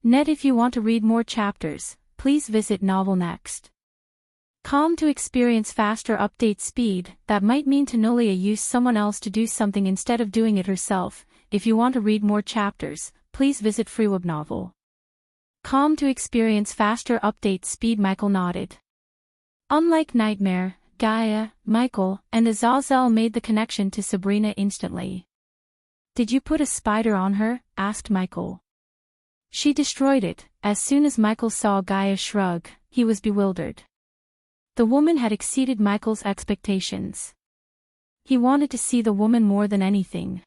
Net. If you want to read more chapters, please visit novelnext.com to experience faster update speed. That might mean Tenolia used someone else to do something instead of doing it herself. If you want to read more chapters, please visit freewebnovel.com to experience faster update speed. Michael nodded. Unlike Nightmare, Gaia, Michael, and Azazel made the connection to Sabrina instantly. "Did you put a spider on her?" asked Michael. "She destroyed it." As soon as Michael saw Gaia shrug, he was bewildered. The woman had exceeded Michael's expectations. He wanted to see the woman more than anything.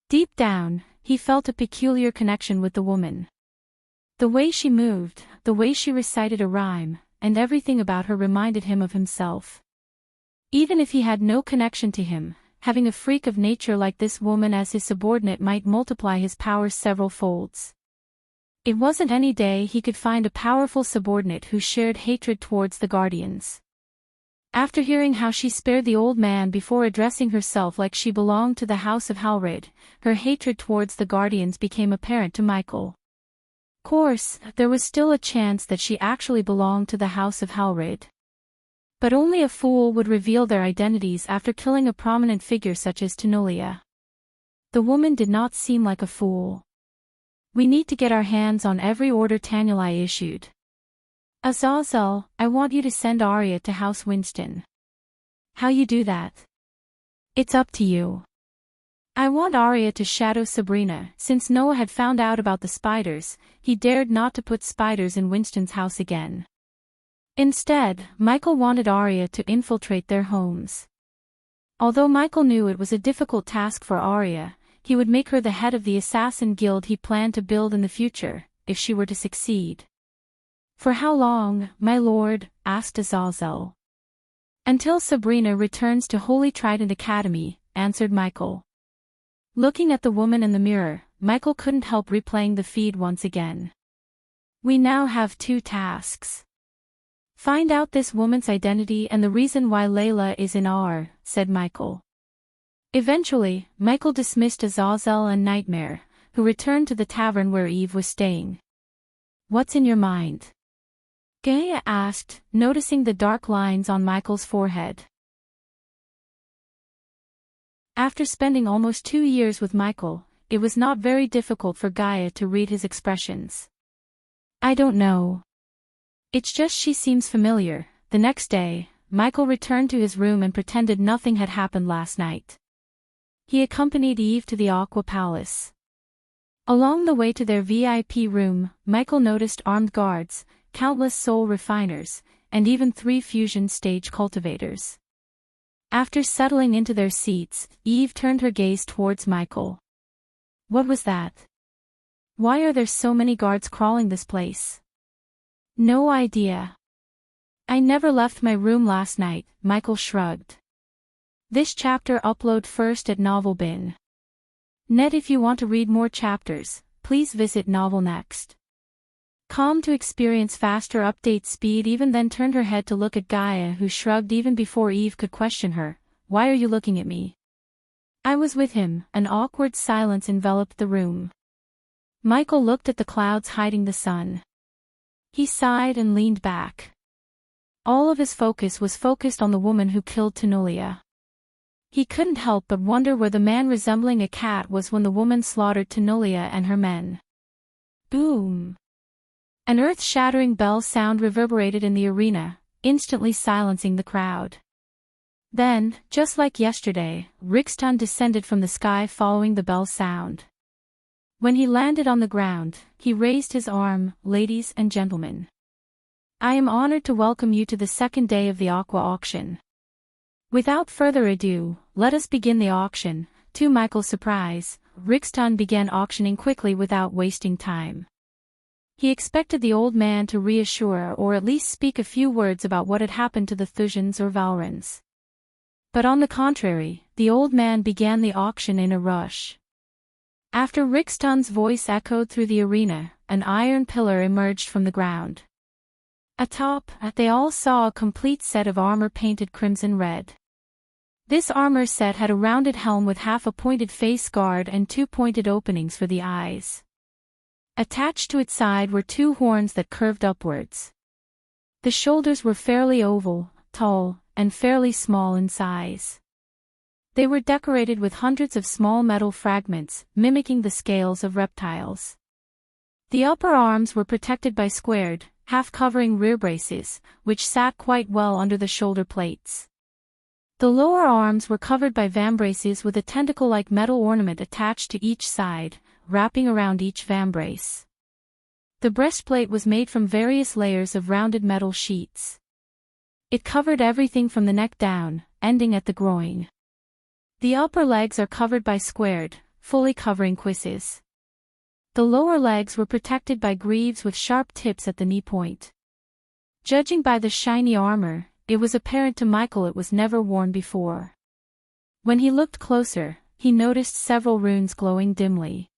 Deep down, he felt a peculiar connection with the woman. The way she moved, the way she recited a rhyme, and everything about her reminded him of himself. Even if he had no connection to him, having a freak of nature like this woman as his subordinate might multiply his powers several folds. It wasn't any day he could find a powerful subordinate who shared hatred towards the Guardians. After hearing how she spared the old man before addressing herself like she belonged to the House of Halrid, her hatred towards the Guardians became apparent to Michael. Of course, there was still a chance that she actually belonged to the House of Halrid. But only a fool would reveal their identities after killing a prominent figure such as Tenolia. The woman did not seem like a fool. "We need to get our hands on every order Tanuli issued. Azazel, I want you to send Arya to House Winston." "How you do that?" "It's up to you." "I want Arya to shadow Sabrina." Since Noah had found out about the spiders, he dared not to put spiders in Winston's house again. Instead, Michael wanted Arya to infiltrate their homes. Although Michael knew it was a difficult task for Arya, he would make her the head of the assassin guild he planned to build in the future, if she were to succeed. "For how long, my lord?" asked Azazel. "Until Sabrina returns to Holy Trident Academy," answered Michael. Looking at the woman in the mirror, Michael couldn't help replaying the feed once again. "We now have 2 tasks. Find out this woman's identity and the reason why Layla is in R," said Michael. Eventually, Michael dismissed Azazel and Nightmare, who returned to the tavern where Eve was staying. "What's in your mind?" Gaia asked, noticing the dark lines on Michael's forehead. After spending almost 2 years with Michael, it was not very difficult for Gaia to read his expressions. "I don't know. It's just she seems familiar." The next day, Michael returned to his room and pretended nothing had happened last night. He accompanied Eve to the Aqua Palace. Along the way to their VIP room, Michael noticed armed guards, countless soul refiners, and even 3 fusion stage cultivators. After settling into their seats, Eve turned her gaze towards Michael. "What was that? Why are there so many guards crawling this place?" "No idea. I never left my room last night," Michael shrugged. This chapter upload first at Novelbin. Net. If you want to read more chapters, please visit Novel Next. Calm to experience faster update speed. Even then turned her head to look at Gaia, who shrugged even before Eve could question her. "Why are you looking at me?" "I was with him." An awkward silence enveloped the room. Michael looked at the clouds hiding the sun. He sighed and leaned back. All of his focus was focused on the woman who killed Tenolia. He couldn't help but wonder where the man resembling a cat was when the woman slaughtered Tenolia and her men. Boom! An earth-shattering bell sound reverberated in the arena, instantly silencing the crowd. Then, just like yesterday, Rixton descended from the sky following the bell sound. When he landed on the ground, he raised his arm. "Ladies and gentlemen, I am honored to welcome you to the 2nd day of the Aqua Auction. Without further ado, let us begin the auction." To Michael's surprise, Rixton began auctioning quickly without wasting time. He expected the old man to reassure or at least speak a few words about what had happened to the Thusians or Valrans. But on the contrary, the old man began the auction in a rush. After Rixton's voice echoed through the arena, an iron pillar emerged from the ground. Atop, they all saw a complete set of armor painted crimson red. This armor set had a rounded helm with half a pointed face guard and 2 pointed openings for the eyes. Attached to its side were 2 horns that curved upwards. The shoulders were fairly oval, tall, and fairly small in size. They were decorated with hundreds of small metal fragments, mimicking the scales of reptiles. The upper arms were protected by squared, half covering rear braces, which sat quite well under the shoulder plates. The lower arms were covered by vambraces with a tentacle-like metal ornament attached to each side, wrapping around each vambrace. The breastplate was made from various layers of rounded metal sheets. It covered everything from the neck down, ending at the groin. The upper legs are covered by squared, fully covering cuisses. The lower legs were protected by greaves with sharp tips at the knee point. Judging by the shiny armor, it was apparent to Michael it was never worn before. When he looked closer, he noticed several runes glowing dimly.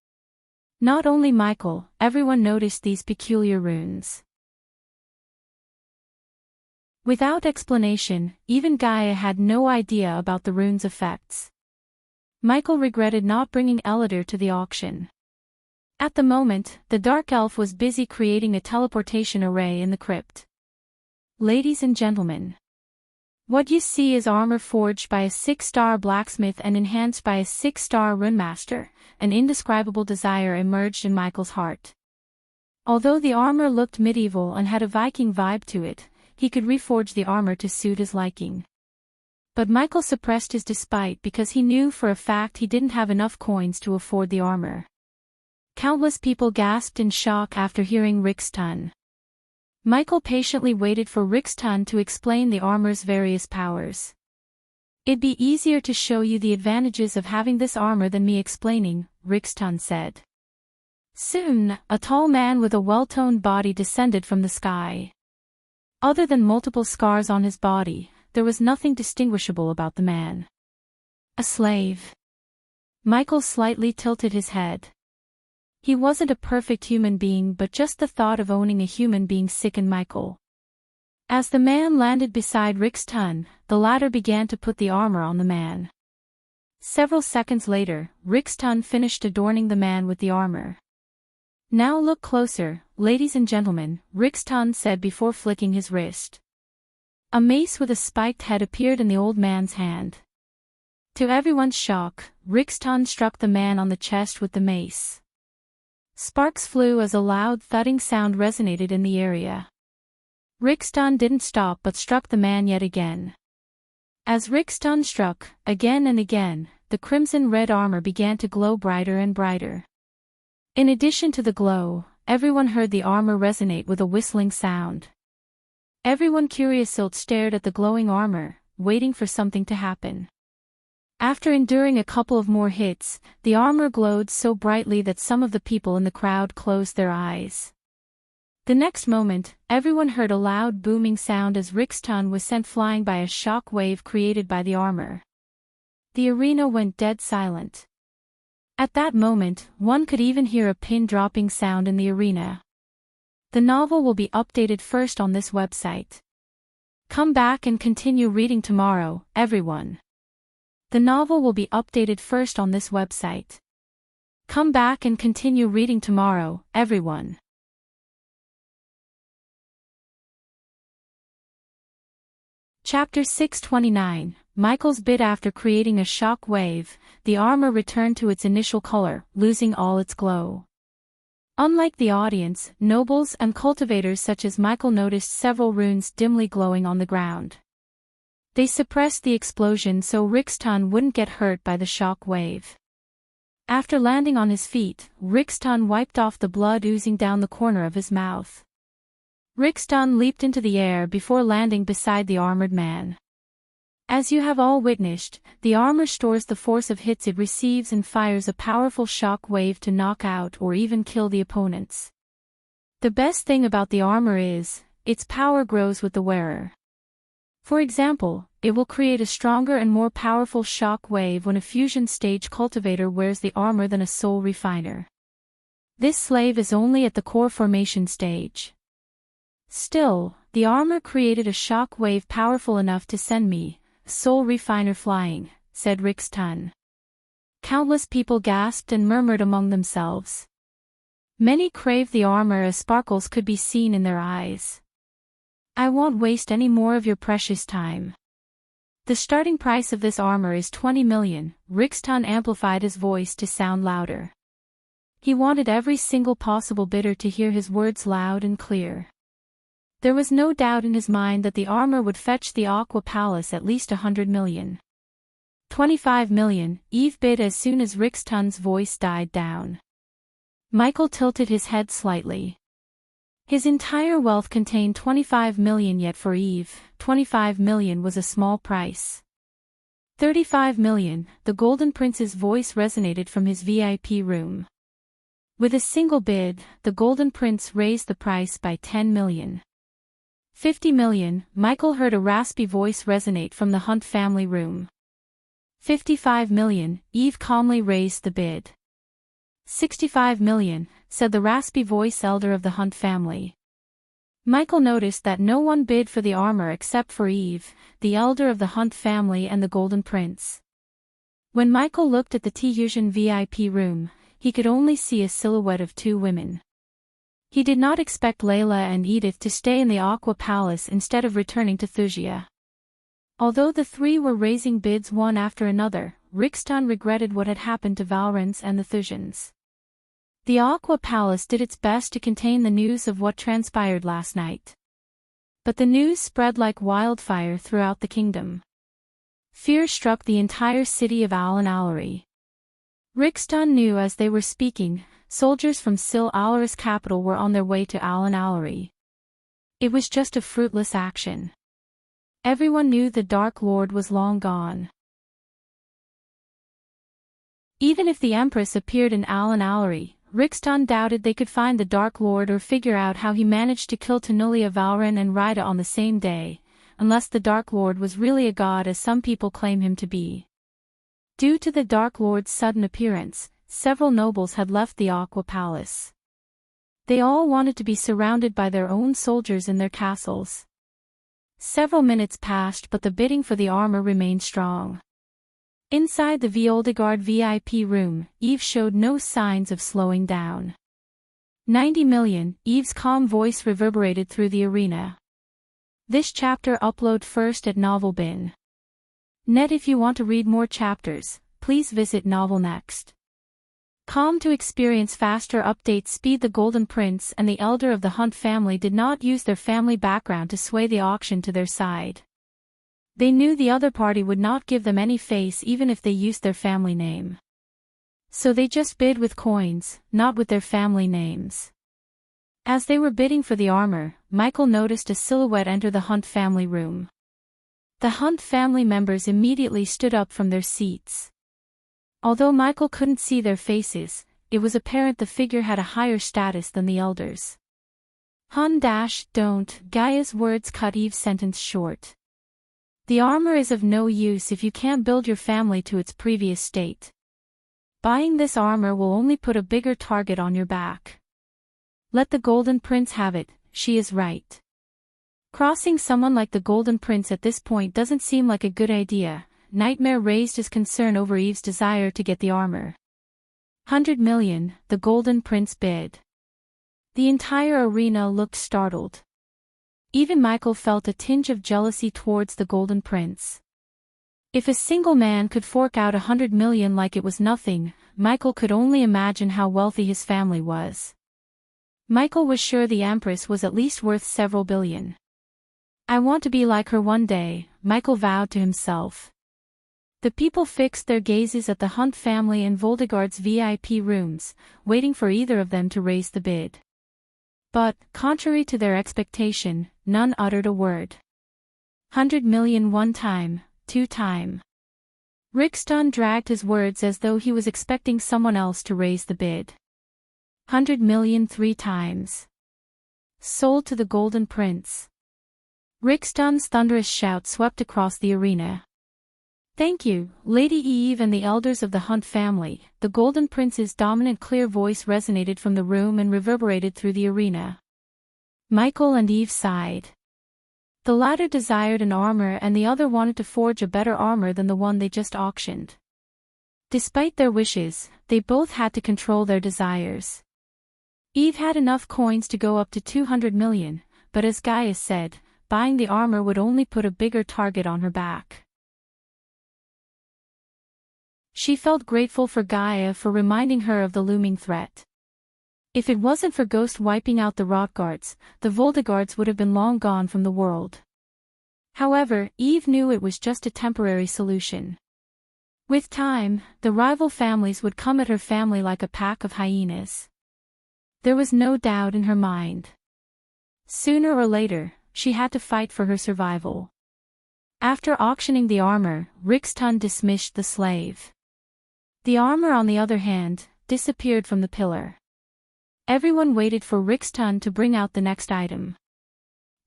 Not only Michael, everyone noticed these peculiar runes. Without explanation, even Gaia had no idea about the rune's effects. Michael regretted not bringing Elidor to the auction. At the moment, the Dark Elf was busy creating a teleportation array in the crypt. Ladies and gentlemen, what you see is armor forged by a 6-star blacksmith and enhanced by a 6-star runemaster. An indescribable desire emerged in Michael's heart. Although the armor looked medieval and had a Viking vibe to it, he could reforge the armor to suit his liking. But Michael suppressed his despite because he knew for a fact he didn't have enough coins to afford the armor. Countless people gasped in shock after hearing Rick's ton. Michael patiently waited for Rick's ton to explain the armor's various powers. "It'd be easier to show you the advantages of having this armor than me explaining," Rick's ton said. Soon, a tall man with a well-toned body descended from the sky. Other than multiple scars on his body, there was nothing distinguishable about the man. A slave. Michael slightly tilted his head. He wasn't a perfect human being, but just the thought of owning a human being sickened Michael. As the man landed beside Rick's ton, the latter began to put the armor on the man. Several seconds later, Rick's ton finished adorning the man with the armor. "Now look closer, ladies and gentlemen," Rick's ton said before flicking his wrist. A mace with a spiked head appeared in the old man's hand. To everyone's shock, Rick's ton struck the man on the chest with the mace. Sparks flew as a loud thudding sound resonated in the area. Rick's ton didn't stop but struck the man yet again. As Rick's ton struck, again and again, the crimson-red armor began to glow brighter and brighter. In addition to the glow, everyone heard the armor resonate with a whistling sound. Everyone curious stared at the glowing armor, waiting for something to happen. After enduring a couple of more hits, the armor glowed so brightly that some of the people in the crowd closed their eyes. The next moment, everyone heard a loud booming sound as Rick's ton was sent flying by a shock wave created by the armor. The arena went dead silent. At that moment, one could even hear a pin dropping sound in the arena. The novel will be updated first on this website. Come back and continue reading tomorrow, everyone. The novel will be updated first on this website. Come back and continue reading tomorrow, everyone. Chapter 629, Michael's bid. After creating a shock wave, the armor returned to its initial color, losing all its glow. Unlike the audience, nobles and cultivators such as Michael noticed several runes dimly glowing on the ground. They suppressed the explosion so Rick's ton wouldn't get hurt by the shock wave. After landing on his feet, Rick's ton wiped off the blood oozing down the corner of his mouth. Rick's ton leaped into the air before landing beside the armored man. As you have all witnessed, the armor stores the force of hits it receives and fires a powerful shock wave to knock out or even kill the opponents. The best thing about the armor is, its power grows with the wearer. For example, it will create a stronger and more powerful shock wave when a fusion stage cultivator wears the armor than a soul refiner. This slave is only at the core formation stage. Still, the armor created a shock wave powerful enough to send me, soul refiner, flying, said Rick's ton. Countless people gasped and murmured among themselves. Many craved the armor as sparkles could be seen in their eyes. I won't waste any more of your precious time. The starting price of this armor is 20 million, Rick's ton amplified his voice to sound louder. He wanted every single possible bidder to hear his words loud and clear. There was no doubt in his mind that the armor would fetch the Aqua Palace at least 100 million. 25 million, Eve bid as soon as Rixton's voice died down. Michael tilted his head slightly. His entire wealth contained 25 million, yet for Eve, 25 million was a small price. 35 million, the Golden Prince's voice resonated from his VIP room. With a single bid, the Golden Prince raised the price by 10 million. 50 million, Michael heard a raspy voice resonate from the Hunt family room. 55 million, Eve calmly raised the bid. 65 million, said the raspy voice elder of the Hunt family. Michael noticed that no one bid for the armor except for Eve, the elder of the Hunt family and the Golden Prince. When Michael looked at the T-Fusion VIP room, he could only see a silhouette of two women. He did not expect Layla and Edith to stay in the Aqua Palace instead of returning to Thusia. Although the three were raising bids one after another, Rixton regretted what had happened to Valrans and the Thusians. The Aqua Palace did its best to contain the news of what transpired last night. But the news spread like wildfire throughout the kingdom. Fear struck the entire city of Al-Alarie. Rixton knew as they were speaking, soldiers from Sil-Alara's capital were on their way to Al-Alarie. It was just a fruitless action. Everyone knew the Dark Lord was long gone. Even if the Empress appeared in Al-Alarie, Rixton doubted they could find the Dark Lord or figure out how he managed to kill Tanulia Valran and Rida on the same day, unless the Dark Lord was really a god as some people claim him to be. Due to the Dark Lord's sudden appearance, several nobles had left the Aqua Palace. They all wanted to be surrounded by their own soldiers in their castles. Several minutes passed, but the bidding for the armor remained strong. Inside the Violdegard VIP room, Eve showed no signs of slowing down. 90 million, Eve's calm voice reverberated through the arena. This chapter upload first at Novelbin. Net. If you want to read more chapters, please visit Novel Next. Calm to experience faster update speed. The Golden Prince and the elder of the Hunt family did not use their family background to sway the auction to their side. They knew the other party would not give them any face even if they used their family name. So they just bid with coins, not with their family names. As they were bidding for the armor, Michael noticed a silhouette enter the Hunt family room. The Hunt family members immediately stood up from their seats. Although Michael couldn't see their faces, it was apparent the figure had a higher status than the elders. Don't, Gaia's words cut Eve's sentence short. The armor is of no use if you can't build your family to its previous state. Buying this armor will only put a bigger target on your back. Let the Golden Prince have it, she is right. Crossing someone like the Golden Prince at this point doesn't seem like a good idea. Nightmare raised his concern over Eve's desire to get the armor. 100 million, the Golden Prince bid. The entire arena looked startled. Even Michael felt a tinge of jealousy towards the Golden Prince. If a single man could fork out 100 million like it was nothing, Michael could only imagine how wealthy his family was. Michael was sure the Empress was at least worth several billion. I want to be like her one day, Michael vowed to himself. The people fixed their gazes at the Hunt family and Voldegard's VIP rooms, waiting for either of them to raise the bid. But, contrary to their expectation, none uttered a word. 100 million one time, two time. Rixton dragged his words as though he was expecting someone else to raise the bid. 100 million three times. Sold to the Golden Prince. Rixton's thunderous shout swept across the arena. Thank you, Lady Eve and the elders of the Hunt family. The Golden Prince's dominant clear voice resonated from the room and reverberated through the arena. Michael and Eve sighed. The latter desired an armor and the other wanted to forge a better armor than the one they just auctioned. Despite their wishes, they both had to control their desires. Eve had enough coins to go up to 200 million, but as Gaia said, buying the armor would only put a bigger target on her back. She felt grateful for Gaia for reminding her of the looming threat. If it wasn't for Ghost wiping out the Rotgards, the Voldegards would have been long gone from the world. However, Eve knew it was just a temporary solution. With time, the rival families would come at her family like a pack of hyenas. There was no doubt in her mind. Sooner or later, she had to fight for her survival. After auctioning the armor, Rixton dismissed the slave. The armor, on the other hand, disappeared from the pillar. Everyone waited for Rixton to bring out the next item.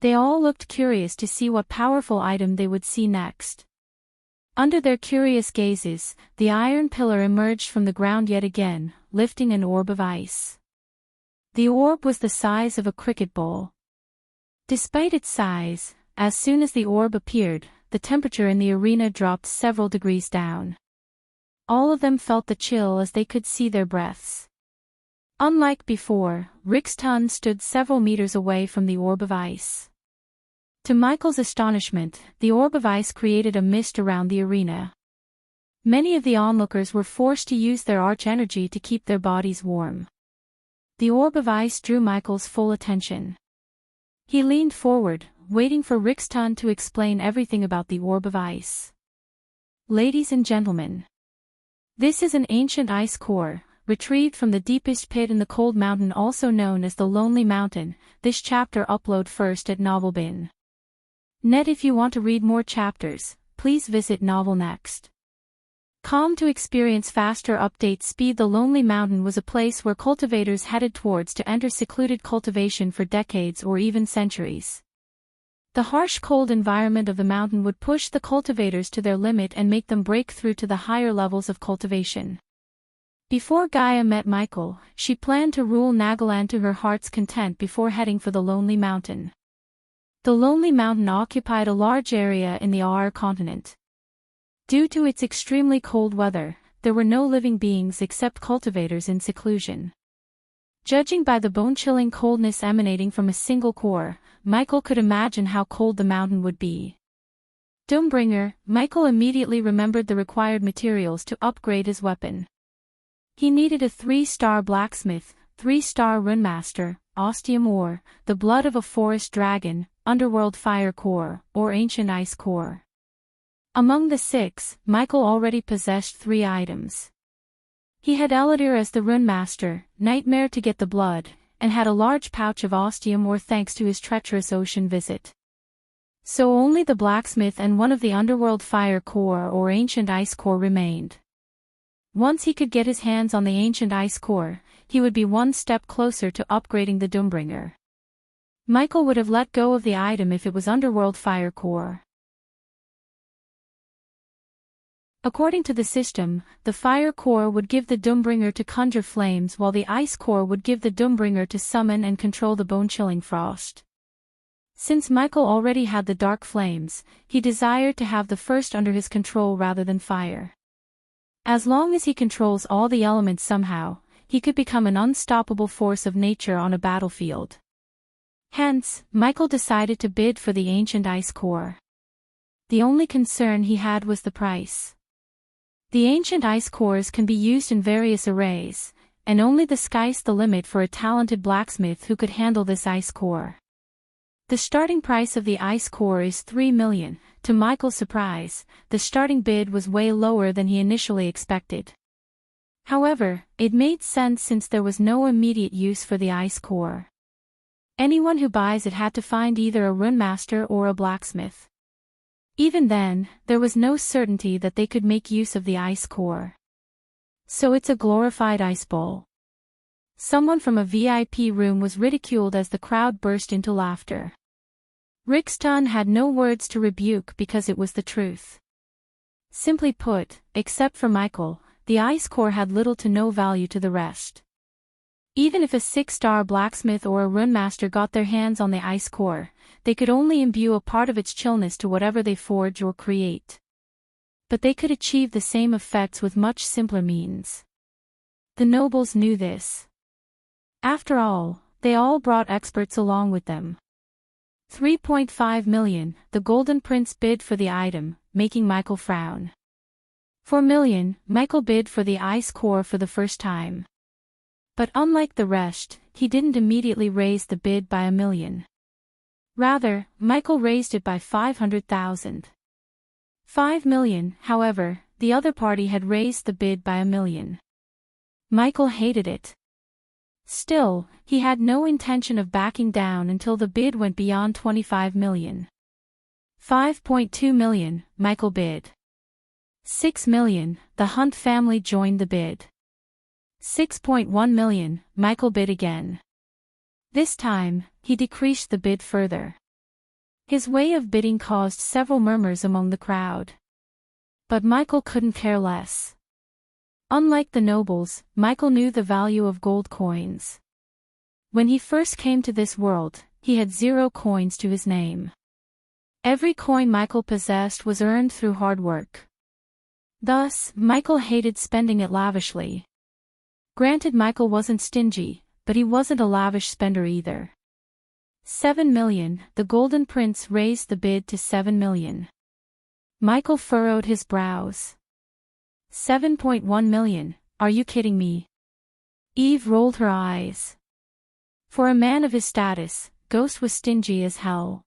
They all looked curious to see what powerful item they would see next. Under their curious gazes, the iron pillar emerged from the ground yet again, lifting an orb of ice. The orb was the size of a cricket ball. Despite its size, as soon as the orb appeared, the temperature in the arena dropped several degrees down. All of them felt the chill as they could see their breaths. Unlike before, Rixton stood several meters away from the orb of ice. To Michael's astonishment, the orb of ice created a mist around the arena. Many of the onlookers were forced to use their arch-energy to keep their bodies warm. The orb of ice drew Michael's full attention. He leaned forward, waiting for Rixton to explain everything about the orb of ice. Ladies and gentlemen, this is an ancient ice core, retrieved from the deepest pit in the cold mountain, also known as the Lonely Mountain. This chapter upload first at Novelbin. Net. If you want to read more chapters, please visit Novel Next. To experience faster update speed. The Lonely Mountain was a place where cultivators headed towards to enter secluded cultivation for decades or even centuries. The harsh cold environment of the mountain would push the cultivators to their limit and make them break through to the higher levels of cultivation. Before Gaia met Michael, she planned to rule Nagaland to her heart's content before heading for the Lonely Mountain. The Lonely Mountain occupied a large area in the Aar continent. Due to its extremely cold weather, there were no living beings except cultivators in seclusion. Judging by the bone-chilling coldness emanating from a single core, Michael could imagine how cold the mountain would be. Doombringer. Michael immediately remembered the required materials to upgrade his weapon. He needed a 3-star blacksmith, 3-star runemaster, ostium ore, the blood of a forest dragon, underworld fire core, or ancient ice core. Among the 6, Michael already possessed 3 items. He had Eladir as the runemaster, nightmare to get the blood, and had a large pouch of ostium ore thanks to his treacherous ocean visit. So only the blacksmith and one of the underworld fire core or ancient ice core remained. Once he could get his hands on the ancient ice core, he would be one step closer to upgrading the Doombringer. Michael would have let go of the item if it was underworld fire core. According to the system, the fire core would give the Doombringer to conjure flames, while the ice core would give the Doombringer to summon and control the bone-chilling frost. Since Michael already had the dark flames, he desired to have the first under his control rather than fire. As long as he controls all the elements somehow, he could become an unstoppable force of nature on a battlefield. Hence, Michael decided to bid for the ancient ice core. The only concern he had was the price. The ancient ice cores can be used in various arrays, and only the sky's the limit for a talented blacksmith who could handle this ice core. The starting price of the ice core is 3 million. To Michael's surprise, the starting bid was way lower than he initially expected. However, it made sense since there was no immediate use for the ice core. Anyone who buys it had to find either a runemaster or a blacksmith. Even then, there was no certainty that they could make use of the ice core. So it's a glorified ice ball. Someone from a VIP room was ridiculed as the crowd burst into laughter. Rixton had no words to rebuke because it was the truth. Simply put, except for Michael, the ice core had little to no value to the rest. Even if a 6-star blacksmith or a runemaster got their hands on the ice core, they could only imbue a part of its chillness to whatever they forge or create. But they could achieve the same effects with much simpler means. The nobles knew this. After all, they all brought experts along with them. 3.5 million, the Golden Prince bid for the item, making Michael frown. 4 million, Michael bid for the ice core for the first time. But unlike the rest, he didn't immediately raise the bid by 1,000,000. Rather, Michael raised it by 500,000. 5,000,000, however, the other party had raised the bid by 1,000,000. Michael hated it. Still, he had no intention of backing down until the bid went beyond 25,000,000. 5.2 million, Michael bid. 6 million, the Hunt family joined the bid. 6.1 million, Michael bid again. This time, he decreased the bid further. His way of bidding caused several murmurs among the crowd. But Michael couldn't care less. Unlike the nobles, Michael knew the value of gold coins. When he first came to this world, he had 0 coins to his name. Every coin Michael possessed was earned through hard work. Thus, Michael hated spending it lavishly. Granted, Michael wasn't stingy, but he wasn't a lavish spender either. 7 million, the Golden Prince raised the bid to 7 million. Michael furrowed his brows. 7.1 million, are you kidding me? Eve rolled her eyes. For a man of his status, Ghost was stingy as hell.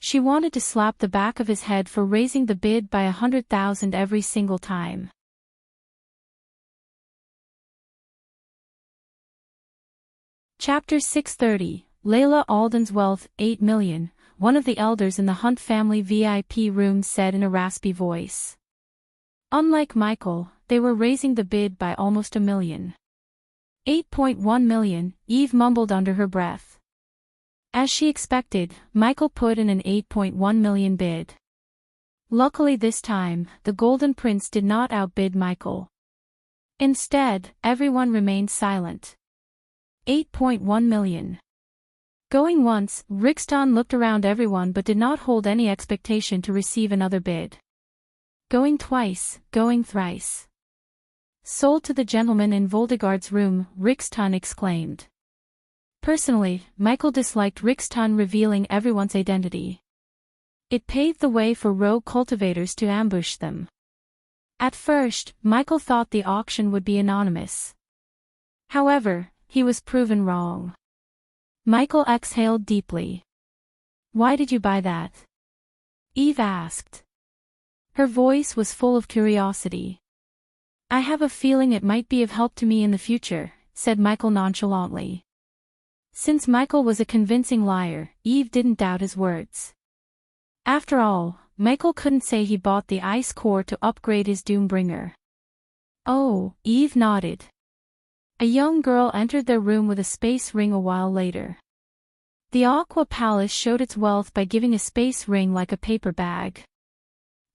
She wanted to slap the back of his head for raising the bid by 100,000 every single time. Chapter 630, Layla Alden's wealth, 8 million, one of the elders in the Hunt family VIP room said in a raspy voice. Unlike Michael, they were raising the bid by almost 1,000,000. 8.1 million, Eve mumbled under her breath. As she expected, Michael put in an 8.1 million bid. Luckily this time, the Golden Prince did not outbid Michael. Instead, everyone remained silent. 8.1 million. Going once, Rixton looked around everyone but did not hold any expectation to receive another bid. Going twice, going thrice. Sold to the gentleman in Voldegard's room, Rixton exclaimed. Personally, Michael disliked Rixton revealing everyone's identity. It paved the way for rogue cultivators to ambush them. At first, Michael thought the auction would be anonymous. However, he was proven wrong. Michael exhaled deeply. Why did you buy that? Eve asked. Her voice was full of curiosity. I have a feeling it might be of help to me in the future, said Michael nonchalantly. Since Michael was a convincing liar, Eve didn't doubt his words. After all, Michael couldn't say he bought the ice core to upgrade his Doombringer. Oh, Eve nodded. A young girl entered their room with a space ring a while later. The Aqua Palace showed its wealth by giving a space ring like a paper bag.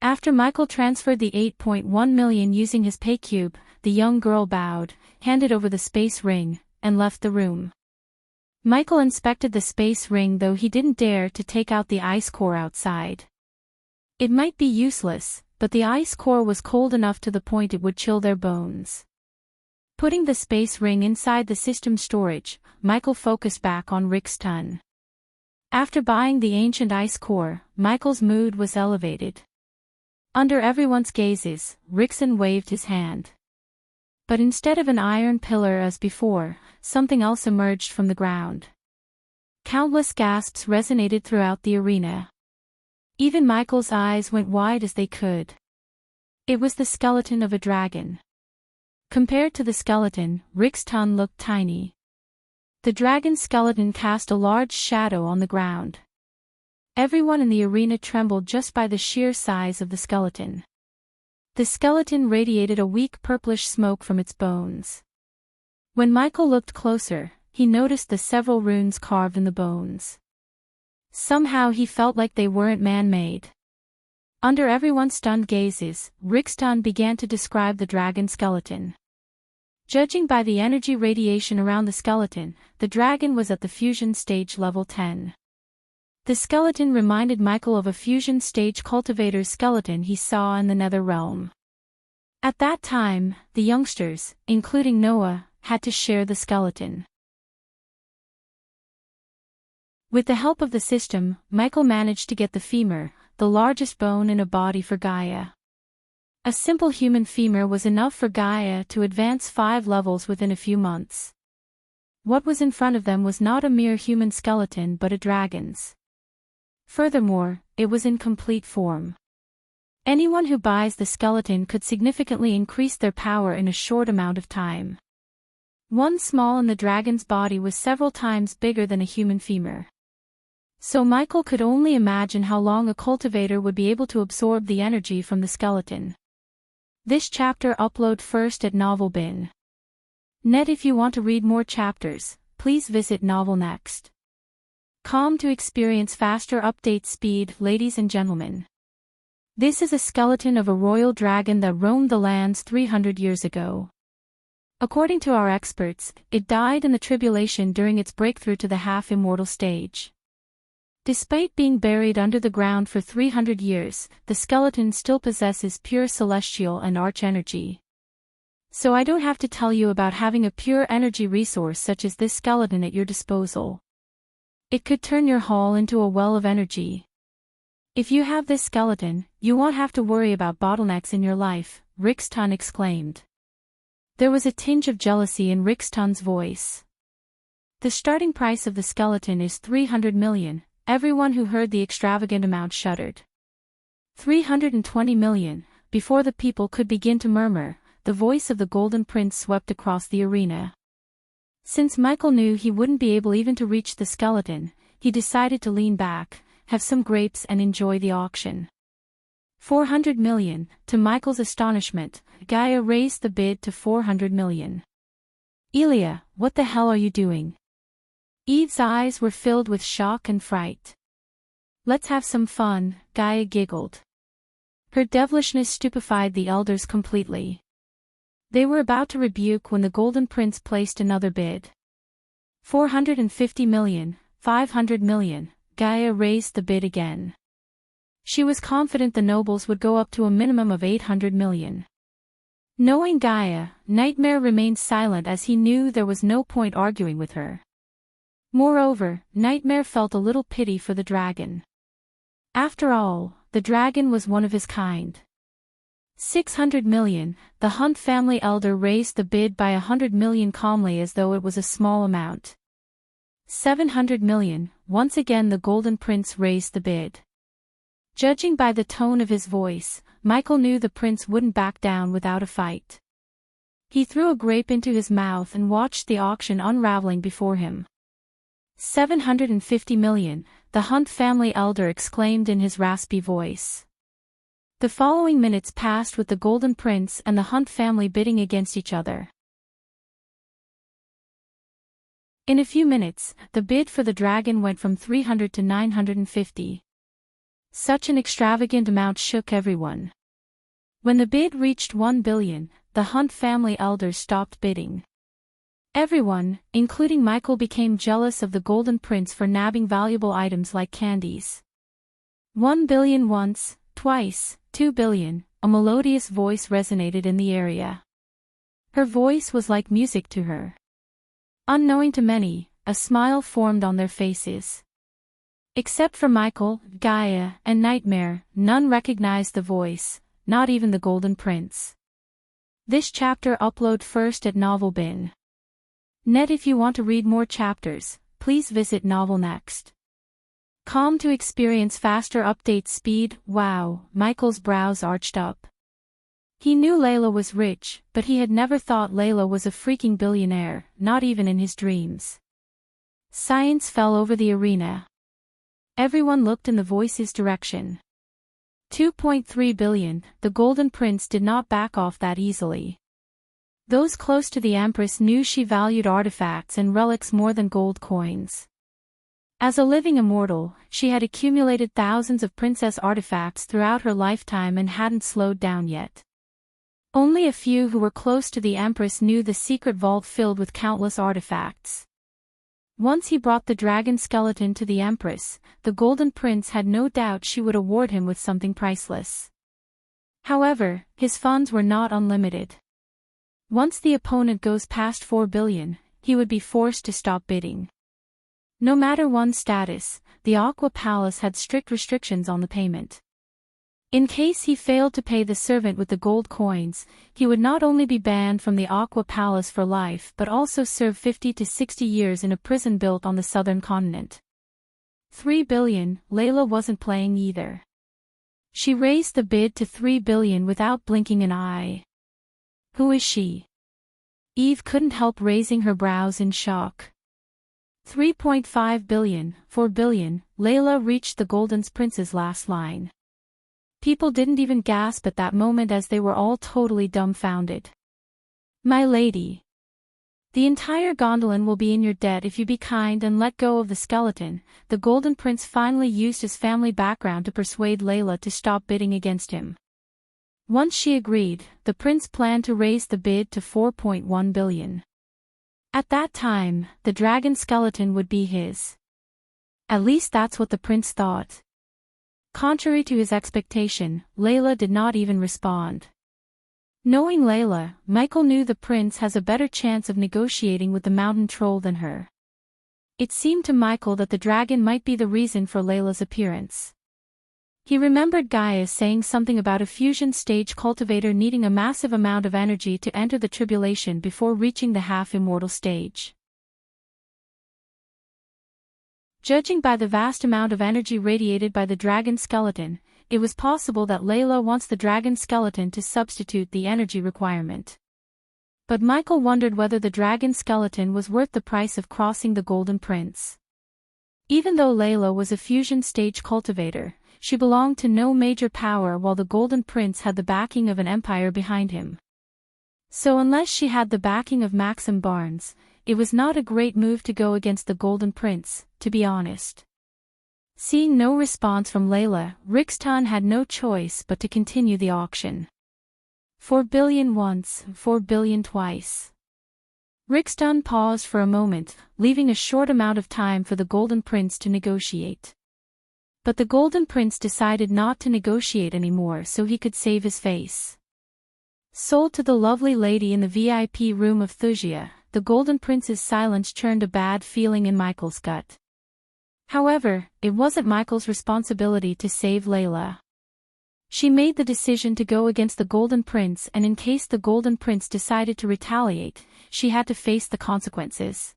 After Michael transferred the 8.1 million using his paycube, the young girl bowed, handed over the space ring, and left the room. Michael inspected the space ring, though he didn't dare to take out the ice core outside. It might be useless, but the ice core was cold enough to the point it would chill their bones. Putting the space ring inside the system storage, Michael focused back on Rixton. After buying the ancient ice core, Michael's mood was elevated. Under everyone's gazes, Rixton waved his hand. But instead of an iron pillar as before, something else emerged from the ground. Countless gasps resonated throughout the arena. Even Michael's eyes went wide as they could. It was the skeleton of a dragon. Compared to the skeleton, Rixton looked tiny. The dragon's skeleton cast a large shadow on the ground. Everyone in the arena trembled just by the sheer size of the skeleton. The skeleton radiated a weak purplish smoke from its bones. When Michael looked closer, he noticed the several runes carved in the bones. Somehow he felt like they weren't man-made. Under everyone's stunned gazes, Rixton began to describe the dragon skeleton. Judging by the energy radiation around the skeleton, the dragon was at the fusion stage level 10. The skeleton reminded Michael of a fusion stage cultivator's skeleton he saw in the Nether Realm. At that time, the youngsters, including Noah, had to share the skeleton. With the help of the system, Michael managed to get the femur, the largest bone in a body for Gaia. A simple human femur was enough for Gaia to advance 5 levels within a few months. What was in front of them was not a mere human skeleton but a dragon's. Furthermore, it was in complete form. Anyone who buys the skeleton could significantly increase their power in a short amount of time. One small and the dragon's body was several times bigger than a human femur. So Michael could only imagine how long a cultivator would be able to absorb the energy from the skeleton. This chapter upload first at Novel Bin. Net. If you want to read more chapters, please visit Novel Next. Com to experience faster update speed. Ladies and gentlemen, this is a skeleton of a royal dragon that roamed the lands 300 years ago. According to our experts, it died in the tribulation during its breakthrough to the half-immortal stage. Despite being buried under the ground for 300 years, the skeleton still possesses pure celestial and arch energy. So I don't have to tell you about having a pure energy resource such as this skeleton at your disposal. It could turn your hall into a well of energy. If you have this skeleton, you won't have to worry about bottlenecks in your life, Rixton exclaimed. There was a tinge of jealousy in Rixton's voice. The starting price of the skeleton is 300 million, everyone who heard the extravagant amount shuddered. 320 million, before the people could begin to murmur, the voice of the Golden Prince swept across the arena. Since Michael knew he wouldn't be able even to reach the skeleton, he decided to lean back, have some grapes and enjoy the auction. 400 million, to Michael's astonishment, Gaia raised the bid to 400 million. Elia, what the hell are you doing? Eve's eyes were filled with shock and fright. Let's have some fun, Gaia giggled. Her devilishness stupefied the elders completely. They were about to rebuke when the Golden Prince placed another bid. 450 million, 500 million, Gaia raised the bid again. She was confident the nobles would go up to a minimum of 800 million. Knowing Gaia, Nightmare remained silent as he knew there was no point arguing with her. Moreover, Nightmare felt a little pity for the dragon. After all, the dragon was one of his kind. 600 million, the Hunt family elder raised the bid by 100 million calmly as though it was a small amount. 700 million, once again the Golden Prince raised the bid. Judging by the tone of his voice, Michael knew the prince wouldn't back down without a fight. He threw a grape into his mouth and watched the auction unraveling before him. 750 million, the Hunt family elder exclaimed in his raspy voice. The following minutes passed with the Golden Prince and the Hunt family bidding against each other. In a few minutes, the bid for the dragon went from 300 to 950. Such an extravagant amount shook everyone. When the bid reached 1 billion, the Hunt family elders stopped bidding. Everyone, including Michael, became jealous of the Golden Prince for nabbing valuable items like candies. 1 billion once, twice, 2 billion, a melodious voice resonated in the area. Her voice was like music to her. Unknowing to many, a smile formed on their faces. Except for Michael, Gaia, and Nightmare, none recognized the voice, not even the Golden Prince. This chapter upload first at Novel Bin. Net. If you want to read more chapters, please visit Novel Next. Com to experience faster update speed. Wow, Michael's brows arched up. He knew Layla was rich, but he had never thought Layla was a freaking billionaire, not even in his dreams. Silence fell over the arena. Everyone looked in the voice's direction. 2.3 billion, the Golden Prince did not back off that easily. Those close to the Empress knew she valued artifacts and relics more than gold coins. As a living immortal, she had accumulated thousands of princess artifacts throughout her lifetime and hadn't slowed down yet. Only a few who were close to the Empress knew the secret vault filled with countless artifacts. Once he brought the dragon skeleton to the Empress, the Golden Prince had no doubt she would award him with something priceless. However, his funds were not unlimited. Once the opponent goes past 4 billion, he would be forced to stop bidding. No matter one's status, the Aqua Palace had strict restrictions on the payment. In case he failed to pay the servant with the gold coins, he would not only be banned from the Aqua Palace for life but also serve 50 to 60 years in a prison built on the southern continent. 3 billion, Layla wasn't playing either. She raised the bid to 3 billion without blinking an eye. Who is she? Eve couldn't help raising her brows in shock. 3.5 billion, 4 billion, Layla reached the Golden Prince's last line. People didn't even gasp at that moment as they were all totally dumbfounded. My lady. The entire Gondolin will be in your debt if you be kind and let go of the skeleton. The Golden Prince finally used his family background to persuade Layla to stop bidding against him. Once she agreed, the prince planned to raise the bid to 4.1 billion. At that time, the dragon skeleton would be his. At least that's what the prince thought. Contrary to his expectation, Layla did not even respond. Knowing Layla, Michael knew the prince has a better chance of negotiating with the mountain troll than her. It seemed to Michael that the dragon might be the reason for Layla's appearance. He remembered Gaia saying something about a fusion stage cultivator needing a massive amount of energy to enter the tribulation before reaching the half-immortal stage. Judging by the vast amount of energy radiated by the dragon skeleton, it was possible that Layla wants the dragon skeleton to substitute the energy requirement. But Michael wondered whether the dragon skeleton was worth the price of crossing the Golden Prince. Even though Layla was a fusion stage cultivator, she belonged to no major power while the Golden Prince had the backing of an empire behind him. So unless she had the backing of Maxim Barnes, it was not a great move to go against the Golden Prince, to be honest. Seeing no response from Layla, Rixton had no choice but to continue the auction. 4 billion once, 4 billion twice. Rixton paused for a moment, leaving a short amount of time for the Golden Prince to negotiate. But the Golden Prince decided not to negotiate anymore so he could save his face. Sold to the lovely lady in the VIP room of Thusia, the Golden Prince's silence churned a bad feeling in Michael's gut. However, it wasn't Michael's responsibility to save Layla. She made the decision to go against the Golden Prince, and in case the Golden Prince decided to retaliate, she had to face the consequences.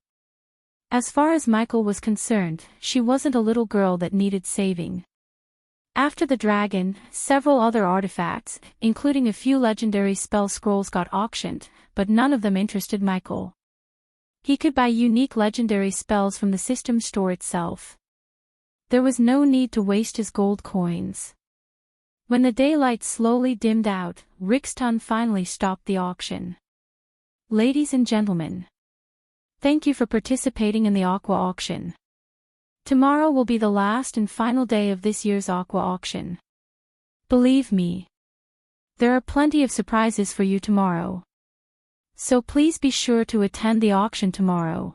As far as Michael was concerned, she wasn't a little girl that needed saving. After the dragon, several other artifacts, including a few legendary spell scrolls, got auctioned, but none of them interested Michael. He could buy unique legendary spells from the system store itself. There was no need to waste his gold coins. When the daylight slowly dimmed out, Rixton finally stopped the auction. Ladies and gentlemen, thank you for participating in the Aqua auction. Tomorrow will be the last and final day of this year's Aqua auction. Believe me, there are plenty of surprises for you tomorrow. So please be sure to attend the auction tomorrow.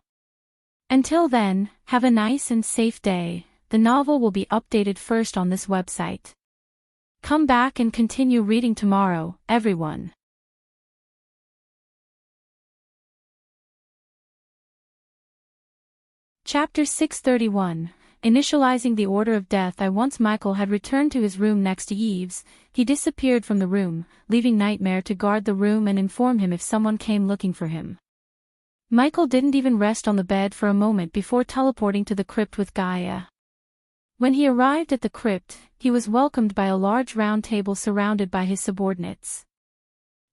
Until then, have a nice and safe day. The novel will be updated first on this website. Come back and continue reading tomorrow, everyone. Chapter 631, Initializing the Order of Death. Once Michael had returned to his room next to Eve's, he disappeared from the room, leaving Nightmare to guard the room and inform him if someone came looking for him. Michael didn't even rest on the bed for a moment before teleporting to the crypt with Gaia. When he arrived at the crypt, he was welcomed by a large round table surrounded by his subordinates.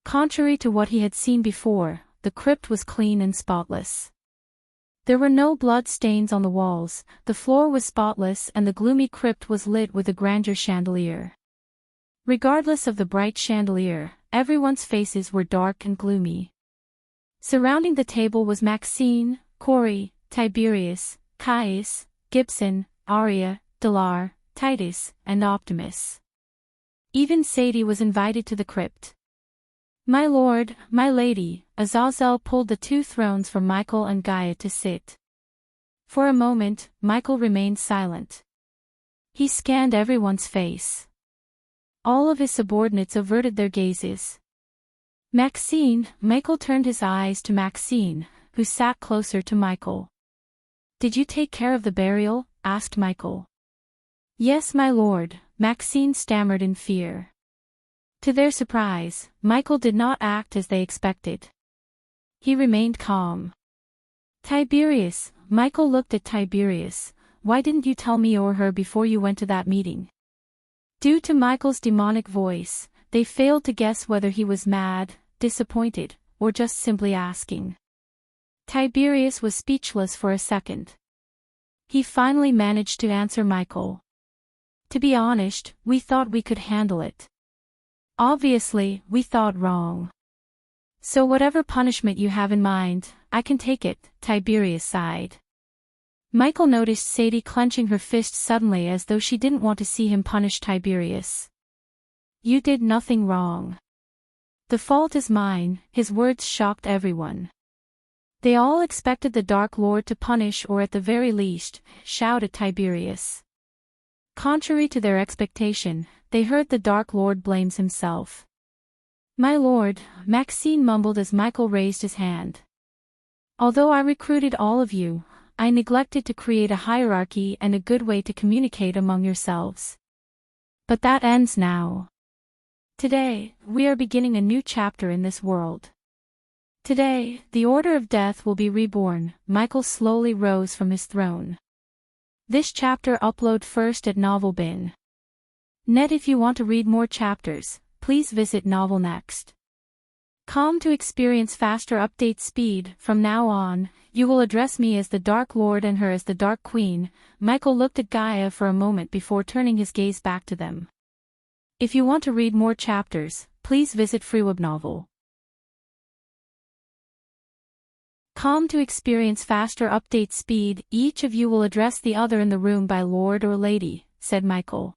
Contrary to what he had seen before, the crypt was clean and spotless. There were no blood stains on the walls, the floor was spotless, and the gloomy crypt was lit with a grandeur chandelier. Regardless of the bright chandelier, everyone's faces were dark and gloomy. Surrounding the table was Maxine, Corey, Tiberius, Caius, Gibson, Arya, Delar, Titus, and Optimus. Even Sadie was invited to the crypt. My lord, my lady, Azazel pulled the two thrones for Michael and Gaia to sit. For a moment, Michael remained silent. He scanned everyone's face. All of his subordinates averted their gazes. Michael turned his eyes to Maxine, who sat closer to Michael. Did you take care of the burial? Asked Michael. Yes, my lord, Maxine stammered in fear. To their surprise, Michael did not act as they expected. He remained calm. Tiberius, Michael looked at Tiberius, why didn't you tell me or her before you went to that meeting? Due to Michael's demonic voice, they failed to guess whether he was mad, disappointed, or just simply asking. Tiberius was speechless for a second. He finally managed to answer Michael. To be honest, we thought we could handle it. Obviously, we thought wrong. So whatever punishment you have in mind, I can take it, Tiberius sighed. Michael noticed Sadie clenching her fist suddenly as though she didn't want to see him punish Tiberius. You did nothing wrong. The fault is mine, his words shocked everyone. They all expected the Dark Lord to punish or at the very least, shout at Tiberius. Contrary to their expectation, they heard the Dark Lord blames himself. My lord, Maxine mumbled as Michael raised his hand. Although I recruited all of you, I neglected to create a hierarchy and a good way to communicate among yourselves. But that ends now. Today, we are beginning a new chapter in this world. Today, the Order of Death will be reborn. Michael slowly rose from his throne. This chapter upload first at Novelbin. Net. If you want to read more chapters, please visit Novel Next. To experience faster update speed. From now on, you will address me as the Dark Lord and her as the Dark Queen. Michael looked at Gaia for a moment before turning his gaze back to them. If you want to read more chapters, please visit FreeWebNovel. To experience faster update speed, each of you will address the other in the room by Lord or Lady, said Michael.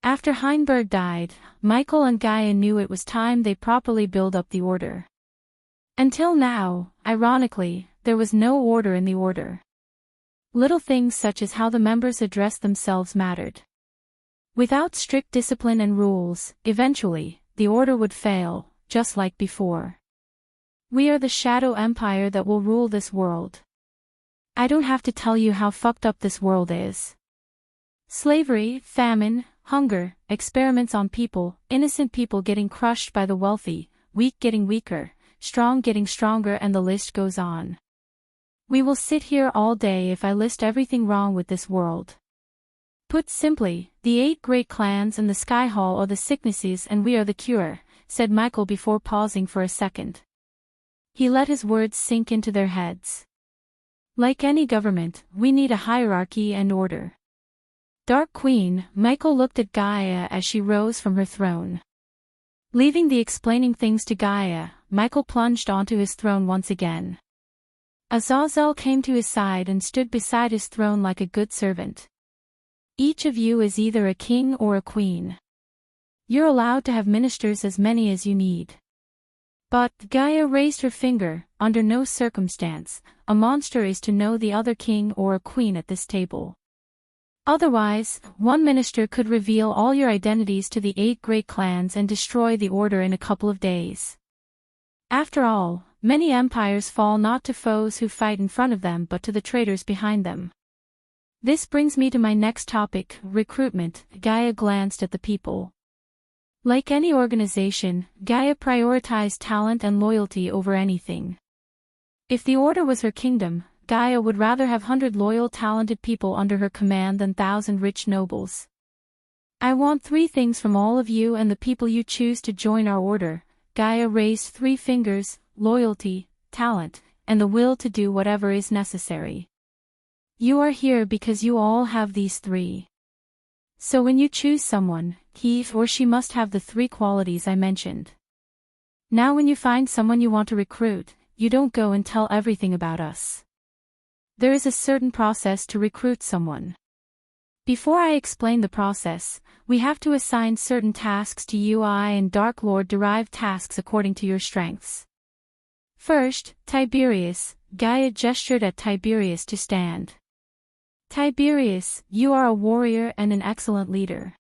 After Heinberg died, Michael and Gaia knew it was time they properly build up the order. Until now, ironically, there was no order in the order. Little things such as how the members addressed themselves mattered. Without strict discipline and rules, eventually, the order would fail, just like before. We are the Shadow Empire that will rule this world. I don't have to tell you how fucked up this world is. Slavery, famine, hunger, experiments on people, innocent people getting crushed by the wealthy, weak getting weaker, strong getting stronger, and the list goes on. We will sit here all day if I list everything wrong with this world. Put simply, the 8 great clans and the Sky Hall are the sicknesses and we are the cure, said Michael before pausing for a second. He let his words sink into their heads. Like any government, we need a hierarchy and order. Dark Queen, Michael looked at Gaia as she rose from her throne. Leaving the explaining things to Gaia, Michael plunged onto his throne once again. Azazel came to his side and stood beside his throne like a good servant. Each of you is either a king or a queen. You're allowed to have ministers as many as you need. But, Gaia raised her finger, under no circumstance, a monster is to know the other king or a queen at this table. Otherwise, one minister could reveal all your identities to the 8 great clans and destroy the order in a couple of days. After all, many empires fall not to foes who fight in front of them but to the traitors behind them. This brings me to my next topic, recruitment. Gaia glanced at the people. Like any organization, Gaia prioritized talent and loyalty over anything. If the order was her kingdom, Gaia would rather have 100 loyal talented people under her command than 1,000 rich nobles. I want 3 things from all of you and the people you choose to join our order. Gaia raised 3 fingers, loyalty, talent, and the will to do whatever is necessary. You are here because you all have these 3. So when you choose someone, he or she must have the 3 qualities I mentioned. Now when you find someone you want to recruit, you don't go and tell everything about us. There is a certain process to recruit someone. Before I explain the process, we have to assign certain tasks to you. I and Dark Lord derive tasks according to your strengths. First, Tiberius. Gaia gestured at Tiberius to stand. Tiberius, you are a warrior and an excellent leader.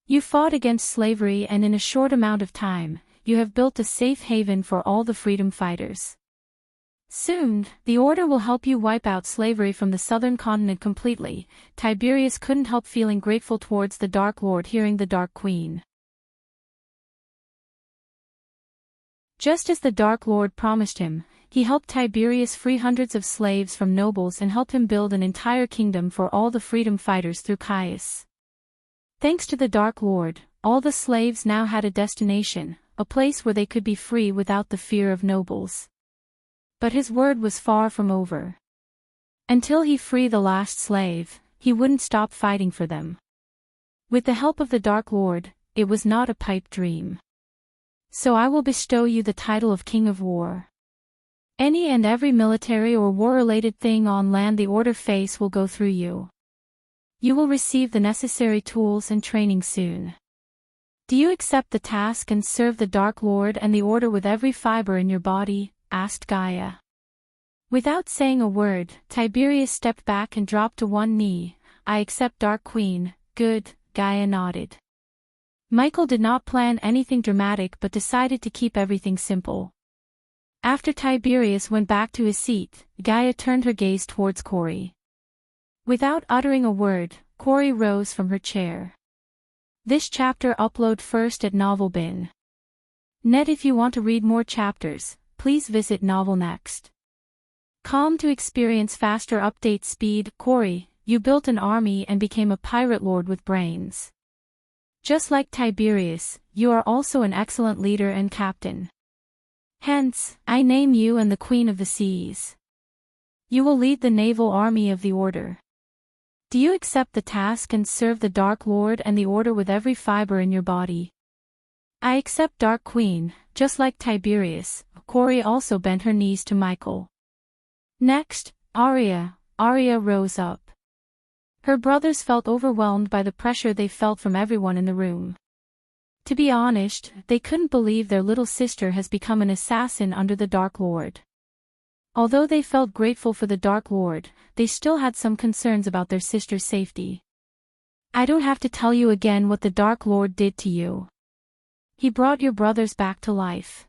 You fought against slavery and in a short amount of time, you have built a safe haven for all the freedom fighters. Soon, the Order will help you wipe out slavery from the southern continent completely. Tiberius couldn't help feeling grateful towards the Dark Lord hearing the Dark Queen. Just as the Dark Lord promised him, he helped Tiberius free hundreds of slaves from nobles and helped him build an entire kingdom for all the freedom fighters through Caius. Thanks to the Dark Lord, all the slaves now had a destination, a place where they could be free without the fear of nobles. But his word was far from over. Until he freed the last slave, he wouldn't stop fighting for them. With the help of the Dark Lord, it was not a pipe dream. So I will bestow you the title of King of War. Any and every military or war-related thing on land the Order face will go through you. You will receive the necessary tools and training soon. Do you accept the task and serve the Dark Lord and the Order with every fiber in your body? Asked Gaia. Without saying a word, Tiberius stepped back and dropped to one knee. I accept, Dark Queen. Good, Gaia nodded. Michael did not plan anything dramatic but decided to keep everything simple. After Tiberius went back to his seat, Gaia turned her gaze towards Corey. Without uttering a word, Corey rose from her chair. This chapter upload first at Novelbin. Net. If you want to read more chapters, please visit Novel Next. Com to experience faster update speed. Corey, you built an army and became a pirate lord with brains. Just like Tiberius, you are also an excellent leader and captain. Hence, I name you and the Queen of the Seas. You will lead the naval army of the Order. Do you accept the task and serve the Dark Lord and the Order with every fiber in your body? I accept, Dark Queen. Just like Tiberius, Corey also bent her knees to Michael. Next, Arya. Arya rose up. Her brothers felt overwhelmed by the pressure they felt from everyone in the room. To be honest, they couldn't believe their little sister has become an assassin under the Dark Lord. Although they felt grateful for the Dark Lord, they still had some concerns about their sister's safety. I don't have to tell you again what the Dark Lord did to you. He brought your brothers back to life.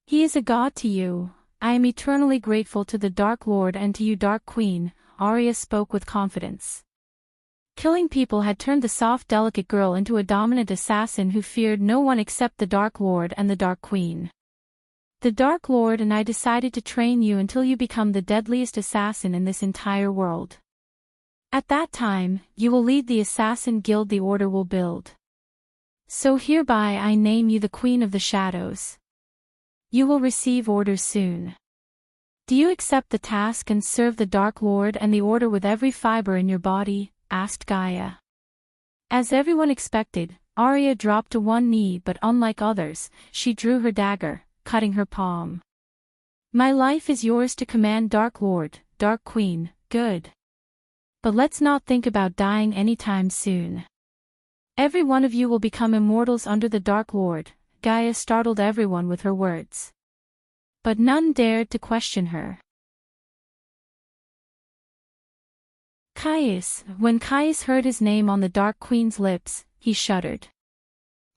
He is a god to you. I am eternally grateful to the Dark Lord and to you, Dark Queen. Arya spoke with confidence. Killing people had turned the soft, delicate girl into a dominant assassin who feared no one except the Dark Lord and the Dark Queen. The Dark Lord and I decided to train you until you become the deadliest assassin in this entire world. At that time, you will lead the assassin guild the Order will build. So hereby I name you the Queen of the Shadows. You will receive orders soon. Do you accept the task and serve the Dark Lord and the Order with every fiber in your body? Asked Gaia. As everyone expected, Arya dropped to one knee, but unlike others, she drew her dagger, cutting her palm. My life is yours to command, Dark Lord, Dark Queen. Good. But let's not think about dying anytime soon. Every one of you will become immortals under the Dark Lord. Gaia startled everyone with her words. But none dared to question her. Caius. When Caius heard his name on the Dark Queen's lips, he shuddered.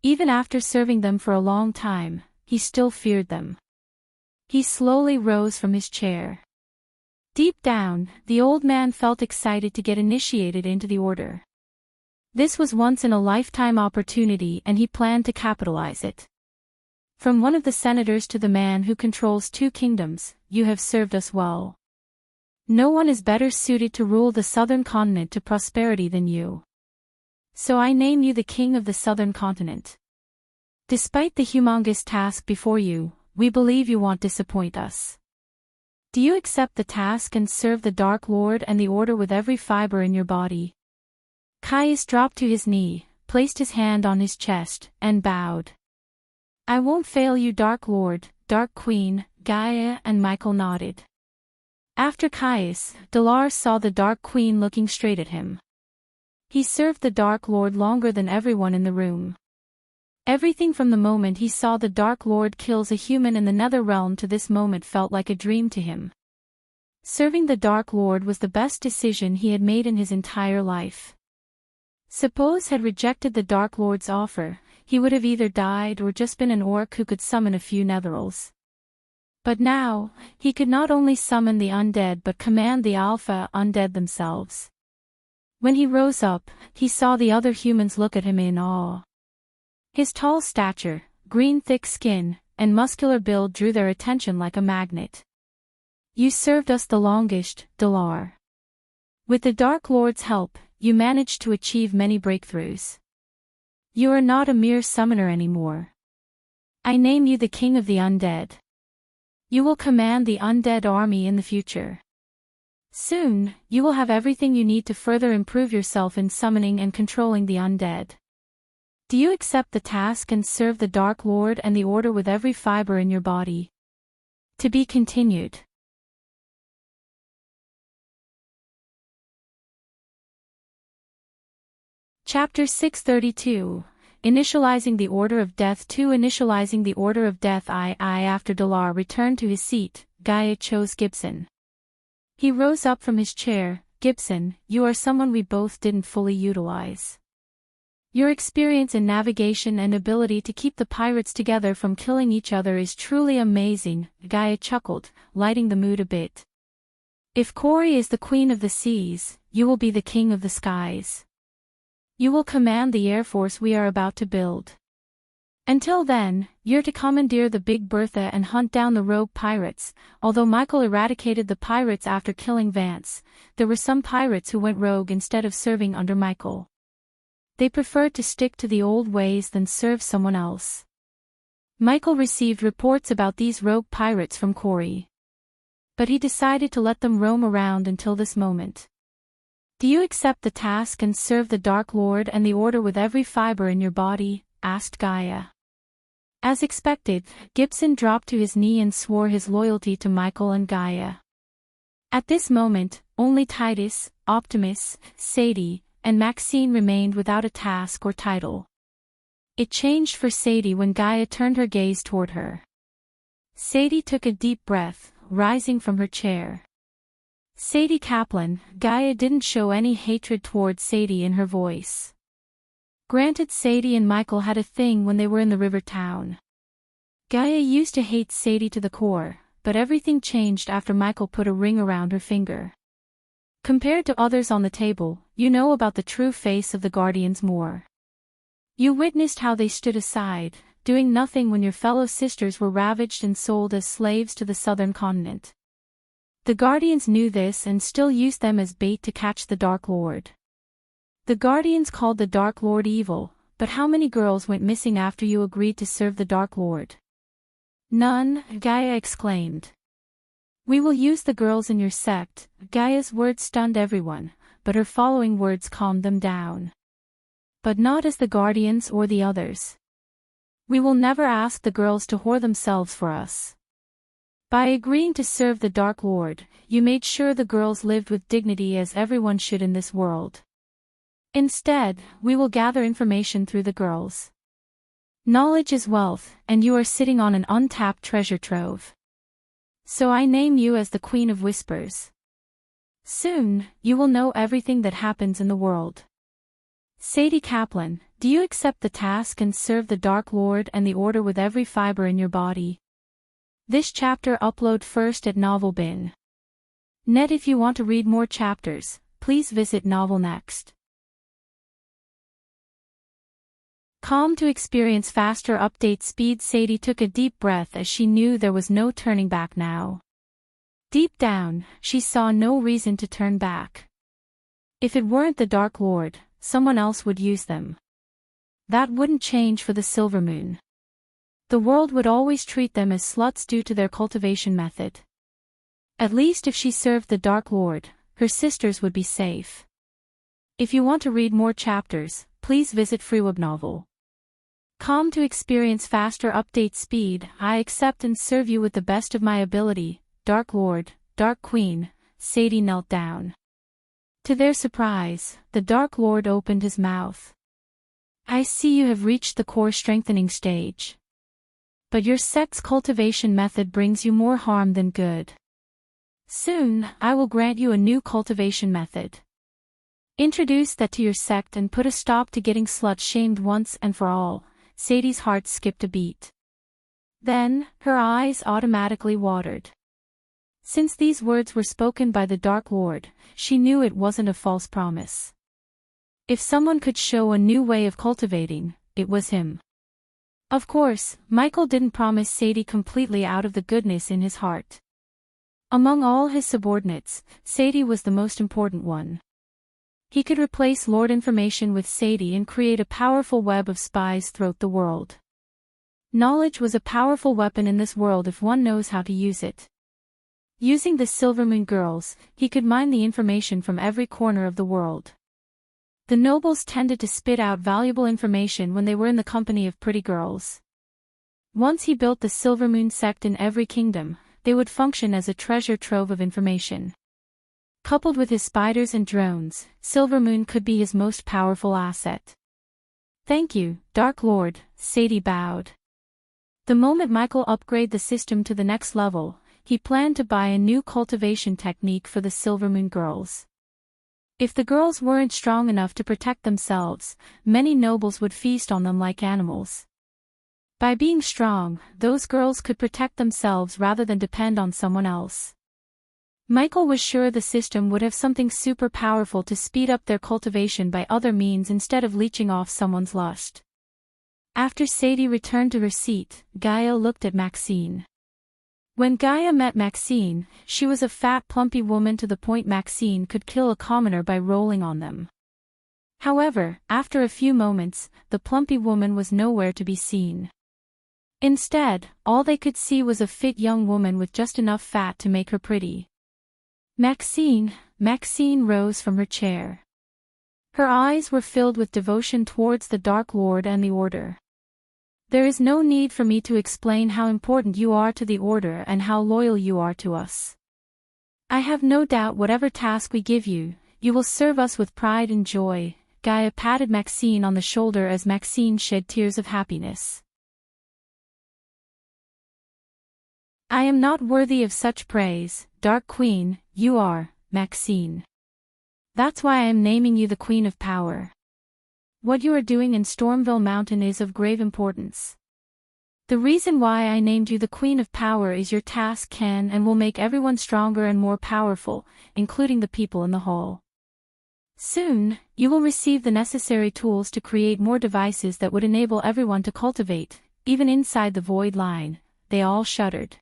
Even after serving them for a long time, he still feared them. He slowly rose from his chair. Deep down, the old man felt excited to get initiated into the Order. This was once-in-a-lifetime opportunity and he planned to capitalize it. From one of the senators to the man who controls 2 kingdoms, you have served us well. No one is better suited to rule the southern continent to prosperity than you. So I name you the King of the Southern Continent. Despite the humongous task before you, we believe you won't disappoint us. Do you accept the task and serve the Dark Lord and the Order with every fiber in your body? Caius dropped to his knee, placed his hand on his chest, and bowed. I won't fail you, Dark Lord, Dark Queen. Gaia and Michael nodded. After Caius, Dalar saw the Dark Queen looking straight at him. He served the Dark Lord longer than everyone in the room. Everything from the moment he saw the Dark Lord kills a human in the Nether Realm to this moment felt like a dream to him. Serving the Dark Lord was the best decision he had made in his entire life. Suppose had rejected the Dark Lord's offer, he would have either died or just been an orc who could summon a few netherals. But now, he could not only summon the undead but command the alpha undead themselves. When he rose up, he saw the other humans look at him in awe. His tall stature, green thick skin, and muscular build drew their attention like a magnet. You served us the longest, Dalar. With the Dark Lord's help, you managed to achieve many breakthroughs. You are not a mere summoner anymore. I name you the King of the Undead. You will command the undead army in the future. Soon, you will have everything you need to further improve yourself in summoning and controlling the undead. Do you accept the task and serve the Dark Lord and the Order with every fiber in your body? To be continued. Chapter 632, Initializing the Order of Death 2. Initializing the Order of Death. After Dalar returned to his seat, Gaia chose Gibson. He rose up from his chair. Gibson, you are someone we both didn't fully utilize. Your experience in navigation and ability to keep the pirates together from killing each other is truly amazing, Gaia chuckled, lighting the mood a bit. If Kori is the queen of the seas, you will be the king of the skies. You will command the air force we are about to build. Until then, you're to commandeer the Big Bertha and hunt down the rogue pirates. Although Michael eradicated the pirates after killing Vance, there were some pirates who went rogue instead of serving under Michael. They preferred to stick to the old ways than serve someone else. Michael received reports about these rogue pirates from Kori. But he decided to let them roam around until this moment. Do you accept the task and serve the Dark Lord and the Order with every fiber in your body? Asked Gaia. As expected, Gibson dropped to his knee and swore his loyalty to Michael and Gaia. At this moment, only Titus, Optimus, Sadie, and Maxine remained without a task or title. It changed for Sadie when Gaia turned her gaze toward her. Sadie took a deep breath, rising from her chair. Sadie Kaplan. Gaia didn't show any hatred towards Sadie in her voice. Granted, Sadie and Michael had a thing when they were in the river town. Gaia used to hate Sadie to the core, but everything changed after Michael put a ring around her finger. Compared to others on the table, you know about the true face of the Guardians more. You witnessed how they stood aside, doing nothing when your fellow sisters were ravaged and sold as slaves to the southern continent. The Guardians knew this and still used them as bait to catch the Dark Lord. The Guardians called the Dark Lord evil, but how many girls went missing after you agreed to serve the Dark Lord? None, Gaia exclaimed. We will use the girls in your sect. Gaia's words stunned everyone, but her following words calmed them down. But not as the Guardians or the others. We will never ask the girls to whore themselves for us. By agreeing to serve the Dark Lord, you made sure the girls lived with dignity as everyone should in this world. Instead, we will gather information through the girls. Knowledge is wealth, and you are sitting on an untapped treasure trove. So I name you as the Queen of Whispers. Soon, you will know everything that happens in the world. Sadie Kaplan, do you accept the task and serve the Dark Lord and the Order with every fiber in your body? This chapter upload first at Novelbin. Net. If you want to read more chapters, please visit Novel Next. Calm to experience faster update speed. Sadie took a deep breath as she knew there was no turning back now. Deep down, she saw no reason to turn back. If it weren't the Dark Lord, someone else would use them. That wouldn't change for the Silver Moon. The world would always treat them as sluts due to their cultivation method. At least if she served the Dark Lord, her sisters would be safe. If you want to read more chapters, please visit FreeWebNovel. Calm to experience faster update speed. I accept and serve you with the best of my ability, Dark Lord, Dark Queen. Sadie knelt down. To their surprise, the Dark Lord opened his mouth. I see you have reached the core strengthening stage. But your sect's cultivation method brings you more harm than good. Soon, I will grant you a new cultivation method. Introduce that to your sect and put a stop to getting slut-shamed once and for all. Sadie's heart skipped a beat. Then, her eyes automatically watered. Since these words were spoken by the Dark Lord, she knew it wasn't a false promise. If someone could show a new way of cultivating, it was him. Of course, Michael didn't promise Sadie completely out of the goodness in his heart. Among all his subordinates, Sadie was the most important one. He could replace Lord Information with Sadie and create a powerful web of spies throughout the world. Knowledge was a powerful weapon in this world if one knows how to use it. Using the Silvermoon girls, he could mine the information from every corner of the world. The nobles tended to spit out valuable information when they were in the company of pretty girls. Once he built the Silvermoon sect in every kingdom, they would function as a treasure trove of information. Coupled with his spiders and drones, Silvermoon could be his most powerful asset. Thank you, Dark Lord, Sadie bowed. The moment Michael upgraded the system to the next level, he planned to buy a new cultivation technique for the Silvermoon girls. If the girls weren't strong enough to protect themselves, many nobles would feast on them like animals. By being strong, those girls could protect themselves rather than depend on someone else. Michael was sure the system would have something super powerful to speed up their cultivation by other means instead of leeching off someone's lust. After Sadie returned to her seat, Gaia looked at Maxine. When Gaia met Maxine, she was a fat plumpy woman to the point Maxine could kill a commoner by rolling on them. However, after a few moments, the plumpy woman was nowhere to be seen. Instead, all they could see was a fit young woman with just enough fat to make her pretty. Maxine rose from her chair. Her eyes were filled with devotion towards the Dark Lord and the Order. There is no need for me to explain how important you are to the Order and how loyal you are to us. I have no doubt whatever task we give you, you will serve us with pride and joy. Gaia patted Maxine on the shoulder as Maxine shed tears of happiness. I am not worthy of such praise, Dark Queen, you are, Maxine. That's why I am naming you the Queen of Power. What you are doing in Stormville Mountain is of grave importance. The reason why I named you the Queen of Power is your task can and will make everyone stronger and more powerful, including the people in the hall. Soon, you will receive the necessary tools to create more devices that would enable everyone to cultivate, even inside the void line. They all shuddered.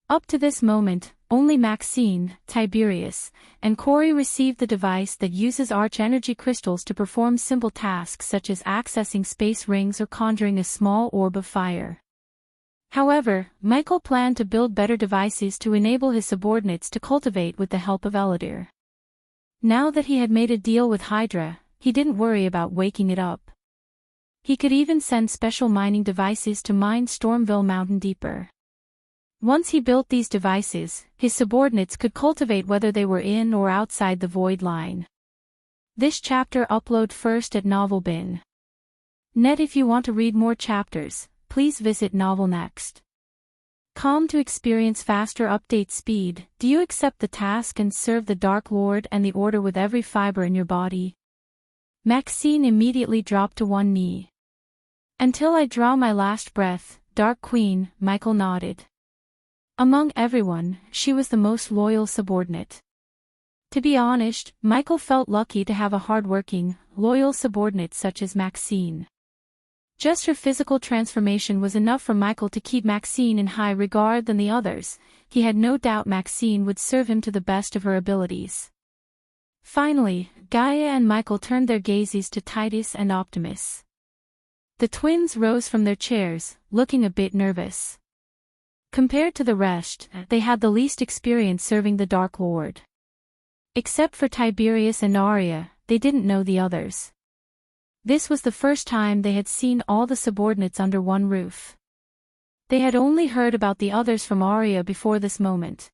Up to this moment, only Maxine, Tiberius, and Corey received the device that uses arch-energy crystals to perform simple tasks such as accessing space rings or conjuring a small orb of fire. However, Michael planned to build better devices to enable his subordinates to cultivate with the help of Eladir. Now that he had made a deal with Hydra, he didn't worry about waking it up. He could even send special mining devices to mine Stormville Mountain deeper. Once he built these devices, his subordinates could cultivate whether they were in or outside the void line. This chapter upload first at Novelbin. Net. If you want to read more chapters, please visit Novel Next. To experience faster update speed, do you accept the task and serve the Dark Lord and the Order with every fiber in your body? Maxine immediately dropped to one knee. Until I draw my last breath, Dark Queen, Michael nodded. Among everyone, she was the most loyal subordinate. To be honest, Michael felt lucky to have a hardworking, loyal subordinate such as Maxine. Just her physical transformation was enough for Michael to keep Maxine in high regard than the others. He had no doubt Maxine would serve him to the best of her abilities. Finally, Gaia and Michael turned their gazes to Titus and Optimus. The twins rose from their chairs, looking a bit nervous. Compared to the rest, they had the least experience serving the Dark Lord. Except for Tiberius and Arya, they didn't know the others. This was the first time they had seen all the subordinates under one roof. They had only heard about the others from Arya before this moment.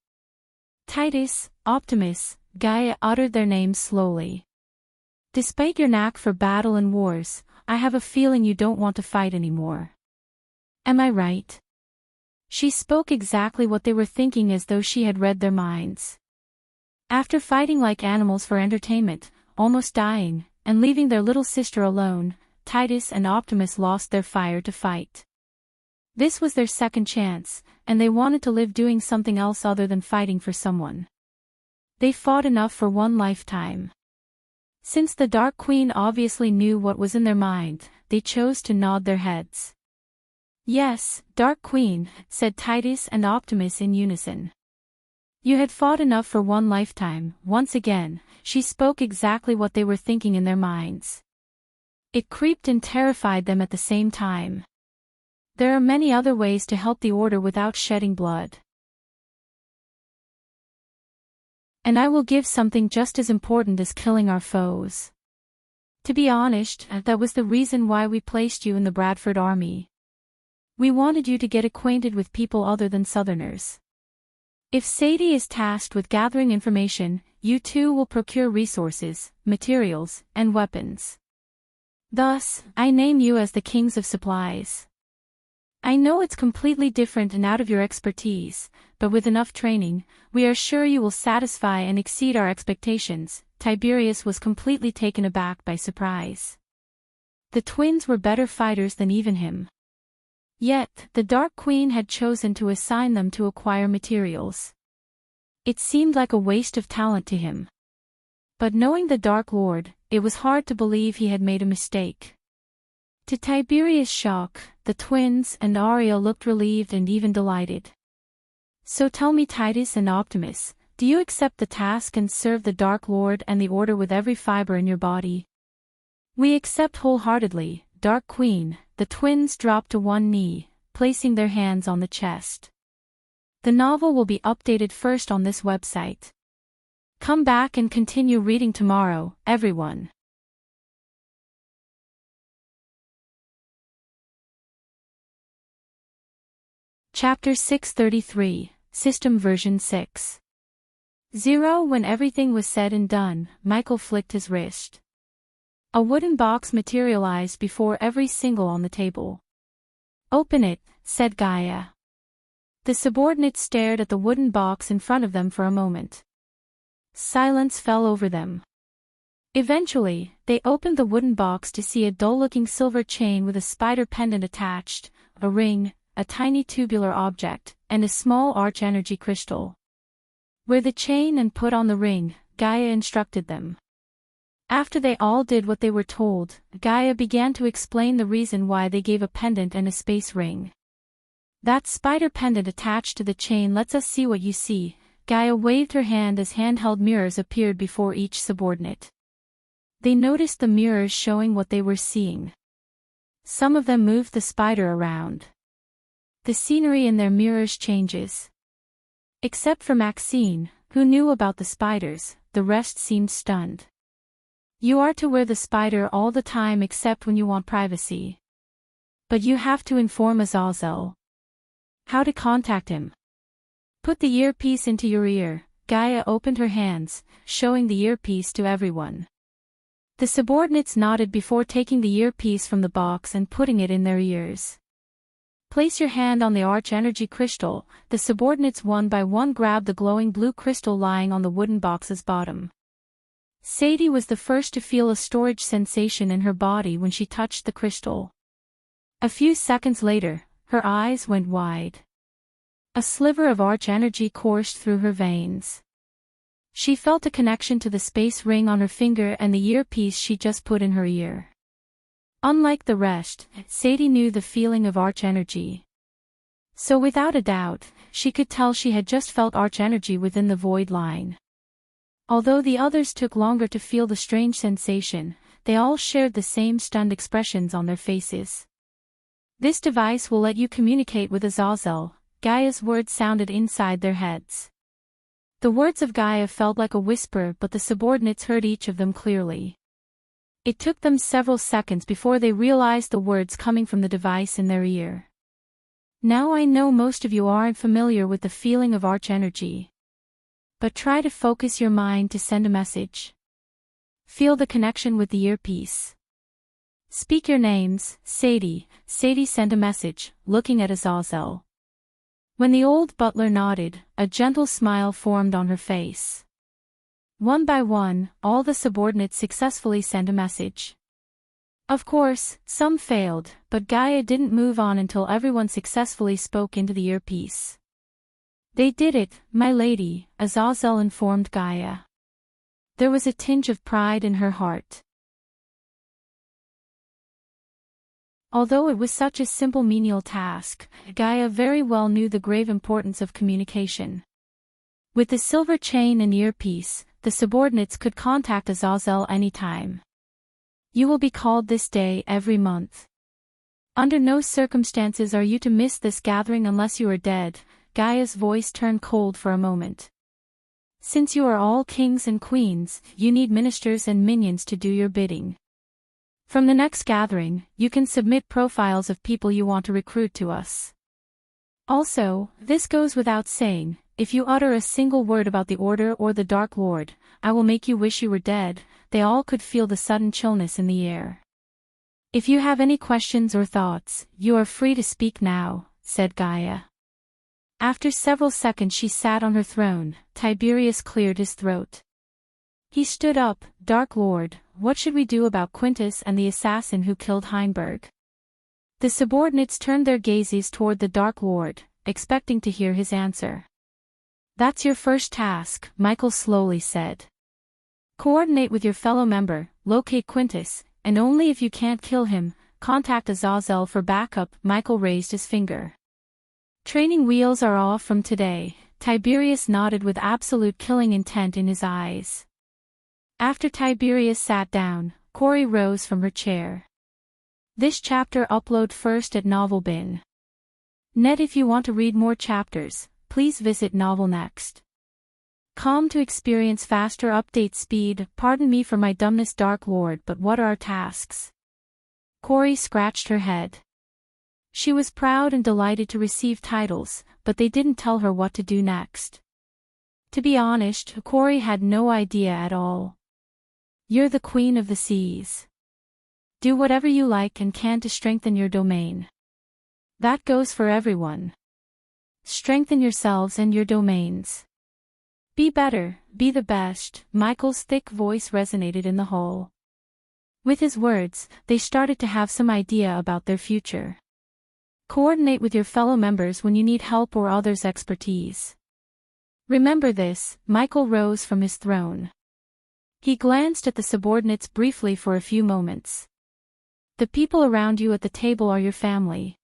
Titus, Optimus, Gaia uttered their names slowly. Despite your knack for battle and wars, I have a feeling you don't want to fight anymore. Am I right? She spoke exactly what they were thinking as though she had read their minds. After fighting like animals for entertainment, almost dying, and leaving their little sister alone, Titus and Optimus lost their fire to fight. This was their second chance, and they wanted to live doing something else other than fighting for someone. They fought enough for one lifetime. Since the Dark Queen obviously knew what was in their mind, they chose to nod their heads. "Yes, Dark Queen," said Titus and Optimus in unison. You had fought enough for one lifetime. Once again, she spoke exactly what they were thinking in their minds. It creeped and terrified them at the same time. There are many other ways to help the Order without shedding blood. And I will give something just as important as killing our foes. To be honest, that was the reason why we placed you in the Bradford Army. We wanted you to get acquainted with people other than Southerners. If Sadie is tasked with gathering information, you too will procure resources, materials, and weapons. Thus, I name you as the Kings of Supplies. I know it's completely different and out of your expertise, but with enough training, we are sure you will satisfy and exceed our expectations." Tiberius was completely taken aback by surprise. The twins were better fighters than even him. Yet, the Dark Queen had chosen to assign them to acquire materials. It seemed like a waste of talent to him. But knowing the Dark Lord, it was hard to believe he had made a mistake. To Tiberius' shock, the twins and Arya looked relieved and even delighted. "So tell me, Titus and Optimus, do you accept the task and serve the Dark Lord and the Order with every fiber in your body?" "We accept wholeheartedly, Dark Queen." The twins dropped to one knee, placing their hands on the chest. The novel will be updated first on this website. Come back and continue reading tomorrow, everyone. Chapter 633, System Version 6.0. When everything was said and done, Michael flicked his wrist. A wooden box materialized before every single on the table. "Open it," said Gaia. The subordinates stared at the wooden box in front of them for a moment. Silence fell over them. Eventually, they opened the wooden box to see a dull-looking silver chain with a spider pendant attached, a ring, a tiny tubular object, and a small arch-energy crystal. "Wear the chain and put on the ring," Gaia instructed them. After they all did what they were told, Gaia began to explain the reason why they gave a pendant and a space ring. "That spider pendant attached to the chain lets us see what you see." Gaia waved her hand as handheld mirrors appeared before each subordinate. They noticed the mirrors showing what they were seeing. Some of them moved the spider around. The scenery in their mirrors changes. Except for Maxine, who knew about the spiders, the rest seemed stunned. "You are to wear the spider all the time except when you want privacy. But you have to inform Azazel. How to contact him. Put the earpiece into your ear." Gaia opened her hands, showing the earpiece to everyone. The subordinates nodded before taking the earpiece from the box and putting it in their ears. "Place your hand on the arch-energy crystal." The subordinates one by one grabbed the glowing blue crystal lying on the wooden box's bottom. Sadie was the first to feel a storage sensation in her body when she touched the crystal. A few seconds later, her eyes went wide. A sliver of arch-energy coursed through her veins. She felt a connection to the space ring on her finger and the earpiece she just put in her ear. Unlike the rest, Sadie knew the feeling of arch-energy. So without a doubt, she could tell she had just felt arch-energy within the void line. Although the others took longer to feel the strange sensation, they all shared the same stunned expressions on their faces. "This device will let you communicate with Azazel," Gaia's words sounded inside their heads. The words of Gaia felt like a whisper, but the subordinates heard each of them clearly. It took them several seconds before they realized the words coming from the device in their ear. "Now I know most of you aren't familiar with the feeling of arch-energy. But try to focus your mind to send a message. Feel the connection with the earpiece. Speak your names." "Sadie." Sadie sent a message, looking at Azazel. When the old butler nodded, a gentle smile formed on her face. One by one, all the subordinates successfully sent a message. Of course, some failed, but Gaia didn't move on until everyone successfully spoke into the earpiece. They did it, my lady, Azazel informed Gaia. There was a tinge of pride in her heart. Although it was such a simple menial task, Gaia very well knew the grave importance of communication. With the silver chain and earpiece, the subordinates could contact Azazel anytime. You will be called this day every month. Under no circumstances are you to miss this gathering unless you are dead. Gaia's voice turned cold for a moment. Since you are all kings and queens, you need ministers and minions to do your bidding. From the next gathering, you can submit profiles of people you want to recruit to us. Also, this goes without saying, if you utter a single word about the Order or the Dark Lord, I will make you wish you were dead. They all could feel the sudden chillness in the air. If you have any questions or thoughts, you are free to speak now, said Gaia. After several seconds she sat on her throne. Tiberius cleared his throat. He stood up. Dark Lord, what should we do about Quintus and the assassin who killed Heinberg? The subordinates turned their gazes toward the Dark Lord, expecting to hear his answer. That's your first task, Michael slowly said. Coordinate with your fellow member, locate Quintus, and only if you can't kill him, contact Azazel for backup. Michael raised his finger. Training wheels are off from today. Tiberius nodded with absolute killing intent in his eyes. After Tiberius sat down, Corey rose from her chair. This chapter upload first at Novelbin. Net. If you want to read more chapters, please visit Novel Next. Com to experience faster update speed. Pardon me for my dumbness, Dark Lord, but what are our tasks? Corey scratched her head. She was proud and delighted to receive titles, but they didn't tell her what to do next. To be honest, Corey had no idea at all. You're the queen of the seas. Do whatever you like and can to strengthen your domain. That goes for everyone. Strengthen yourselves and your domains. Be better, be the best. Michael's thick voice resonated in the hall. With his words, they started to have some idea about their future. Coordinate with your fellow members when you need help or others' expertise. Remember this. Michael rose from his throne. He glanced at the subordinates briefly for a few moments. The people around you at the table are your family.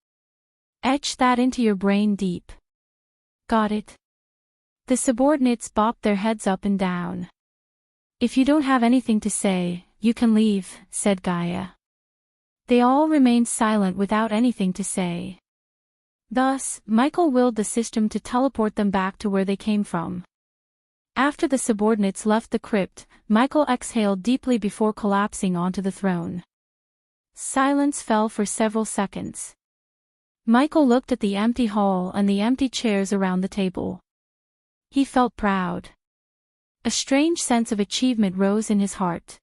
Etch that into your brain deep. Got it? The subordinates bopped their heads up and down. If you don't have anything to say, you can leave, said Gaia. They all remained silent without anything to say. Thus, Michael willed the system to teleport them back to where they came from. After the subordinates left the crypt, Michael exhaled deeply before collapsing onto the throne. Silence fell for several seconds. Michael looked at the empty hall and the empty chairs around the table. He felt proud. A strange sense of achievement rose in his heart.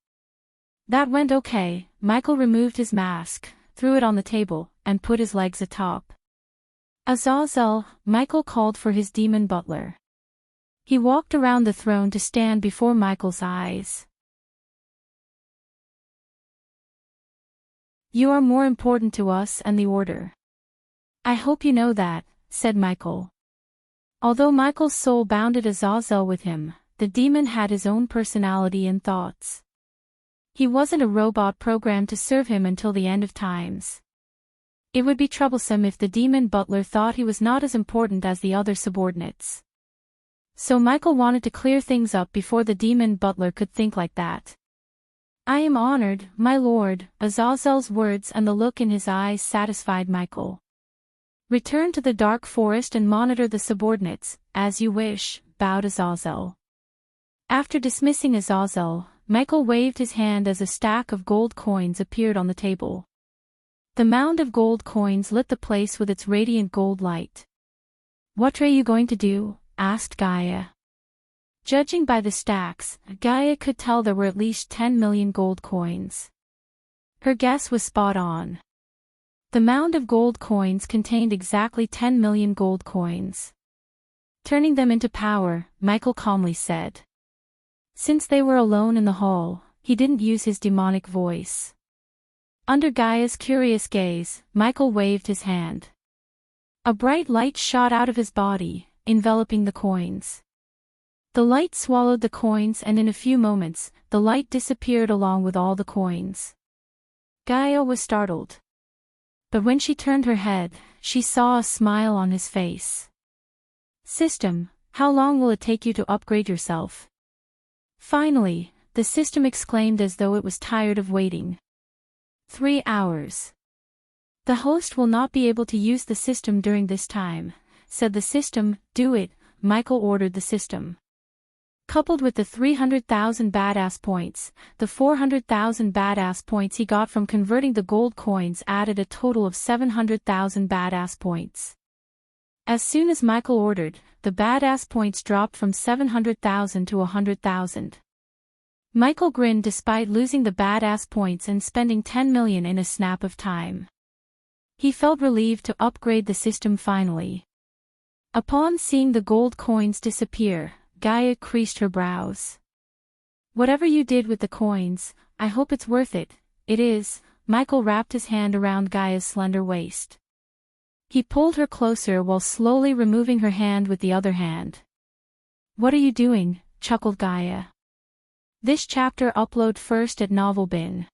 That went okay. Michael removed his mask, threw it on the table, and put his legs atop. Azazel, Michael called for his demon butler. He walked around the throne to stand before Michael's eyes. You are more important to us and the Order. I hope you know that, said Michael. Although Michael's soul bounded Azazel with him, the demon had his own personality and thoughts. He wasn't a robot programmed to serve him until the end of times. It would be troublesome if the demon butler thought he was not as important as the other subordinates. So Michael wanted to clear things up before the demon butler could think like that. I am honored, my lord. Azazel's words and the look in his eyes satisfied Michael. Return to the dark forest and monitor the subordinates, as you wish, bowed Azazel. After dismissing Azazel, Michael waved his hand as a stack of gold coins appeared on the table. The mound of gold coins lit the place with its radiant gold light. What are you going to do? Asked Gaia. Judging by the stacks, Gaia could tell there were at least 10 million gold coins. Her guess was spot on. The mound of gold coins contained exactly 10 million gold coins. Turning them into power, Michael calmly said. Since they were alone in the hall, he didn't use his demonic voice. Under Gaia's curious gaze, Michael waved his hand. A bright light shot out of his body, enveloping the coins. The light swallowed the coins, and in a few moments, the light disappeared along with all the coins. Gaia was startled. But when she turned her head, she saw a smile on his face. "System, how long will it take you to upgrade yourself?" Finally, the system exclaimed as though it was tired of waiting. 3 hours. "The host will not be able to use the system during this time," said the system. "Do it," Michael ordered the system. Coupled with the 300,000 badass points, the 400,000 badass points he got from converting the gold coins added a total of 700,000 badass points. As soon as Michael ordered, the badass points dropped from 700,000 to 100,000. Michael grinned despite losing the badass points and spending 10 million in a snap of time. He felt relieved to upgrade the system finally. Upon seeing the gold coins disappear, Gaia creased her brows. "Whatever you did with the coins, I hope it's worth it." "It is." Michael wrapped his hand around Gaia's slender waist. He pulled her closer while slowly removing her hand with the other hand. "What are you doing?" chuckled Gaia. This chapter upload first at Novelbin.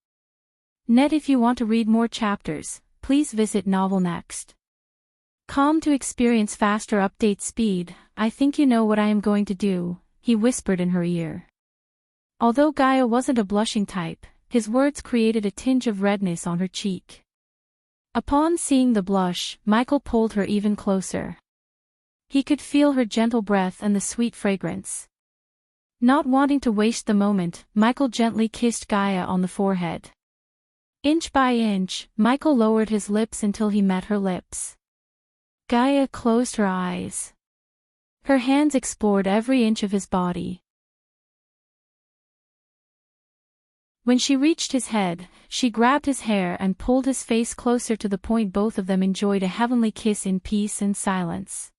Net. If you want to read more chapters, please visit novelnext.com to experience faster update speed. "I think you know what I am going to do," he whispered in her ear. Although Gaia wasn't a blushing type, his words created a tinge of redness on her cheek. Upon seeing the blush, Michael pulled her even closer. He could feel her gentle breath and the sweet fragrance. Not wanting to waste the moment, Michael gently kissed Gaia on the forehead. Inch by inch, Michael lowered his lips until he met her lips. Gaia closed her eyes. Her hands explored every inch of his body. When she reached his head, she grabbed his hair and pulled his face closer to the point both of them enjoyed a heavenly kiss in peace and silence.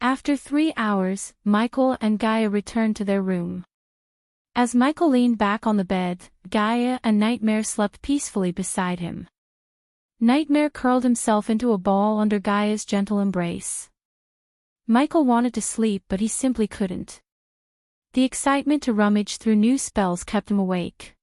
After 3 hours, Michael and Gaia returned to their room. As Michael leaned back on the bed, Gaia and Nightmare slept peacefully beside him. Nightmare curled himself into a ball under Gaia's gentle embrace. Michael wanted to sleep, but he simply couldn't. The excitement to rummage through new spells kept him awake.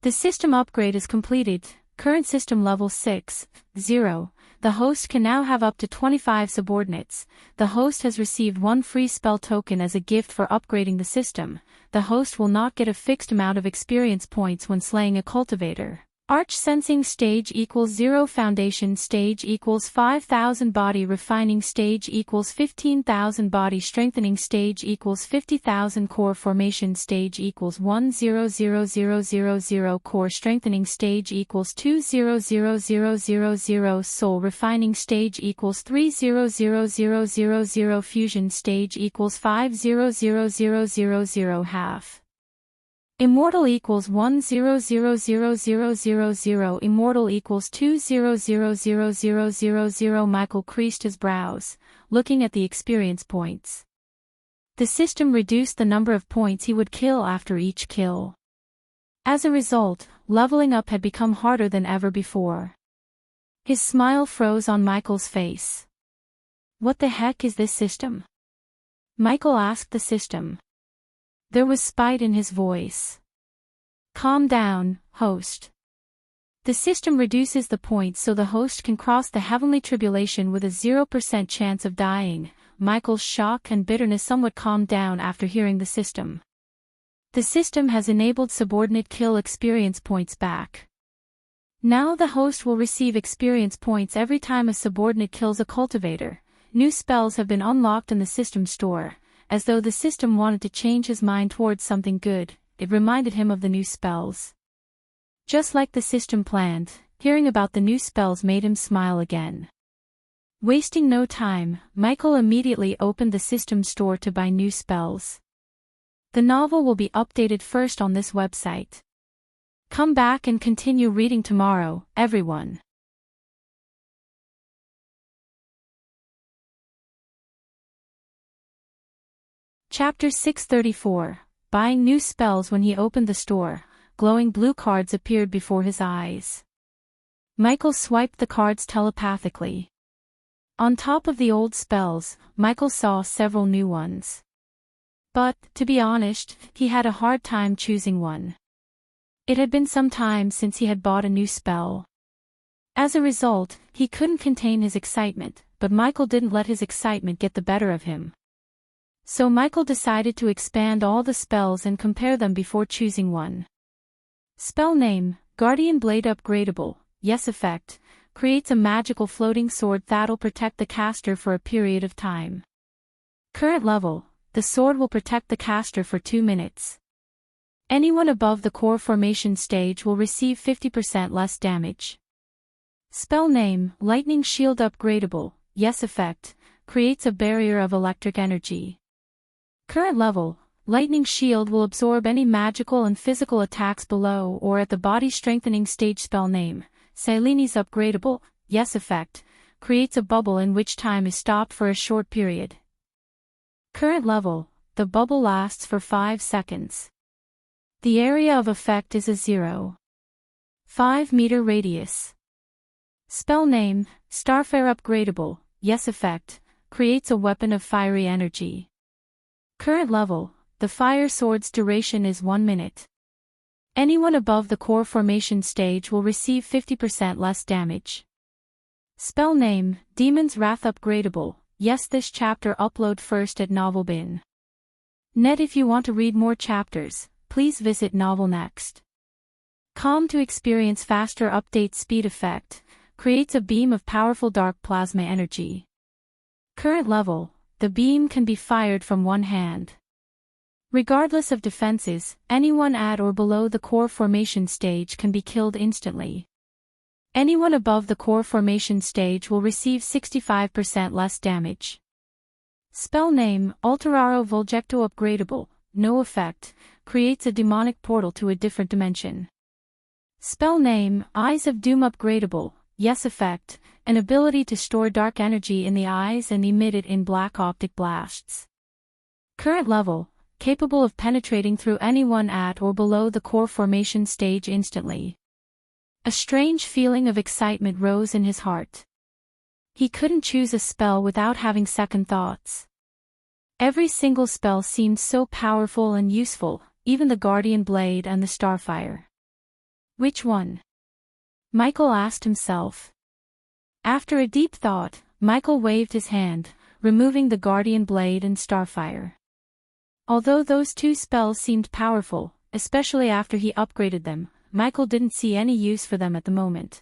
The system upgrade is completed. Current system level 6.0. The host can now have up to 25 subordinates. The host has received 1 free spell token as a gift for upgrading the system. The host will not get a fixed amount of experience points when slaying a cultivator. Arch sensing stage equals 0. Foundation stage equals 5,000. Body refining stage equals 15,000. Body strengthening stage equals 50,000. Core formation stage equals 1,000,000. Core strengthening stage equals 2,000,000. Soul refining stage equals 3,000,000. Fusion stage equals 5,000,000. Half. Immortal equals 1,000,000. Immortal equals 2,000,000. Michael creased his brows, looking at the experience points. The system reduced the number of points he would kill after each kill. As a result, leveling up had become harder than ever before. His smile froze on Michael's face. "What the heck is this system?" Michael asked the system. There was spite in his voice. "Calm down, host. The system reduces the points so the host can cross the heavenly tribulation with a 0% chance of dying." Michael's shock and bitterness somewhat calmed down after hearing the system. The system has enabled subordinate kill experience points back. Now the host will receive experience points every time a subordinate kills a cultivator. New spells have been unlocked in the system store. As though the system wanted to change his mind towards something good, it reminded him of the new spells. Just like the system planned, hearing about the new spells made him smile again. Wasting no time, Michael immediately opened the system store to buy new spells. The novel will be updated first on this website. Come back and continue reading tomorrow, everyone. Chapter 634. Buying new spells. When he opened the store, glowing blue cards appeared before his eyes. Michael swiped the cards telepathically. On top of the old spells, Michael saw several new ones. But, to be honest, he had a hard time choosing one. It had been some time since he had bought a new spell. As a result, he couldn't contain his excitement, but Michael didn't let his excitement get the better of him. So Michael decided to expand all the spells and compare them before choosing one. Spell name, Guardian Blade Upgradable, yes effect, creates a magical floating sword that'll protect the caster for a period of time. Current level, the sword will protect the caster for 2 minutes. Anyone above the core formation stage will receive 50% less damage. Spell name, Lightning Shield Upgradable, yes effect, creates a barrier of electric energy. Current level, Lightning Shield will absorb any magical and physical attacks below or at the body strengthening stage. Spell name, Silene's Upgradable, yes effect, creates a bubble in which time is stopped for a short period. Current level, the bubble lasts for 5 seconds. The area of effect is a 0.5 meter radius. Spell name, Starfire Upgradable, yes effect, creates a weapon of fiery energy. Current level, the fire sword's duration is 1 minute. Anyone above the core formation stage will receive 50% less damage. Spell name, Demon's Wrath Upgradable, yes this chapter upload first at Novelbin. Net. If you want to read more chapters, please visit Novel Next. Com to experience faster update speed effect, creates a beam of powerful dark plasma energy. Current level, the beam can be fired from one hand. Regardless of defenses, anyone at or below the core formation stage can be killed instantly. Anyone above the core formation stage will receive 65% less damage. Spell name, Alteraro Vulgecto Upgradable, no effect, creates a demonic portal to a different dimension. Spell name, Eyes of Doom Upgradable, yes effect, an ability to store dark energy in the eyes and emit it in black optic blasts. Current level, capable of penetrating through anyone at or below the core formation stage instantly. A strange feeling of excitement rose in his heart. He couldn't choose a spell without having second thoughts. Every single spell seemed so powerful and useful, even the Guardian Blade and the Starfire. Which one? Michael asked himself. After a deep thought, Michael waved his hand, removing the Guardian Blade and Starfire. Although those two spells seemed powerful, especially after he upgraded them, Michael didn't see any use for them at the moment.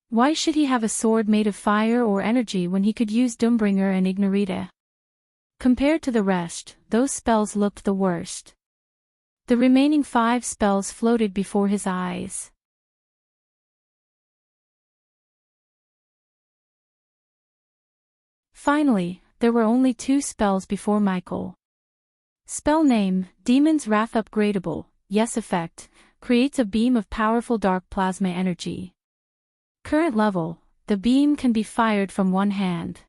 Why should he have a sword made of fire or energy when he could use Doombringer and Ignorita? Compared to the rest, those spells looked the worst. The remaining 5 spells floated before his eyes. Finally, there were only 2 spells before Michael. Spell name, Demon's Wrath Upgradable, yes effect, creates a beam of powerful dark plasma energy. Current level, the beam can be fired from one hand.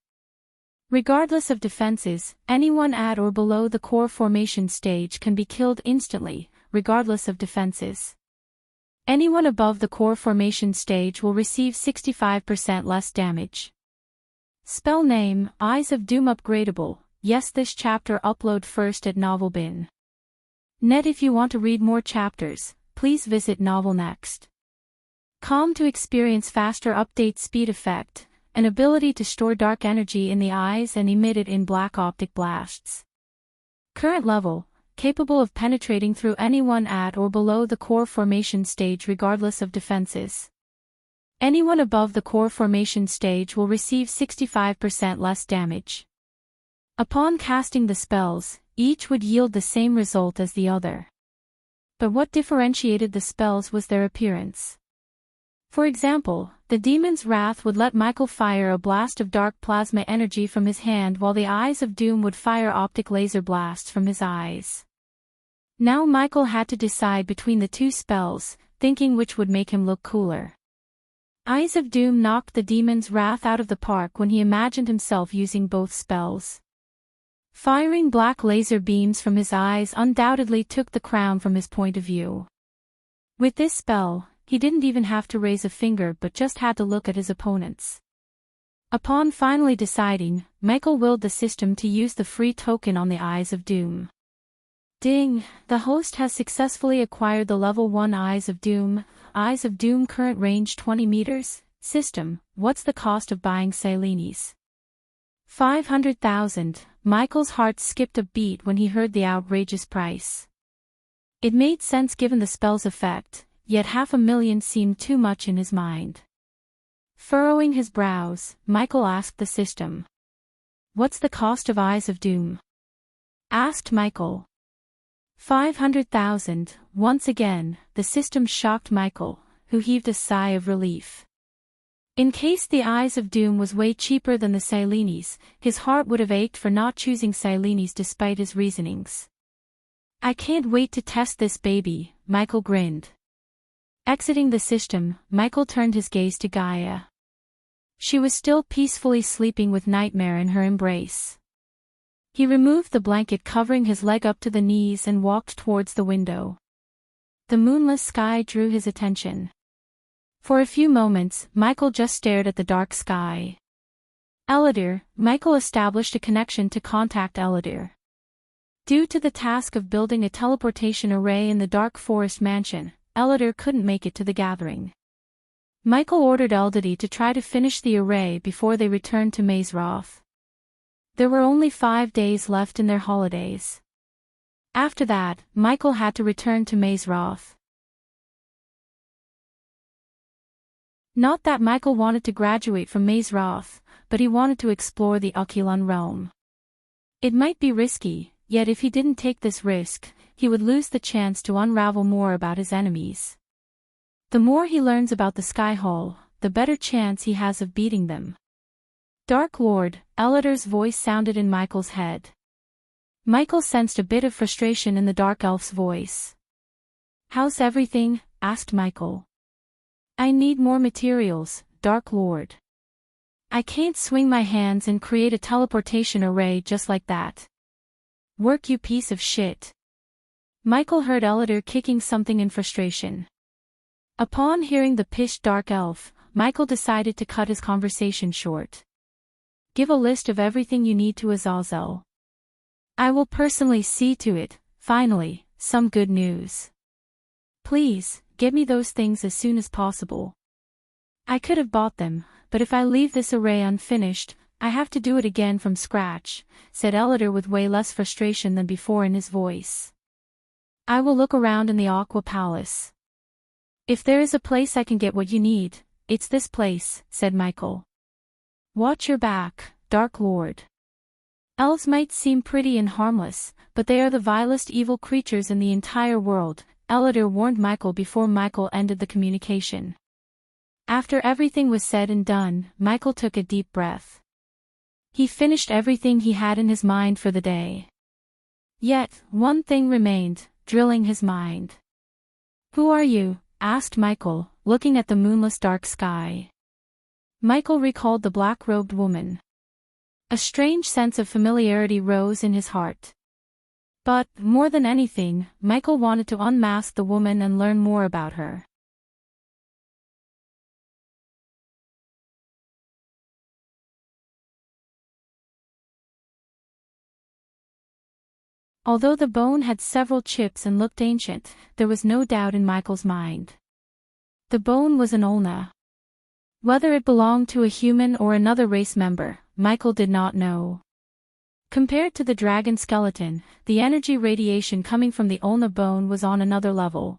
Regardless of defenses, anyone at or below the core formation stage can be killed instantly, regardless of defenses. Anyone above the core formation stage will receive 65% less damage. Spell name, Eyes of Doom Upgradable, yes this chapter upload first at Novelbin. Net. If you want to read more chapters, please visit Novel Next. Com to experience faster update speed effect, an ability to store dark energy in the eyes and emit it in black optic blasts. Current level, capable of penetrating through anyone at or below the core formation stage regardless of defenses. Anyone above the core formation stage will receive 65% less damage. Upon casting the spells, each would yield the same result as the other. But what differentiated the spells was their appearance. For example, the Demon's Wrath would let Michael fire a blast of dark plasma energy from his hand while the Eyes of Doom would fire optic laser blasts from his eyes. Now Michael had to decide between the 2 spells, thinking which would make him look cooler. Eyes of Doom knocked the Demon's Wrath out of the park when he imagined himself using both spells. Firing black laser beams from his eyes undoubtedly took the crown from his point of view. With this spell, he didn't even have to raise a finger but just had to look at his opponents. Upon finally deciding, Michael willed the system to use the free token on the Eyes of Doom. Ding! The host has successfully acquired the level 1 Eyes of Doom. Eyes of Doom current range 20 meters. System, what's the cost of buying Silenies? 500,000. Michael's heart skipped a beat when he heard the outrageous price. It made sense given the spell's effect, yet 500,000 seemed too much in his mind. Furrowing his brows, Michael asked the system. What's the cost of Eyes of Doom? Asked Michael. 500,000. Once again, the system shocked Michael, who heaved a sigh of relief. In case the Eyes of Doom was way cheaper than the Silenies, his heart would have ached for not choosing Silenies despite his reasonings. I can't wait to test this baby, Michael grinned. Exiting the system, Michael turned his gaze to Gaia. She was still peacefully sleeping with Nightmare in her embrace. He removed the blanket covering his leg up to the knees and walked towards the window. The moonless sky drew his attention. For a few moments, Michael just stared at the dark sky. Eladir. Michael established a connection to contact Eladir. Due to the task of building a teleportation array in the Dark Forest mansion, Eladir couldn't make it to the gathering. Michael ordered Eldadi to try to finish the array before they returned to Mazeroth. There were only 5 days left in their holidays. After that, Michael had to return to Mazeroth. Not that Michael wanted to graduate from Mazeroth, but he wanted to explore the Oculun realm. It might be risky, yet if he didn't take this risk, he would lose the chance to unravel more about his enemies. The more he learns about the Sky Hall, the better chance he has of beating them. Dark Lord, Eladir's voice sounded in Michael's head. Michael sensed a bit of frustration in the Dark Elf's voice. How's everything? Asked Michael. I need more materials, Dark Lord. I can't swing my hands and create a teleportation array just like that. Work, you piece of shit. Michael heard Eladir kicking something in frustration. Upon hearing the pissed Dark Elf, Michael decided to cut his conversation short. Give a list of everything you need to Azazel. I will personally see to it. Finally, some good news. Please, get me those things as soon as possible. I could have bought them, but if I leave this array unfinished, I have to do it again from scratch, said Eladir with way less frustration than before in his voice. I will look around in the Aqua Palace. If there is a place I can get what you need, it's this place, said Michael. Watch your back, Dark Lord. Elves might seem pretty and harmless, but they are the vilest evil creatures in the entire world, Eladir warned Michael before Michael ended the communication. After everything was said and done, Michael took a deep breath. He finished everything he had in his mind for the day. Yet, one thing remained, drilling his mind. Who are you? Asked Michael, looking at the moonless dark sky. Michael recalled the black-robed woman. A strange sense of familiarity rose in his heart. But, more than anything, Michael wanted to unmask the woman and learn more about her. Although the bone had several chips and looked ancient, there was no doubt in Michael's mind. The bone was an ulna. Whether it belonged to a human or another race member, Michael did not know. Compared to the dragon skeleton, the energy radiation coming from the ulna bone was on another level.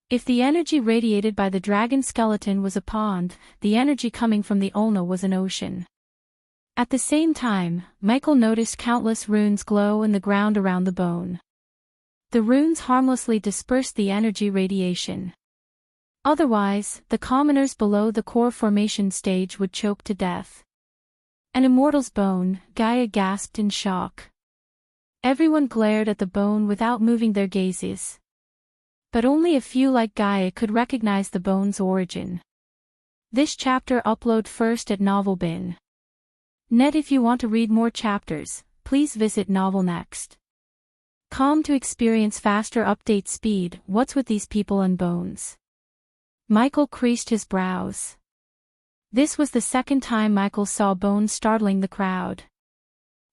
If the energy radiated by the dragon skeleton was a pond, the energy coming from the ulna was an ocean. At the same time, Michael noticed countless runes glow in the ground around the bone. The runes harmlessly dispersed the energy radiation. Otherwise, the commoners below the core formation stage would choke to death. An immortal's bone, Gaia gasped in shock. Everyone glared at the bone without moving their gazes. But only a few like Gaia could recognize the bone's origin. This chapter upload first at NovelBin. Net. If you want to read more chapters, please visit novelnext.com to experience faster update speed. What's with these people and bones? Michael creased his brows. This was the second time Michael saw bones startling the crowd.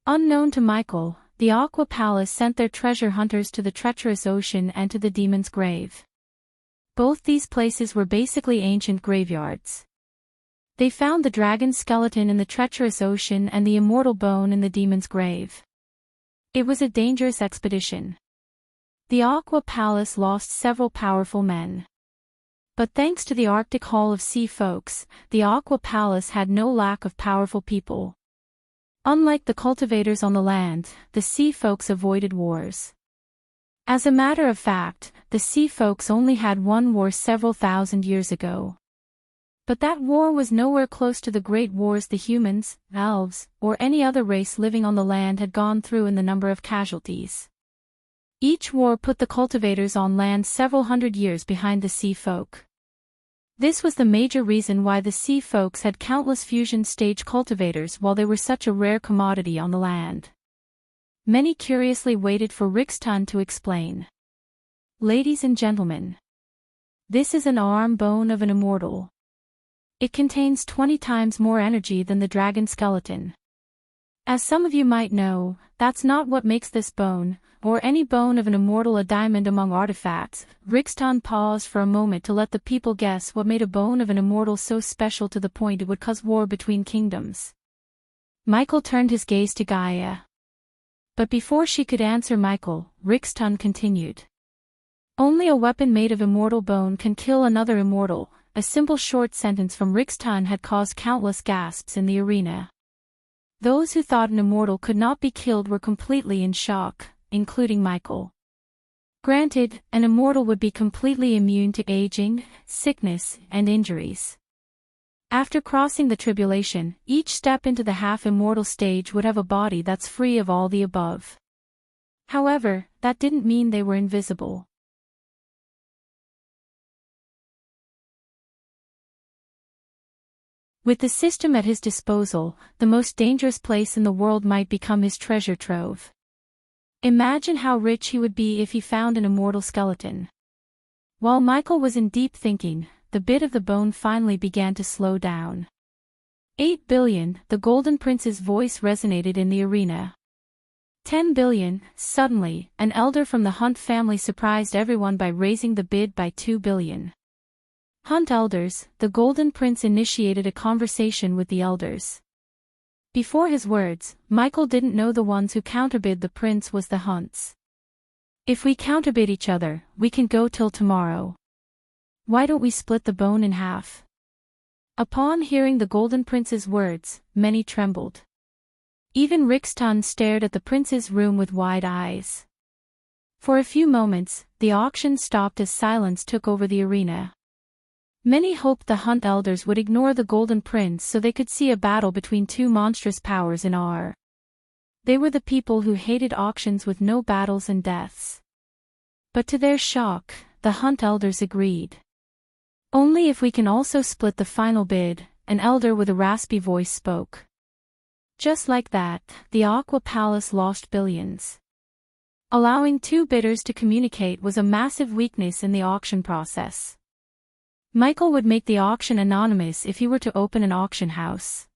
Unknown to Michael, the Aqua Palace sent their treasure hunters to the treacherous ocean and to the demon's grave. Both these places were basically ancient graveyards. They found the dragon's skeleton in the treacherous ocean and the immortal bone in the demon's grave. It was a dangerous expedition. The Aqua Palace lost several powerful men. But thanks to the Arctic Hall of Sea Folks, the Aqua Palace had no lack of powerful people. Unlike the cultivators on the land, the Sea Folks avoided wars. As a matter of fact, the Sea Folks only had one war several thousand years ago. But that war was nowhere close to the great wars the humans, elves, or any other race living on the land had gone through in the number of casualties. Each war put the cultivators on land several hundred years behind the Sea Folk. This was the major reason why the Sea Folks had countless fusion stage cultivators while they were such a rare commodity on the land. Many curiously waited for Rick's turn to explain. Ladies and gentlemen, this is an arm bone of an immortal. It contains 20 times more energy than the dragon skeleton. As some of you might know, that's not what makes this bone, or any bone of an immortal, a diamond among artifacts. Rixton paused for a moment to let the people guess what made a bone of an immortal so special to the point it would cause war between kingdoms. Michael turned his gaze to Gaia. But before she could answer Michael, Rixton continued. Only a weapon made of immortal bone can kill another immortal. A simple short sentence from Rixton had caused countless gasps in the arena. Those who thought an immortal could not be killed were completely in shock, including Michael. Granted, an immortal would be completely immune to aging, sickness, and injuries. After crossing the tribulation, each step into the half-immortal stage would have a body that's free of all the above. However, that didn't mean they were invisible. With the system at his disposal, the most dangerous place in the world might become his treasure trove. Imagine how rich he would be if he found an immortal skeleton. While Michael was in deep thinking, the bit of the bone finally began to slow down. 8 billion, the Golden Prince's voice resonated in the arena. 10 billion, suddenly, an elder from the Hunt family surprised everyone by raising the bid by 2 billion. Hunt elders, the Golden Prince initiated a conversation with the elders. Before his words, Michael didn't know the ones who counterbid the prince was the Hunts. If we counterbid each other, we can go till tomorrow. Why don't we split the bone in half? Upon hearing the Golden Prince's words, many trembled. Even Rixton stared at the prince's room with wide eyes. For a few moments, the auction stopped as silence took over the arena. Many hoped the Hunt elders would ignore the Golden Prince so they could see a battle between two monstrous powers in R. They were the people who hated auctions with no battles and deaths. But to their shock, the Hunt elders agreed. Only if we can also split the final bid, an elder with a raspy voice spoke. Just like that, the Aqua Palace lost billions. Allowing two bidders to communicate was a massive weakness in the auction process. Michael would make the auction anonymous if he were to open an auction house.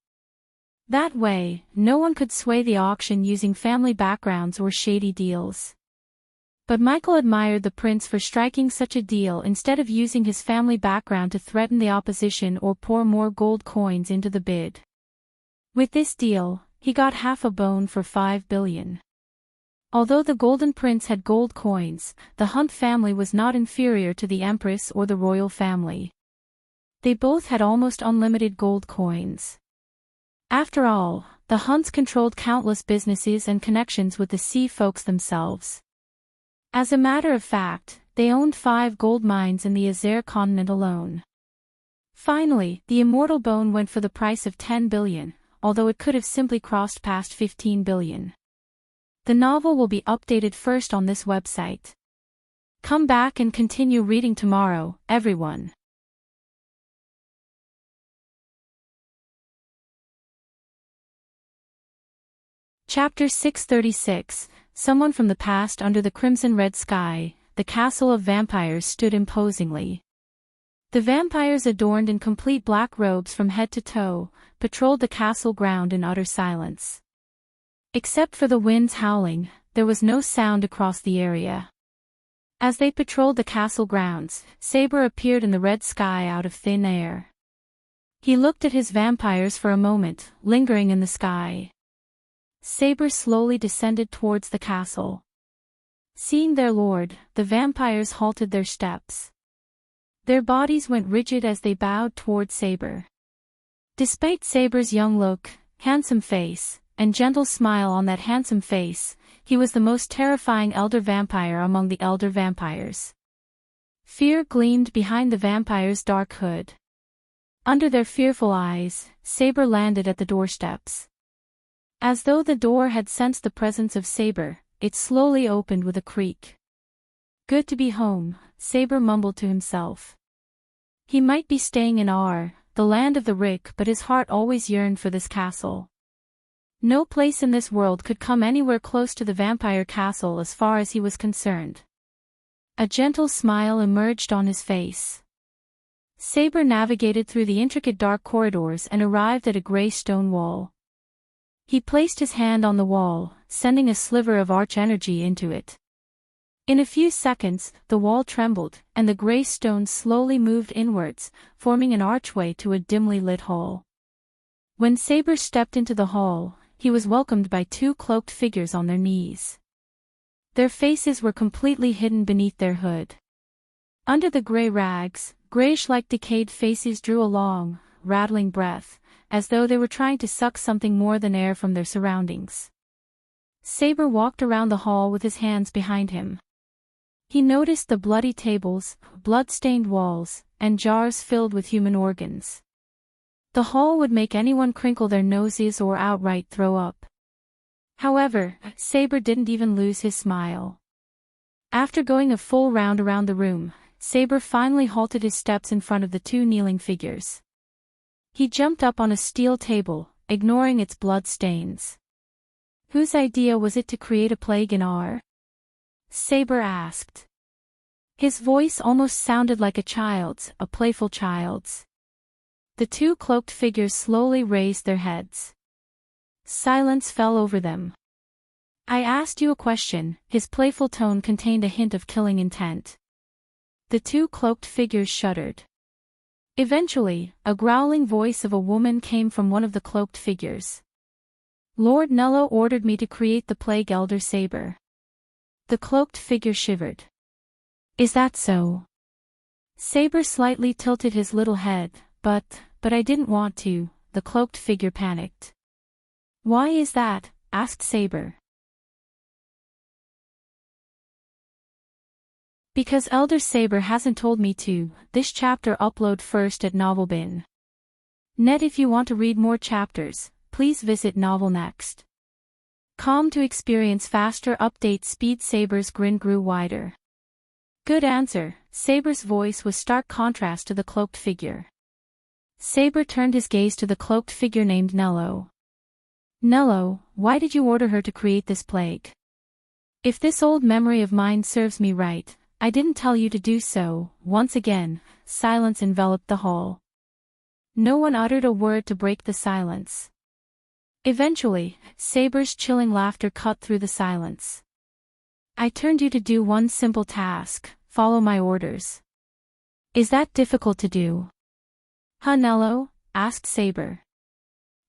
That way, no one could sway the auction using family backgrounds or shady deals. But Michael admired the prince for striking such a deal instead of using his family background to threaten the opposition or pour more gold coins into the bid. With this deal, he got half a bone for 5 billion. Although the Golden Prince had gold coins, the Hunt family was not inferior to the Empress or the royal family. They both had almost unlimited gold coins. After all, the Hunts controlled countless businesses and connections with the Sea Folks themselves. As a matter of fact, they owned 5 gold mines in the Azer continent alone. Finally, the immortal bone went for the price of 10 billion, although it could have simply crossed past 15 billion. The novel will be updated first on this website. Come back and continue reading tomorrow, everyone. Chapter 636, Someone from the Past. Under the crimson-red sky, the castle of vampires stood imposingly. The vampires, adorned in complete black robes from head to toe, patrolled the castle ground in utter silence. Except for the winds howling, there was no sound across the area. As they patrolled the castle grounds, Saber appeared in the red sky out of thin air. He looked at his vampires for a moment, lingering in the sky. Saber slowly descended towards the castle. Seeing their lord, the vampires halted their steps. Their bodies went rigid as they bowed towards Saber. Despite Saber's young look, handsome face, and gentle smile on that handsome face, he was the most terrifying elder vampire among the elder vampires. Fear gleamed behind the vampire's dark hood. Under their fearful eyes, Saber landed at the doorsteps. As though the door had sensed the presence of Saber, it slowly opened with a creak. Good to be home, Saber mumbled to himself. He might be staying in Ar, the land of the Rick, but his heart always yearned for this castle. No place in this world could come anywhere close to the vampire castle as far as he was concerned. A gentle smile emerged on his face. Saber navigated through the intricate dark corridors and arrived at a gray stone wall. He placed his hand on the wall, sending a sliver of arch energy into it. In a few seconds, the wall trembled, and the gray stone slowly moved inwards, forming an archway to a dimly lit hall. When Saber stepped into the hall, he was welcomed by two cloaked figures on their knees. Their faces were completely hidden beneath their hood. Under the gray rags, grayish-like decayed faces drew a long, rattling breath, as though they were trying to suck something more than air from their surroundings. Saber walked around the hall with his hands behind him. He noticed the bloody tables, blood-stained walls, and jars filled with human organs. The hall would make anyone crinkle their noses or outright throw up. However, Saber didn't even lose his smile. After going a full round around the room, Saber finally halted his steps in front of the two kneeling figures. He jumped up on a steel table, ignoring its blood stains. Whose idea was it to create a plague in Ar? Saber asked. His voice almost sounded like a child's, a playful child's. The two cloaked figures slowly raised their heads. Silence fell over them. I asked you a question. His playful tone contained a hint of killing intent. The two cloaked figures shuddered. Eventually, a growling voice of a woman came from one of the cloaked figures. Lord Nello ordered me to create the plague, Elder Saber. The cloaked figure shivered. Is that so? Saber slightly tilted his little head, but I didn't want to, the cloaked figure panicked. Why is that? Asked Saber. Because Elder Saber hasn't told me to. This chapter upload first at Novelbin. Net. If you want to read more chapters, please visit Novel Next. Com to experience faster update speed. Saber's grin grew wider. Good answer. Saber's voice was stark contrast to the cloaked figure. Saber turned his gaze to the cloaked figure named Nello. Nello, why did you order her to create this plague? If this old memory of mine serves me right, I didn't tell you to do so. Once again, silence enveloped the hall. No one uttered a word to break the silence. Eventually, Saber's chilling laughter cut through the silence. I turned you to do one simple task, follow my orders. Is that difficult to do? Huh, Nello? Asked Saber.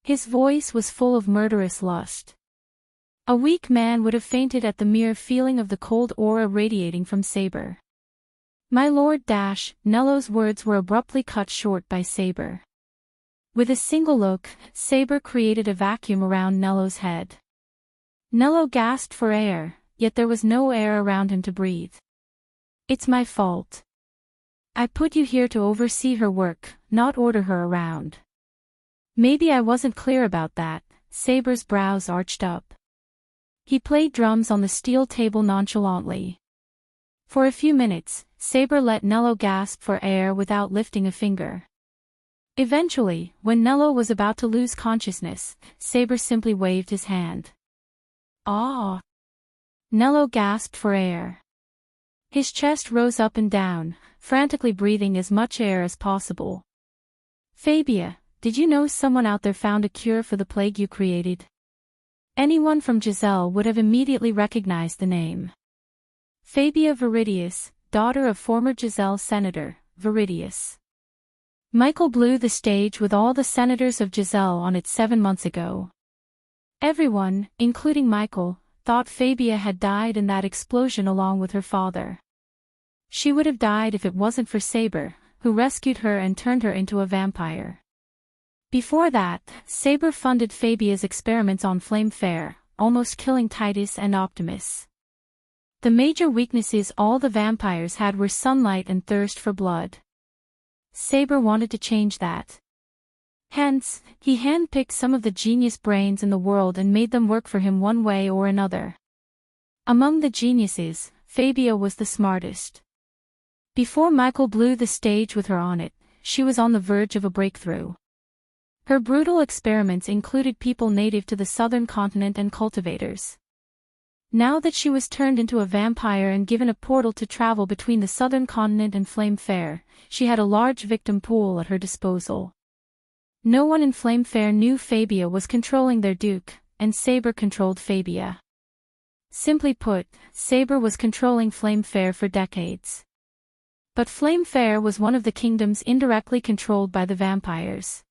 His voice was full of murderous lust. A weak man would have fainted at the mere feeling of the cold aura radiating from Saber. My lord. Nello's words were abruptly cut short by Saber. With a single look, Saber created a vacuum around Nello's head. Nello gasped for air, yet there was no air around him to breathe. It's my fault. I put you here to oversee her work, not order her around. Maybe I wasn't clear about that. Saber's brows arched up. He played drums on the steel table nonchalantly. For a few minutes, Saber let Nello gasp for air without lifting a finger. Eventually, when Nello was about to lose consciousness, Saber simply waved his hand. Ah! Nello gasped for air. His chest rose up and down, frantically breathing as much air as possible. Fabia, did you know someone out there found a cure for the plague you created? Anyone from Giselle would have immediately recognized the name. Fabia Viridius, daughter of former Giselle Senator, Viridius. Michael blew the stage with all the senators of Giselle on it 7 months ago. Everyone, including Michael, thought Fabia had died in that explosion along with her father. She would have died if it wasn't for Saber, who rescued her and turned her into a vampire. Before that, Saber funded Fabia's experiments on Flame Fair, almost killing Titus and Optimus. The major weaknesses all the vampires had were sunlight and thirst for blood. Saber wanted to change that. Hence, he handpicked some of the genius brains in the world and made them work for him one way or another. Among the geniuses, Fabia was the smartest. Before Michael blew the stage with her on it, she was on the verge of a breakthrough. Her brutal experiments included people native to the southern continent and cultivators. Now that she was turned into a vampire and given a portal to travel between the southern continent and Flame Fair, she had a large victim pool at her disposal. No one in Flame Fair knew Fabia was controlling their Duke, and Saber controlled Fabia. Simply put, Saber was controlling Flame Fair for decades. But Flame Fair was one of the kingdoms indirectly controlled by the vampires.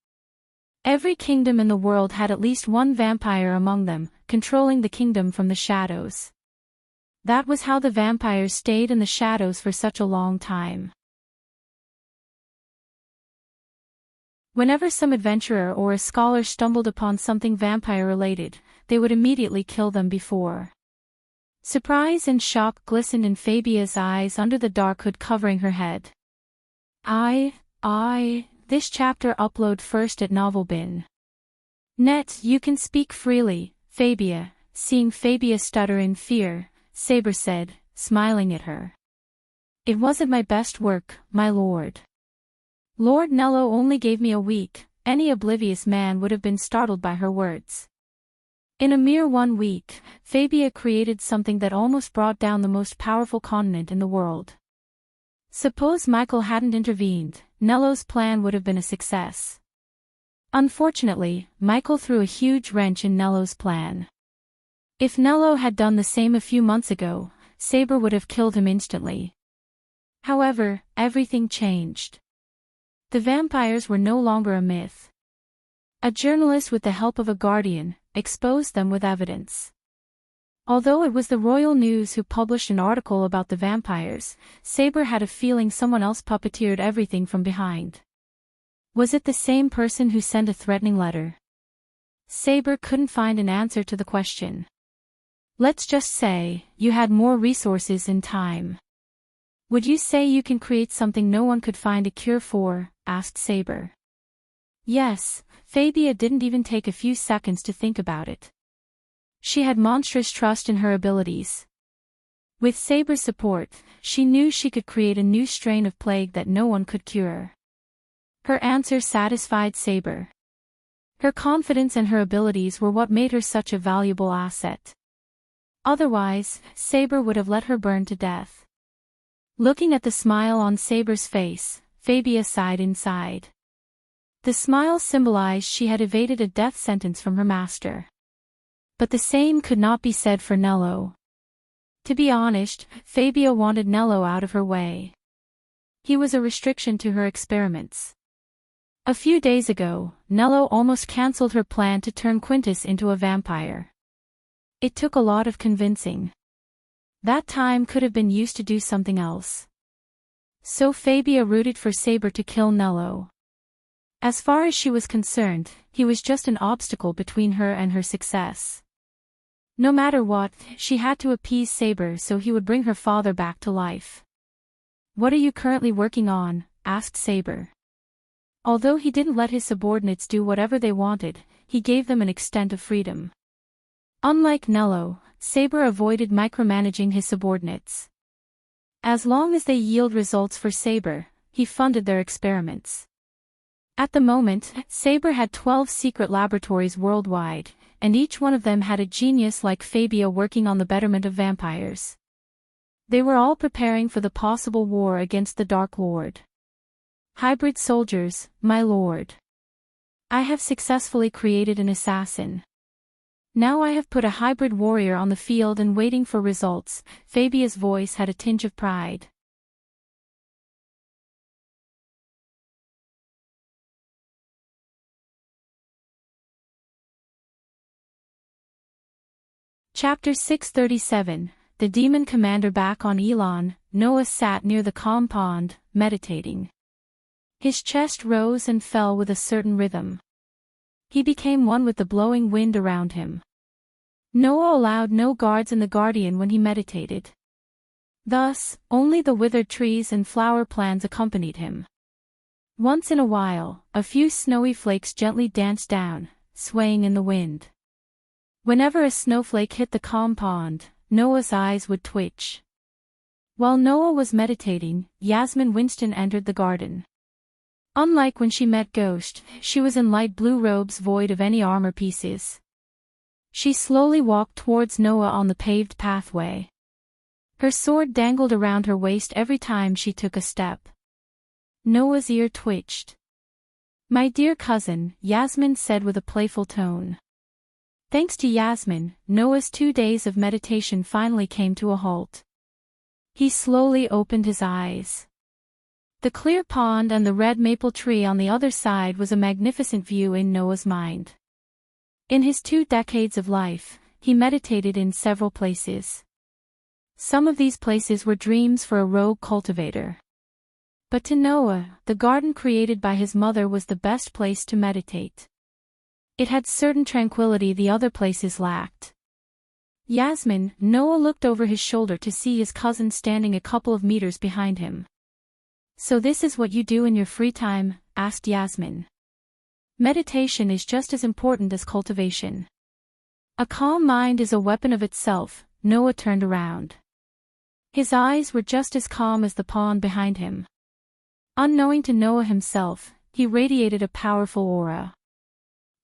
Every kingdom in the world had at least one vampire among them, controlling the kingdom from the shadows. That was how the vampires stayed in the shadows for such a long time. Whenever some adventurer or a scholar stumbled upon something vampire-related, they would immediately kill them before. Surprise and shock glistened in Fabia's eyes under the dark hood covering her head. This chapter upload first at Novelbin. Net, you can speak freely, Fabia. Seeing Fabia stutter in fear, Saber said, smiling at her. It wasn't my best work, my lord. Lord Nello only gave me a week. Any oblivious man would have been startled by her words. In a mere 1 week, Fabia created something that almost brought down the most powerful continent in the world. Suppose Michael hadn't intervened, Nello's plan would have been a success. Unfortunately, Michael threw a huge wrench in Nello's plan. If Nello had done the same a few months ago, Saber would have killed him instantly. However, everything changed. The vampires were no longer a myth. A journalist with the help of a guardian, exposed them with evidence. Although it was the Royal News who published an article about the vampires, Saber had a feeling someone else puppeteered everything from behind. Was it the same person who sent a threatening letter? Saber couldn't find an answer to the question. Let's just say, you had more resources and time. Would you say you can create something no one could find a cure for? Asked Saber. Yes, Fabia didn't even take a few seconds to think about it. She had monstrous trust in her abilities. With Saber's support, she knew she could create a new strain of plague that no one could cure. Her answer satisfied Saber. Her confidence and her abilities were what made her such a valuable asset. Otherwise, Saber would have let her burn to death. Looking at the smile on Saber's face, Fabia sighed inside. The smile symbolized she had evaded a death sentence from her master. But the same could not be said for Nello. To be honest, Fabia wanted Nello out of her way. He was a restriction to her experiments. A few days ago, Nello almost cancelled her plan to turn Quintus into a vampire. It took a lot of convincing. That time could have been used to do something else. So Fabia rooted for Saber to kill Nello. As far as she was concerned, he was just an obstacle between her and her success. No matter what, she had to appease Saber so he would bring her father back to life. What are you currently working on? Asked Saber. Although he didn't let his subordinates do whatever they wanted, he gave them an extent of freedom. Unlike Nello, Saber avoided micromanaging his subordinates. As long as they yield results for Saber, he funded their experiments. At the moment, Saber had 12 secret laboratories worldwide, and each one of them had a genius like Fabia working on the betterment of vampires. They were all preparing for the possible war against the Dark Lord. Hybrid soldiers, my lord. I have successfully created an assassin. Now I have put a hybrid warrior on the field and waiting for results. Fabia's voice had a tinge of pride. Chapter 637, The Demon Commander. Back on Elon, Noah sat near the calm pond, meditating. His chest rose and fell with a certain rhythm. He became one with the blowing wind around him. Noah allowed no guards in the guardian when he meditated. Thus, only the withered trees and flower plants accompanied him. Once in a while, a few snowy flakes gently danced down, swaying in the wind. Whenever a snowflake hit the calm pond, Noah's eyes would twitch. While Noah was meditating, Yasmin Winston entered the garden. Unlike when she met Ghost, she was in light blue robes void of any armor pieces. She slowly walked towards Noah on the paved pathway. Her sword dangled around her waist every time she took a step. Noah's ear twitched. "My dear cousin," Yasmin said with a playful tone. Thanks to Yasmin, Noah's 2 days of meditation finally came to a halt. He slowly opened his eyes. The clear pond and the red maple tree on the other side was a magnificent view in Noah's mind. In his 2 decades of life, he meditated in several places. Some of these places were dreams for a rogue cultivator. But to Noah, the garden created by his mother was the best place to meditate. It had certain tranquility the other places lacked. Yasmin, Noah looked over his shoulder to see his cousin standing a couple of meters behind him. "So this is what you do in your free time?" asked Yasmin. "Meditation is just as important as cultivation. A calm mind is a weapon of itself." Noah turned around. His eyes were just as calm as the pond behind him. Unknowing to Noah himself, he radiated a powerful aura.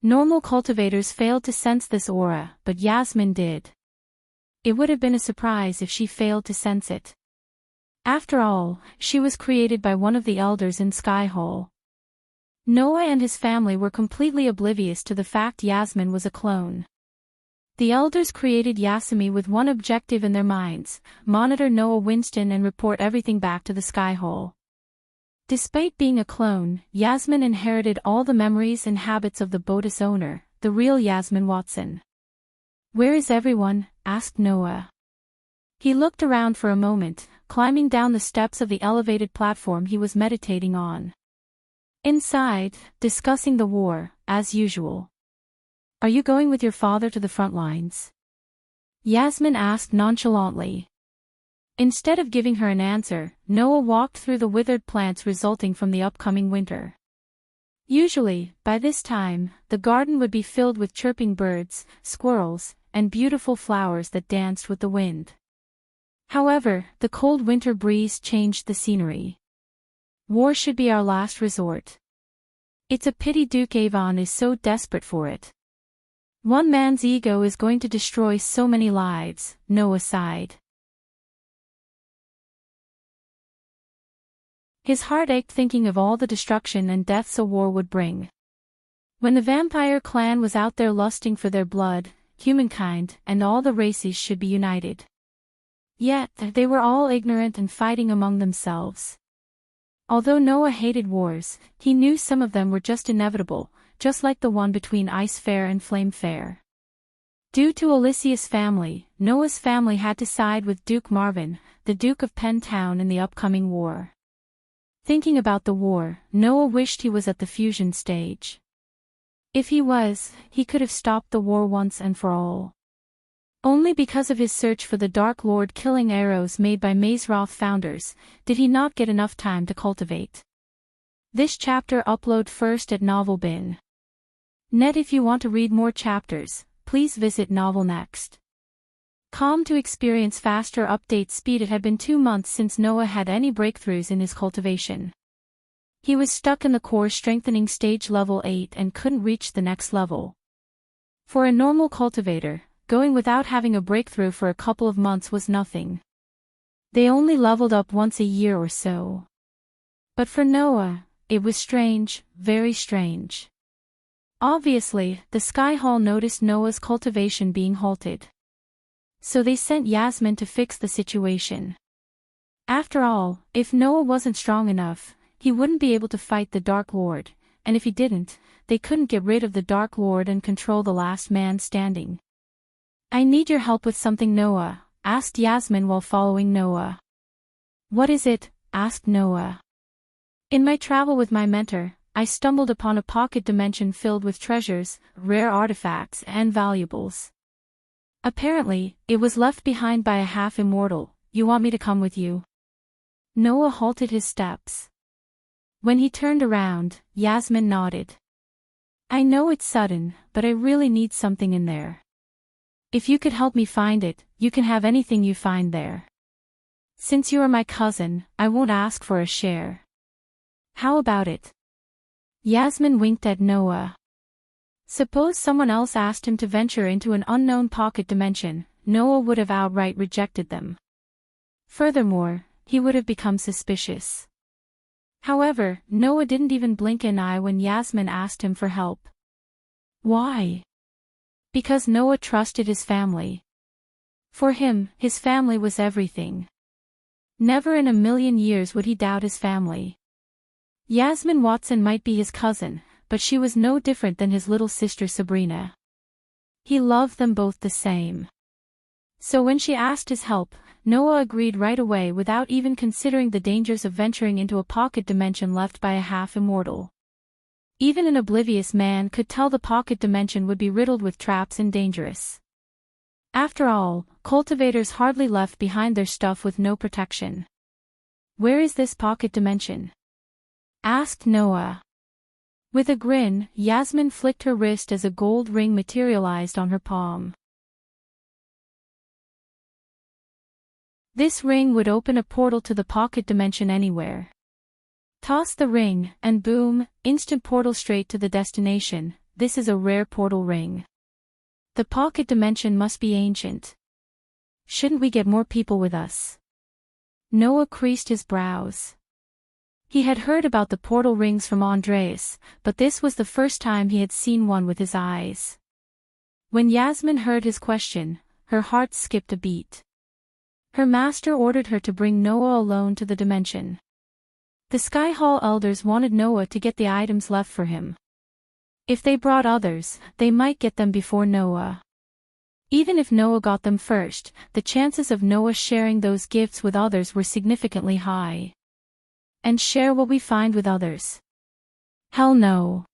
Normal cultivators failed to sense this aura, but Yasmin did. It would have been a surprise if she failed to sense it. After all, she was created by one of the elders in Skyhole. Noah and his family were completely oblivious to the fact Yasmin was a clone. The elders created Yasmin with one objective in their minds: monitor Noah Winston and report everything back to the Skyhole. Despite being a clone, Yasmin inherited all the memories and habits of the Bodis owner, the real Yasmin Watson. "Where is everyone?" asked Noah. He looked around for a moment, climbing down the steps of the elevated platform he was meditating on. Inside, discussing the war, as usual. "Are you going with your father to the front lines?" Yasmin asked nonchalantly. Instead of giving her an answer, Noah walked through the withered plants resulting from the upcoming winter. Usually, by this time, the garden would be filled with chirping birds, squirrels, and beautiful flowers that danced with the wind. However, the cold winter breeze changed the scenery. War should be our last resort. It's a pity Duke Avon is so desperate for it. One man's ego is going to destroy so many lives, Noah sighed. His heart ached thinking of all the destruction and deaths a war would bring. When the vampire clan was out there lusting for their blood, humankind and all the races should be united. Yet, they were all ignorant and fighting among themselves. Although Noah hated wars, he knew some of them were just inevitable, just like the one between Ice Fair and Flame Fair. Due to Alicia's family, Noah's family had to side with Duke Marvin, the Duke of Pentown, in the upcoming war. Thinking about the war, Noah wished he was at the fusion stage. If he was, he could have stopped the war once and for all. Only because of his search for the Dark Lord killing arrows made by Mazeroth founders, did he not get enough time to cultivate. This chapter upload first at Novelbin. Net. If you want to read more chapters, please visit Novel Next. To experience faster update speed. It had been 2 months since Noah had any breakthroughs in his cultivation. He was stuck in the core strengthening stage level 8 and couldn't reach the next level. For a normal cultivator, going without having a breakthrough for a couple of months was nothing. They only leveled up once a year or so. But for Noah, it was strange, very strange. Obviously, the Sky Hall noticed Noah's cultivation being halted. So they sent Yasmin to fix the situation. After all, if Noah wasn't strong enough, he wouldn't be able to fight the Dark Lord, and if he didn't, they couldn't get rid of the Dark Lord and control the last man standing. "I need your help with something, Noah," asked Yasmin while following Noah. "What is it?" asked Noah. "In my travel with my mentor, I stumbled upon a pocket dimension filled with treasures, rare artifacts, and valuables. Apparently, it was left behind by a half-immortal. You want me to come with you?" Noah halted his steps. When he turned around, Yasmin nodded. "I know it's sudden, but I really need something in there. If you could help me find it, you can have anything you find there. Since you are my cousin, I won't ask for a share. How about it?" Yasmin winked at Noah. Suppose someone else asked him to venture into an unknown pocket dimension, Noah would have outright rejected them. Furthermore, he would have become suspicious. However, Noah didn't even blink an eye when Yasmin asked him for help. Why? Because Noah trusted his family. For him, his family was everything. Never in a million years would he doubt his family. Yasmin Watson might be his cousin, but she was no different than his little sister Sabrina. He loved them both the same. So when she asked his help, Noah agreed right away without even considering the dangers of venturing into a pocket dimension left by a half-immortal. Even an oblivious man could tell the pocket dimension would be riddled with traps and dangerous. After all, cultivators hardly left behind their stuff with no protection. "Where is this pocket dimension?" asked Noah. With a grin, Yasmin flicked her wrist as a gold ring materialized on her palm. This ring would open a portal to the pocket dimension anywhere. Toss the ring, and boom, instant portal straight to the destination. This is a rare portal ring. The pocket dimension must be ancient. Shouldn't we get more people with us? Noah creased his brows. He had heard about the portal rings from Andreas, but this was the first time he had seen one with his eyes. When Yasmin heard his question, her heart skipped a beat. Her master ordered her to bring Noah alone to the dimension. The Sky Hall elders wanted Noah to get the items left for him. If they brought others, they might get them before Noah. Even if Noah got them first, the chances of Noah sharing those gifts with others were significantly high. And share what we find with others? Hell no.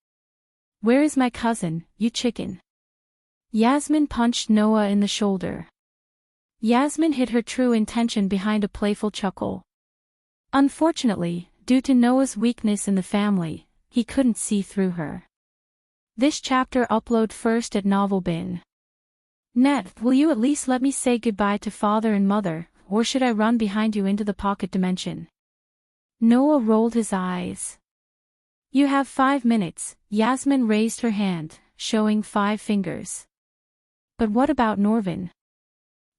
"Where is my cousin, you chicken?" Yasmin punched Noah in the shoulder. Yasmin hid her true intention behind a playful chuckle. Unfortunately, due to Noah's weakness in the family, he couldn't see through her. This chapter upload first at Novelbin. Net, will you at least let me say goodbye to father and mother, or should I run behind you into the pocket dimension? Noah rolled his eyes. You have 5 minutes, Yasmin raised her hand, showing 5 fingers. But what about Norvin?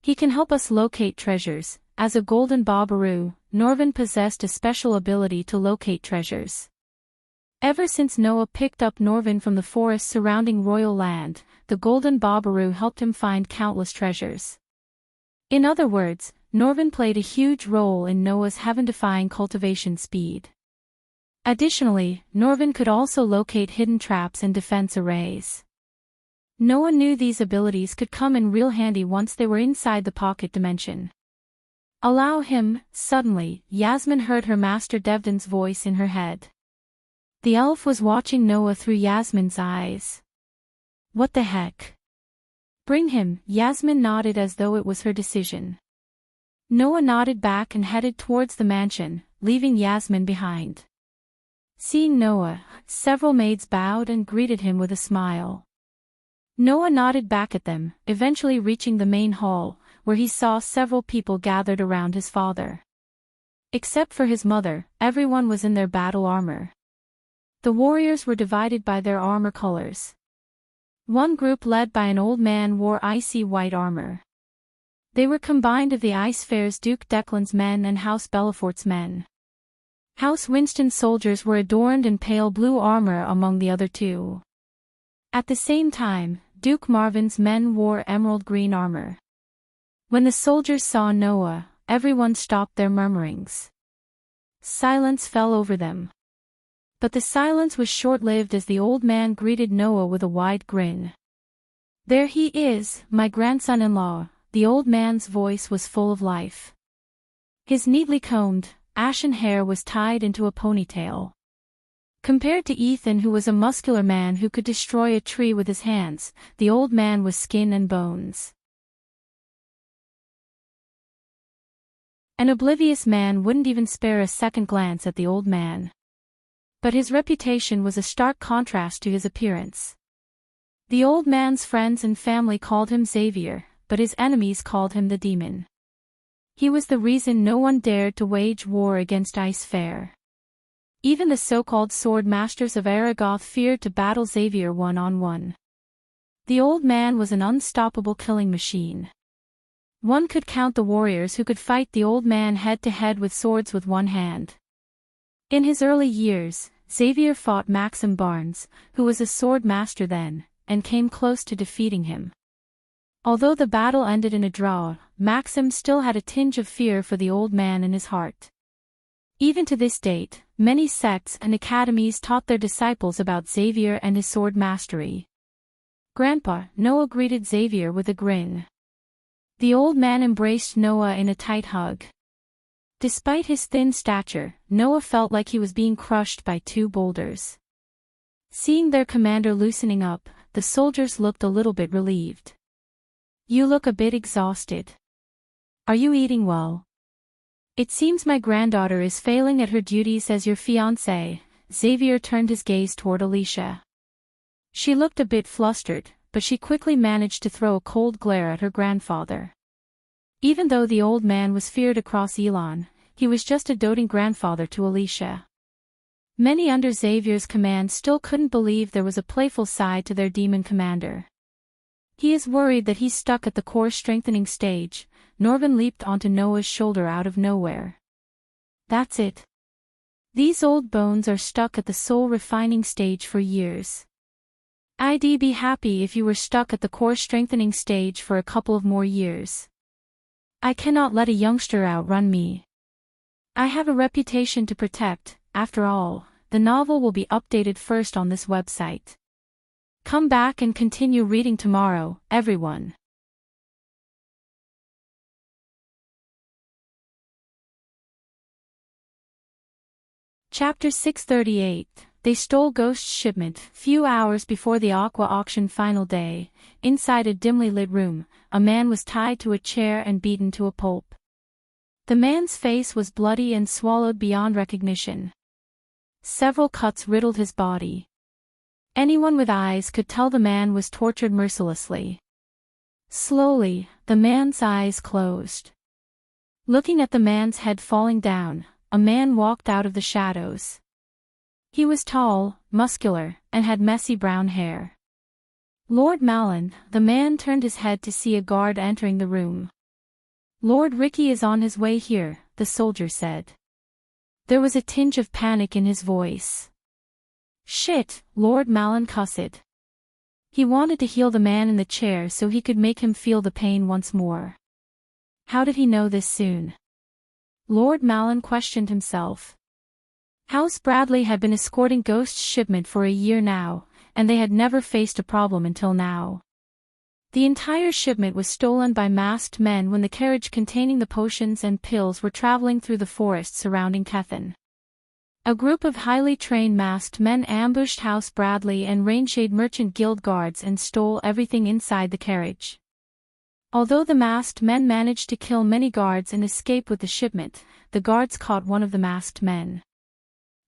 He can help us locate treasures. As a golden Babaru, Norvin possessed a special ability to locate treasures. Ever since Noah picked up Norvin from the forest surrounding Royal Land, the golden Babaru helped him find countless treasures. In other words, Norvin played a huge role in Noah's heaven-defying cultivation speed. Additionally, Norvin could also locate hidden traps and defense arrays. Noah knew these abilities could come in real handy once they were inside the pocket dimension. Allow him. Suddenly, Yasmin heard her master Devdan's voice in her head. The elf was watching Noah through Yasmin's eyes. What the heck? Bring him. Yasmin nodded as though it was her decision. Noah nodded back and headed towards the mansion, leaving Yasmin behind. Seeing Noah, several maids bowed and greeted him with a smile. Noah nodded back at them, eventually reaching the main hall, where he saw several people gathered around his father. Except for his mother, everyone was in their battle armor. The warriors were divided by their armor colors. One group led by an old man wore icy white armor. They were combined of the Ice Fair's Duke Declan's men and House Bellafort's men. House Winston's soldiers were adorned in pale blue armor among the other two. At the same time, Duke Marvin's men wore emerald green armor. When the soldiers saw Noah, everyone stopped their murmurings. Silence fell over them. But the silence was short-lived as the old man greeted Noah with a wide grin. "There he is, my grandson-in-law." The old man's voice was full of life. His neatly combed, ashen hair was tied into a ponytail. Compared to Ethan, who was a muscular man who could destroy a tree with his hands, the old man was skin and bones. An oblivious man wouldn't even spare a second glance at the old man. But his reputation was a stark contrast to his appearance. The old man's friends and family called him Xavier, but his enemies called him the Demon. He was the reason no one dared to wage war against Ice Fair. Even the so-called sword masters of Aragoth feared to battle Xavier one-on-one. The old man was an unstoppable killing machine. One could count the warriors who could fight the old man head-to-head with swords with one hand. In his early years, Xavier fought Maxim Barnes, who was a sword master then, and came close to defeating him. Although the battle ended in a draw, Maxim still had a tinge of fear for the old man in his heart. Even to this date, many sects and academies taught their disciples about Xavier and his sword mastery. "Grandpa," Noah greeted Xavier with a grin. The old man embraced Noah in a tight hug. Despite his thin stature, Noah felt like he was being crushed by two boulders. Seeing their commander loosening up, the soldiers looked a little bit relieved. "You look a bit exhausted. Are you eating well?" "It seems my granddaughter is failing at her duties as your fiancée." Xavier turned his gaze toward Alicia. She looked a bit flustered, but she quickly managed to throw a cold glare at her grandfather. Even though the old man was feared across Elon, he was just a doting grandfather to Alicia. Many under Xavier's command still couldn't believe there was a playful side to their demon commander. "He is worried that he's stuck at the core strengthening stage." Norvin leaped onto Noah's shoulder out of nowhere. "That's it. These old bones are stuck at the soul refining stage for years. I'd be happy if you were stuck at the core strengthening stage for a couple of more years. I cannot let a youngster outrun me. I have a reputation to protect. After all, the novel will be updated first on this website. Come back and continue reading tomorrow, everyone." Chapter 638. They stole Ghost's shipment. Few hours before the Aqua auction final day, inside a dimly lit room, a man was tied to a chair and beaten to a pulp. The man's face was bloody and swallowed beyond recognition. Several cuts riddled his body. Anyone with eyes could tell the man was tortured mercilessly. Slowly, the man's eyes closed. Looking at the man's head falling down, a man walked out of the shadows. He was tall, muscular, and had messy brown hair. "Lord Malin." The man turned his head to see a guard entering the room. "Lord Ricky is on his way here," the soldier said. There was a tinge of panic in his voice. "Shit," Lord Malin cussed. He wanted to heal the man in the chair so he could make him feel the pain once more. How did he know this soon? Lord Malin questioned himself. House Bradley had been escorting Ghost's shipment for a year now, and they had never faced a problem until now. The entire shipment was stolen by masked men when the carriage containing the potions and pills were traveling through the forest surrounding Kethen. A group of highly trained masked men ambushed House Bradley and Rainshade Merchant Guild guards and stole everything inside the carriage. Although the masked men managed to kill many guards and escape with the shipment, the guards caught one of the masked men.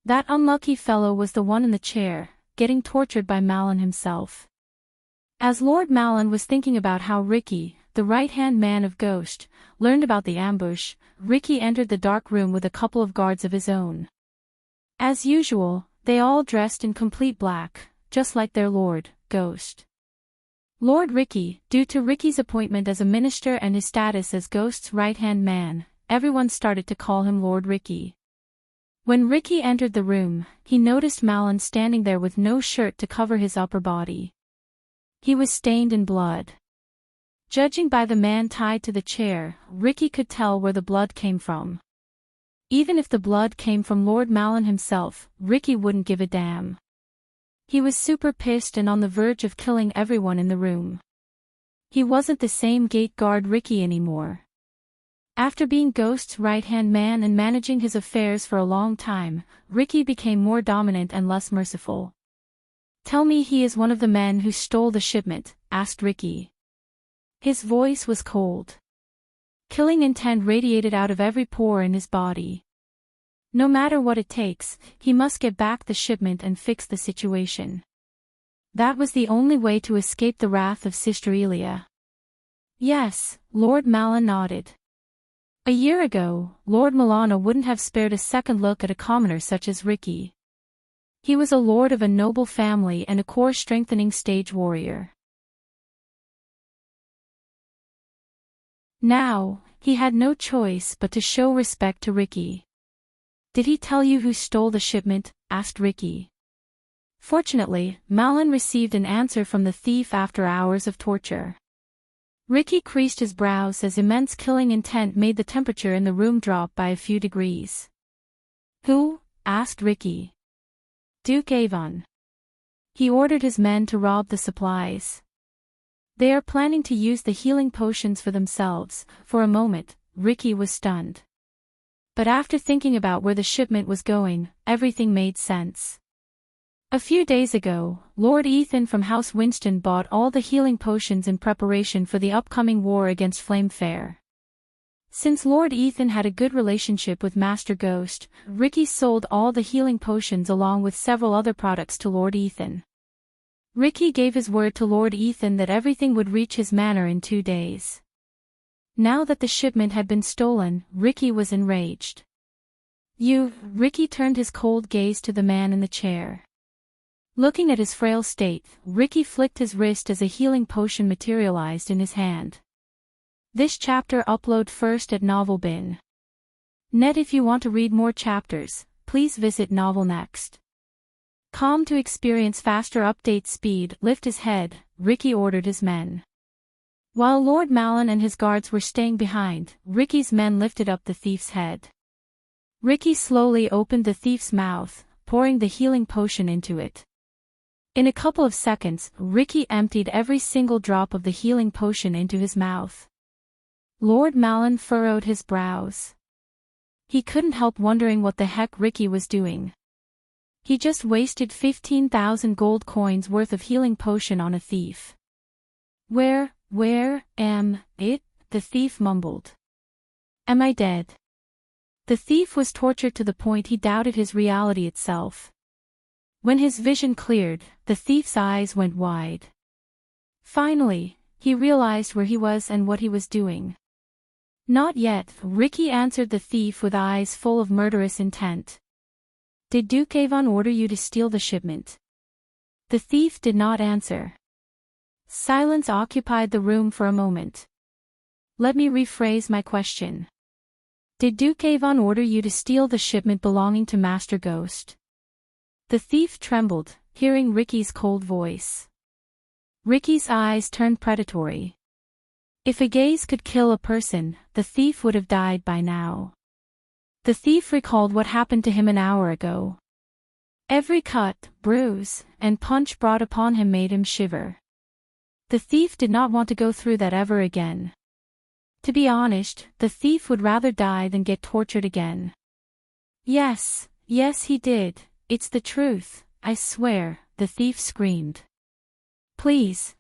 That unlucky fellow was the one in the chair, getting tortured by Malin himself. As Lord Malin was thinking about how Ricky, the right-hand man of Ghost, learned about the ambush, Ricky entered the dark room with a couple of guards of his own. As usual, they all dressed in complete black, just like their lord, Ghost. Lord Ricky. Due to Ricky's appointment as a minister and his status as Ghost's right-hand man, everyone started to call him Lord Ricky. When Ricky entered the room, he noticed Malin standing there with no shirt to cover his upper body. He was stained in blood. Judging by the man tied to the chair, Ricky could tell where the blood came from. Even if the blood came from Lord Malin himself, Ricky wouldn't give a damn. He was super pissed and on the verge of killing everyone in the room. He wasn't the same gate guard Ricky anymore. After being Ghost's right-hand man and managing his affairs for a long time, Ricky became more dominant and less merciful. "Tell me he is one of the men who stole the shipment," asked Ricky. His voice was cold. Killing intent radiated out of every pore in his body. No matter what it takes, he must get back the shipment and fix the situation. That was the only way to escape the wrath of Sister Elia. Yes, Lord Malin nodded. A year ago, Lord Milana wouldn't have spared a second look at a commoner such as Ricky. He was a lord of a noble family and a core-strengthening stage warrior. Now, he had no choice but to show respect to Ricky. "Did he tell you who stole the shipment?" asked Ricky. Fortunately, Malin received an answer from the thief after hours of torture. Ricky creased his brows as immense killing intent made the temperature in the room drop by a few degrees. "Who?" asked Ricky. "Duke Avon. He ordered his men to rob the supplies. They are planning to use the healing potions for themselves." For a moment, Ricky was stunned. But after thinking about where the shipment was going, everything made sense. A few days ago, Lord Ethan from House Winston bought all the healing potions in preparation for the upcoming war against Flame Fair. Since Lord Ethan had a good relationship with Master Ghost, Ricky sold all the healing potions along with several other products to Lord Ethan. Ricky gave his word to Lord Ethan that everything would reach his manor in 2 days. Now that the shipment had been stolen, Ricky was enraged. Ricky turned his cold gaze to the man in the chair. Looking at his frail state, Ricky flicked his wrist as a healing potion materialized in his hand. This chapter upload first at Novelbin. Net. If you want to read more chapters, please visit Novel Next. To experience faster update speed, lift his head, Ricky ordered his men. While Lord Malin and his guards were staying behind, Ricky's men lifted up the thief's head. Ricky slowly opened the thief's mouth, pouring the healing potion into it. In a couple of seconds, Ricky emptied every single drop of the healing potion into his mouth. Lord Malin furrowed his brows. He couldn't help wondering what the heck Ricky was doing. He just wasted 15,000 gold coins worth of healing potion on a thief. Where am it? The thief mumbled. "Am I dead?" The thief was tortured to the point he doubted his reality itself. When his vision cleared, the thief's eyes went wide. Finally, he realized where he was and what he was doing. "Not yet," Ricky answered the thief with eyes full of murderous intent. "Did Duke Avon order you to steal the shipment?" The thief did not answer. Silence occupied the room for a moment. "Let me rephrase my question. Did Duke Avon order you to steal the shipment belonging to Master Ghost?" The thief trembled, hearing Ricky's cold voice. Ricky's eyes turned predatory. If a gaze could kill a person, the thief would have died by now. The thief recalled what happened to him an hour ago. Every cut, bruise, and punch brought upon him made him shiver. The thief did not want to go through that ever again. To be honest, the thief would rather die than get tortured again. Yes, he did. It's the truth, I swear," the thief screamed. Please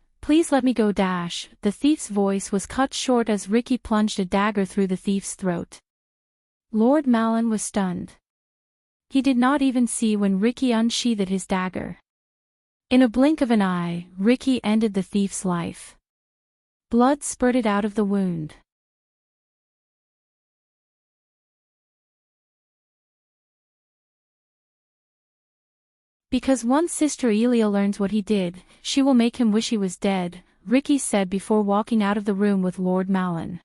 let me go." The thief's voice was cut short as Ricky plunged a dagger through the thief's throat. Lord Malin was stunned. He did not even see when Ricky unsheathed his dagger. In a blink of an eye, Ricky ended the thief's life. Blood spurted out of the wound. Because once Sister Elia learns what he did, she will make him wish he was dead, Ricky said before walking out of the room with Lord Malin.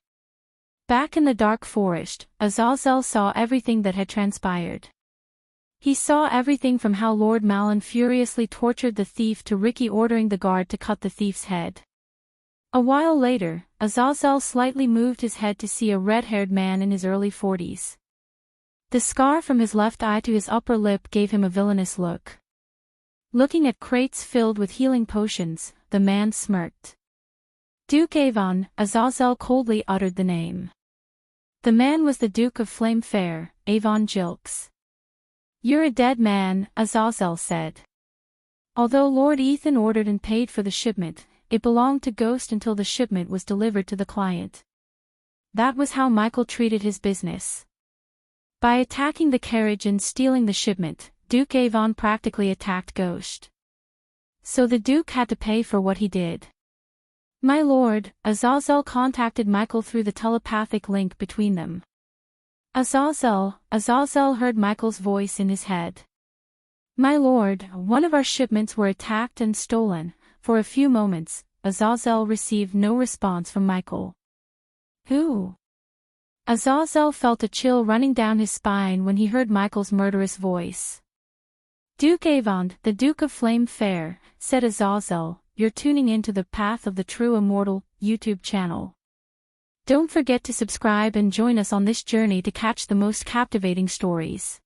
Back in the dark forest, Azazel saw everything that had transpired. He saw everything from how Lord Malin furiously tortured the thief to Ricky ordering the guard to cut the thief's head. A while later, Azazel slightly moved his head to see a red-haired man in his early 40s. The scar from his left eye to his upper lip gave him a villainous look. Looking at crates filled with healing potions, the man smirked. Duke Avon, Azazel coldly uttered the name. The man was the Duke of Flame Fair, Avon Jilks. "You're a dead man," Azazel said. Although Lord Ethan ordered and paid for the shipment, it belonged to Ghost until the shipment was delivered to the client. That was how Michael treated his business. By attacking the carriage and stealing the shipment, Duke Avon practically attacked Ghost. So the Duke had to pay for what he did. "My lord," Azazel contacted Michael through the telepathic link between them. Azazel heard Michael's voice in his head. "My lord, one of our shipments were attacked and stolen." For a few moments, Azazel received no response from Michael. "Who?" Azazel felt a chill running down his spine when he heard Michael's murderous voice. "Duke Avon, the Duke of Flame Fair," said Azazel. "You're tuning into the Path of the True Immortal YouTube channel. Don't forget to subscribe and join us on this journey to catch the most captivating stories."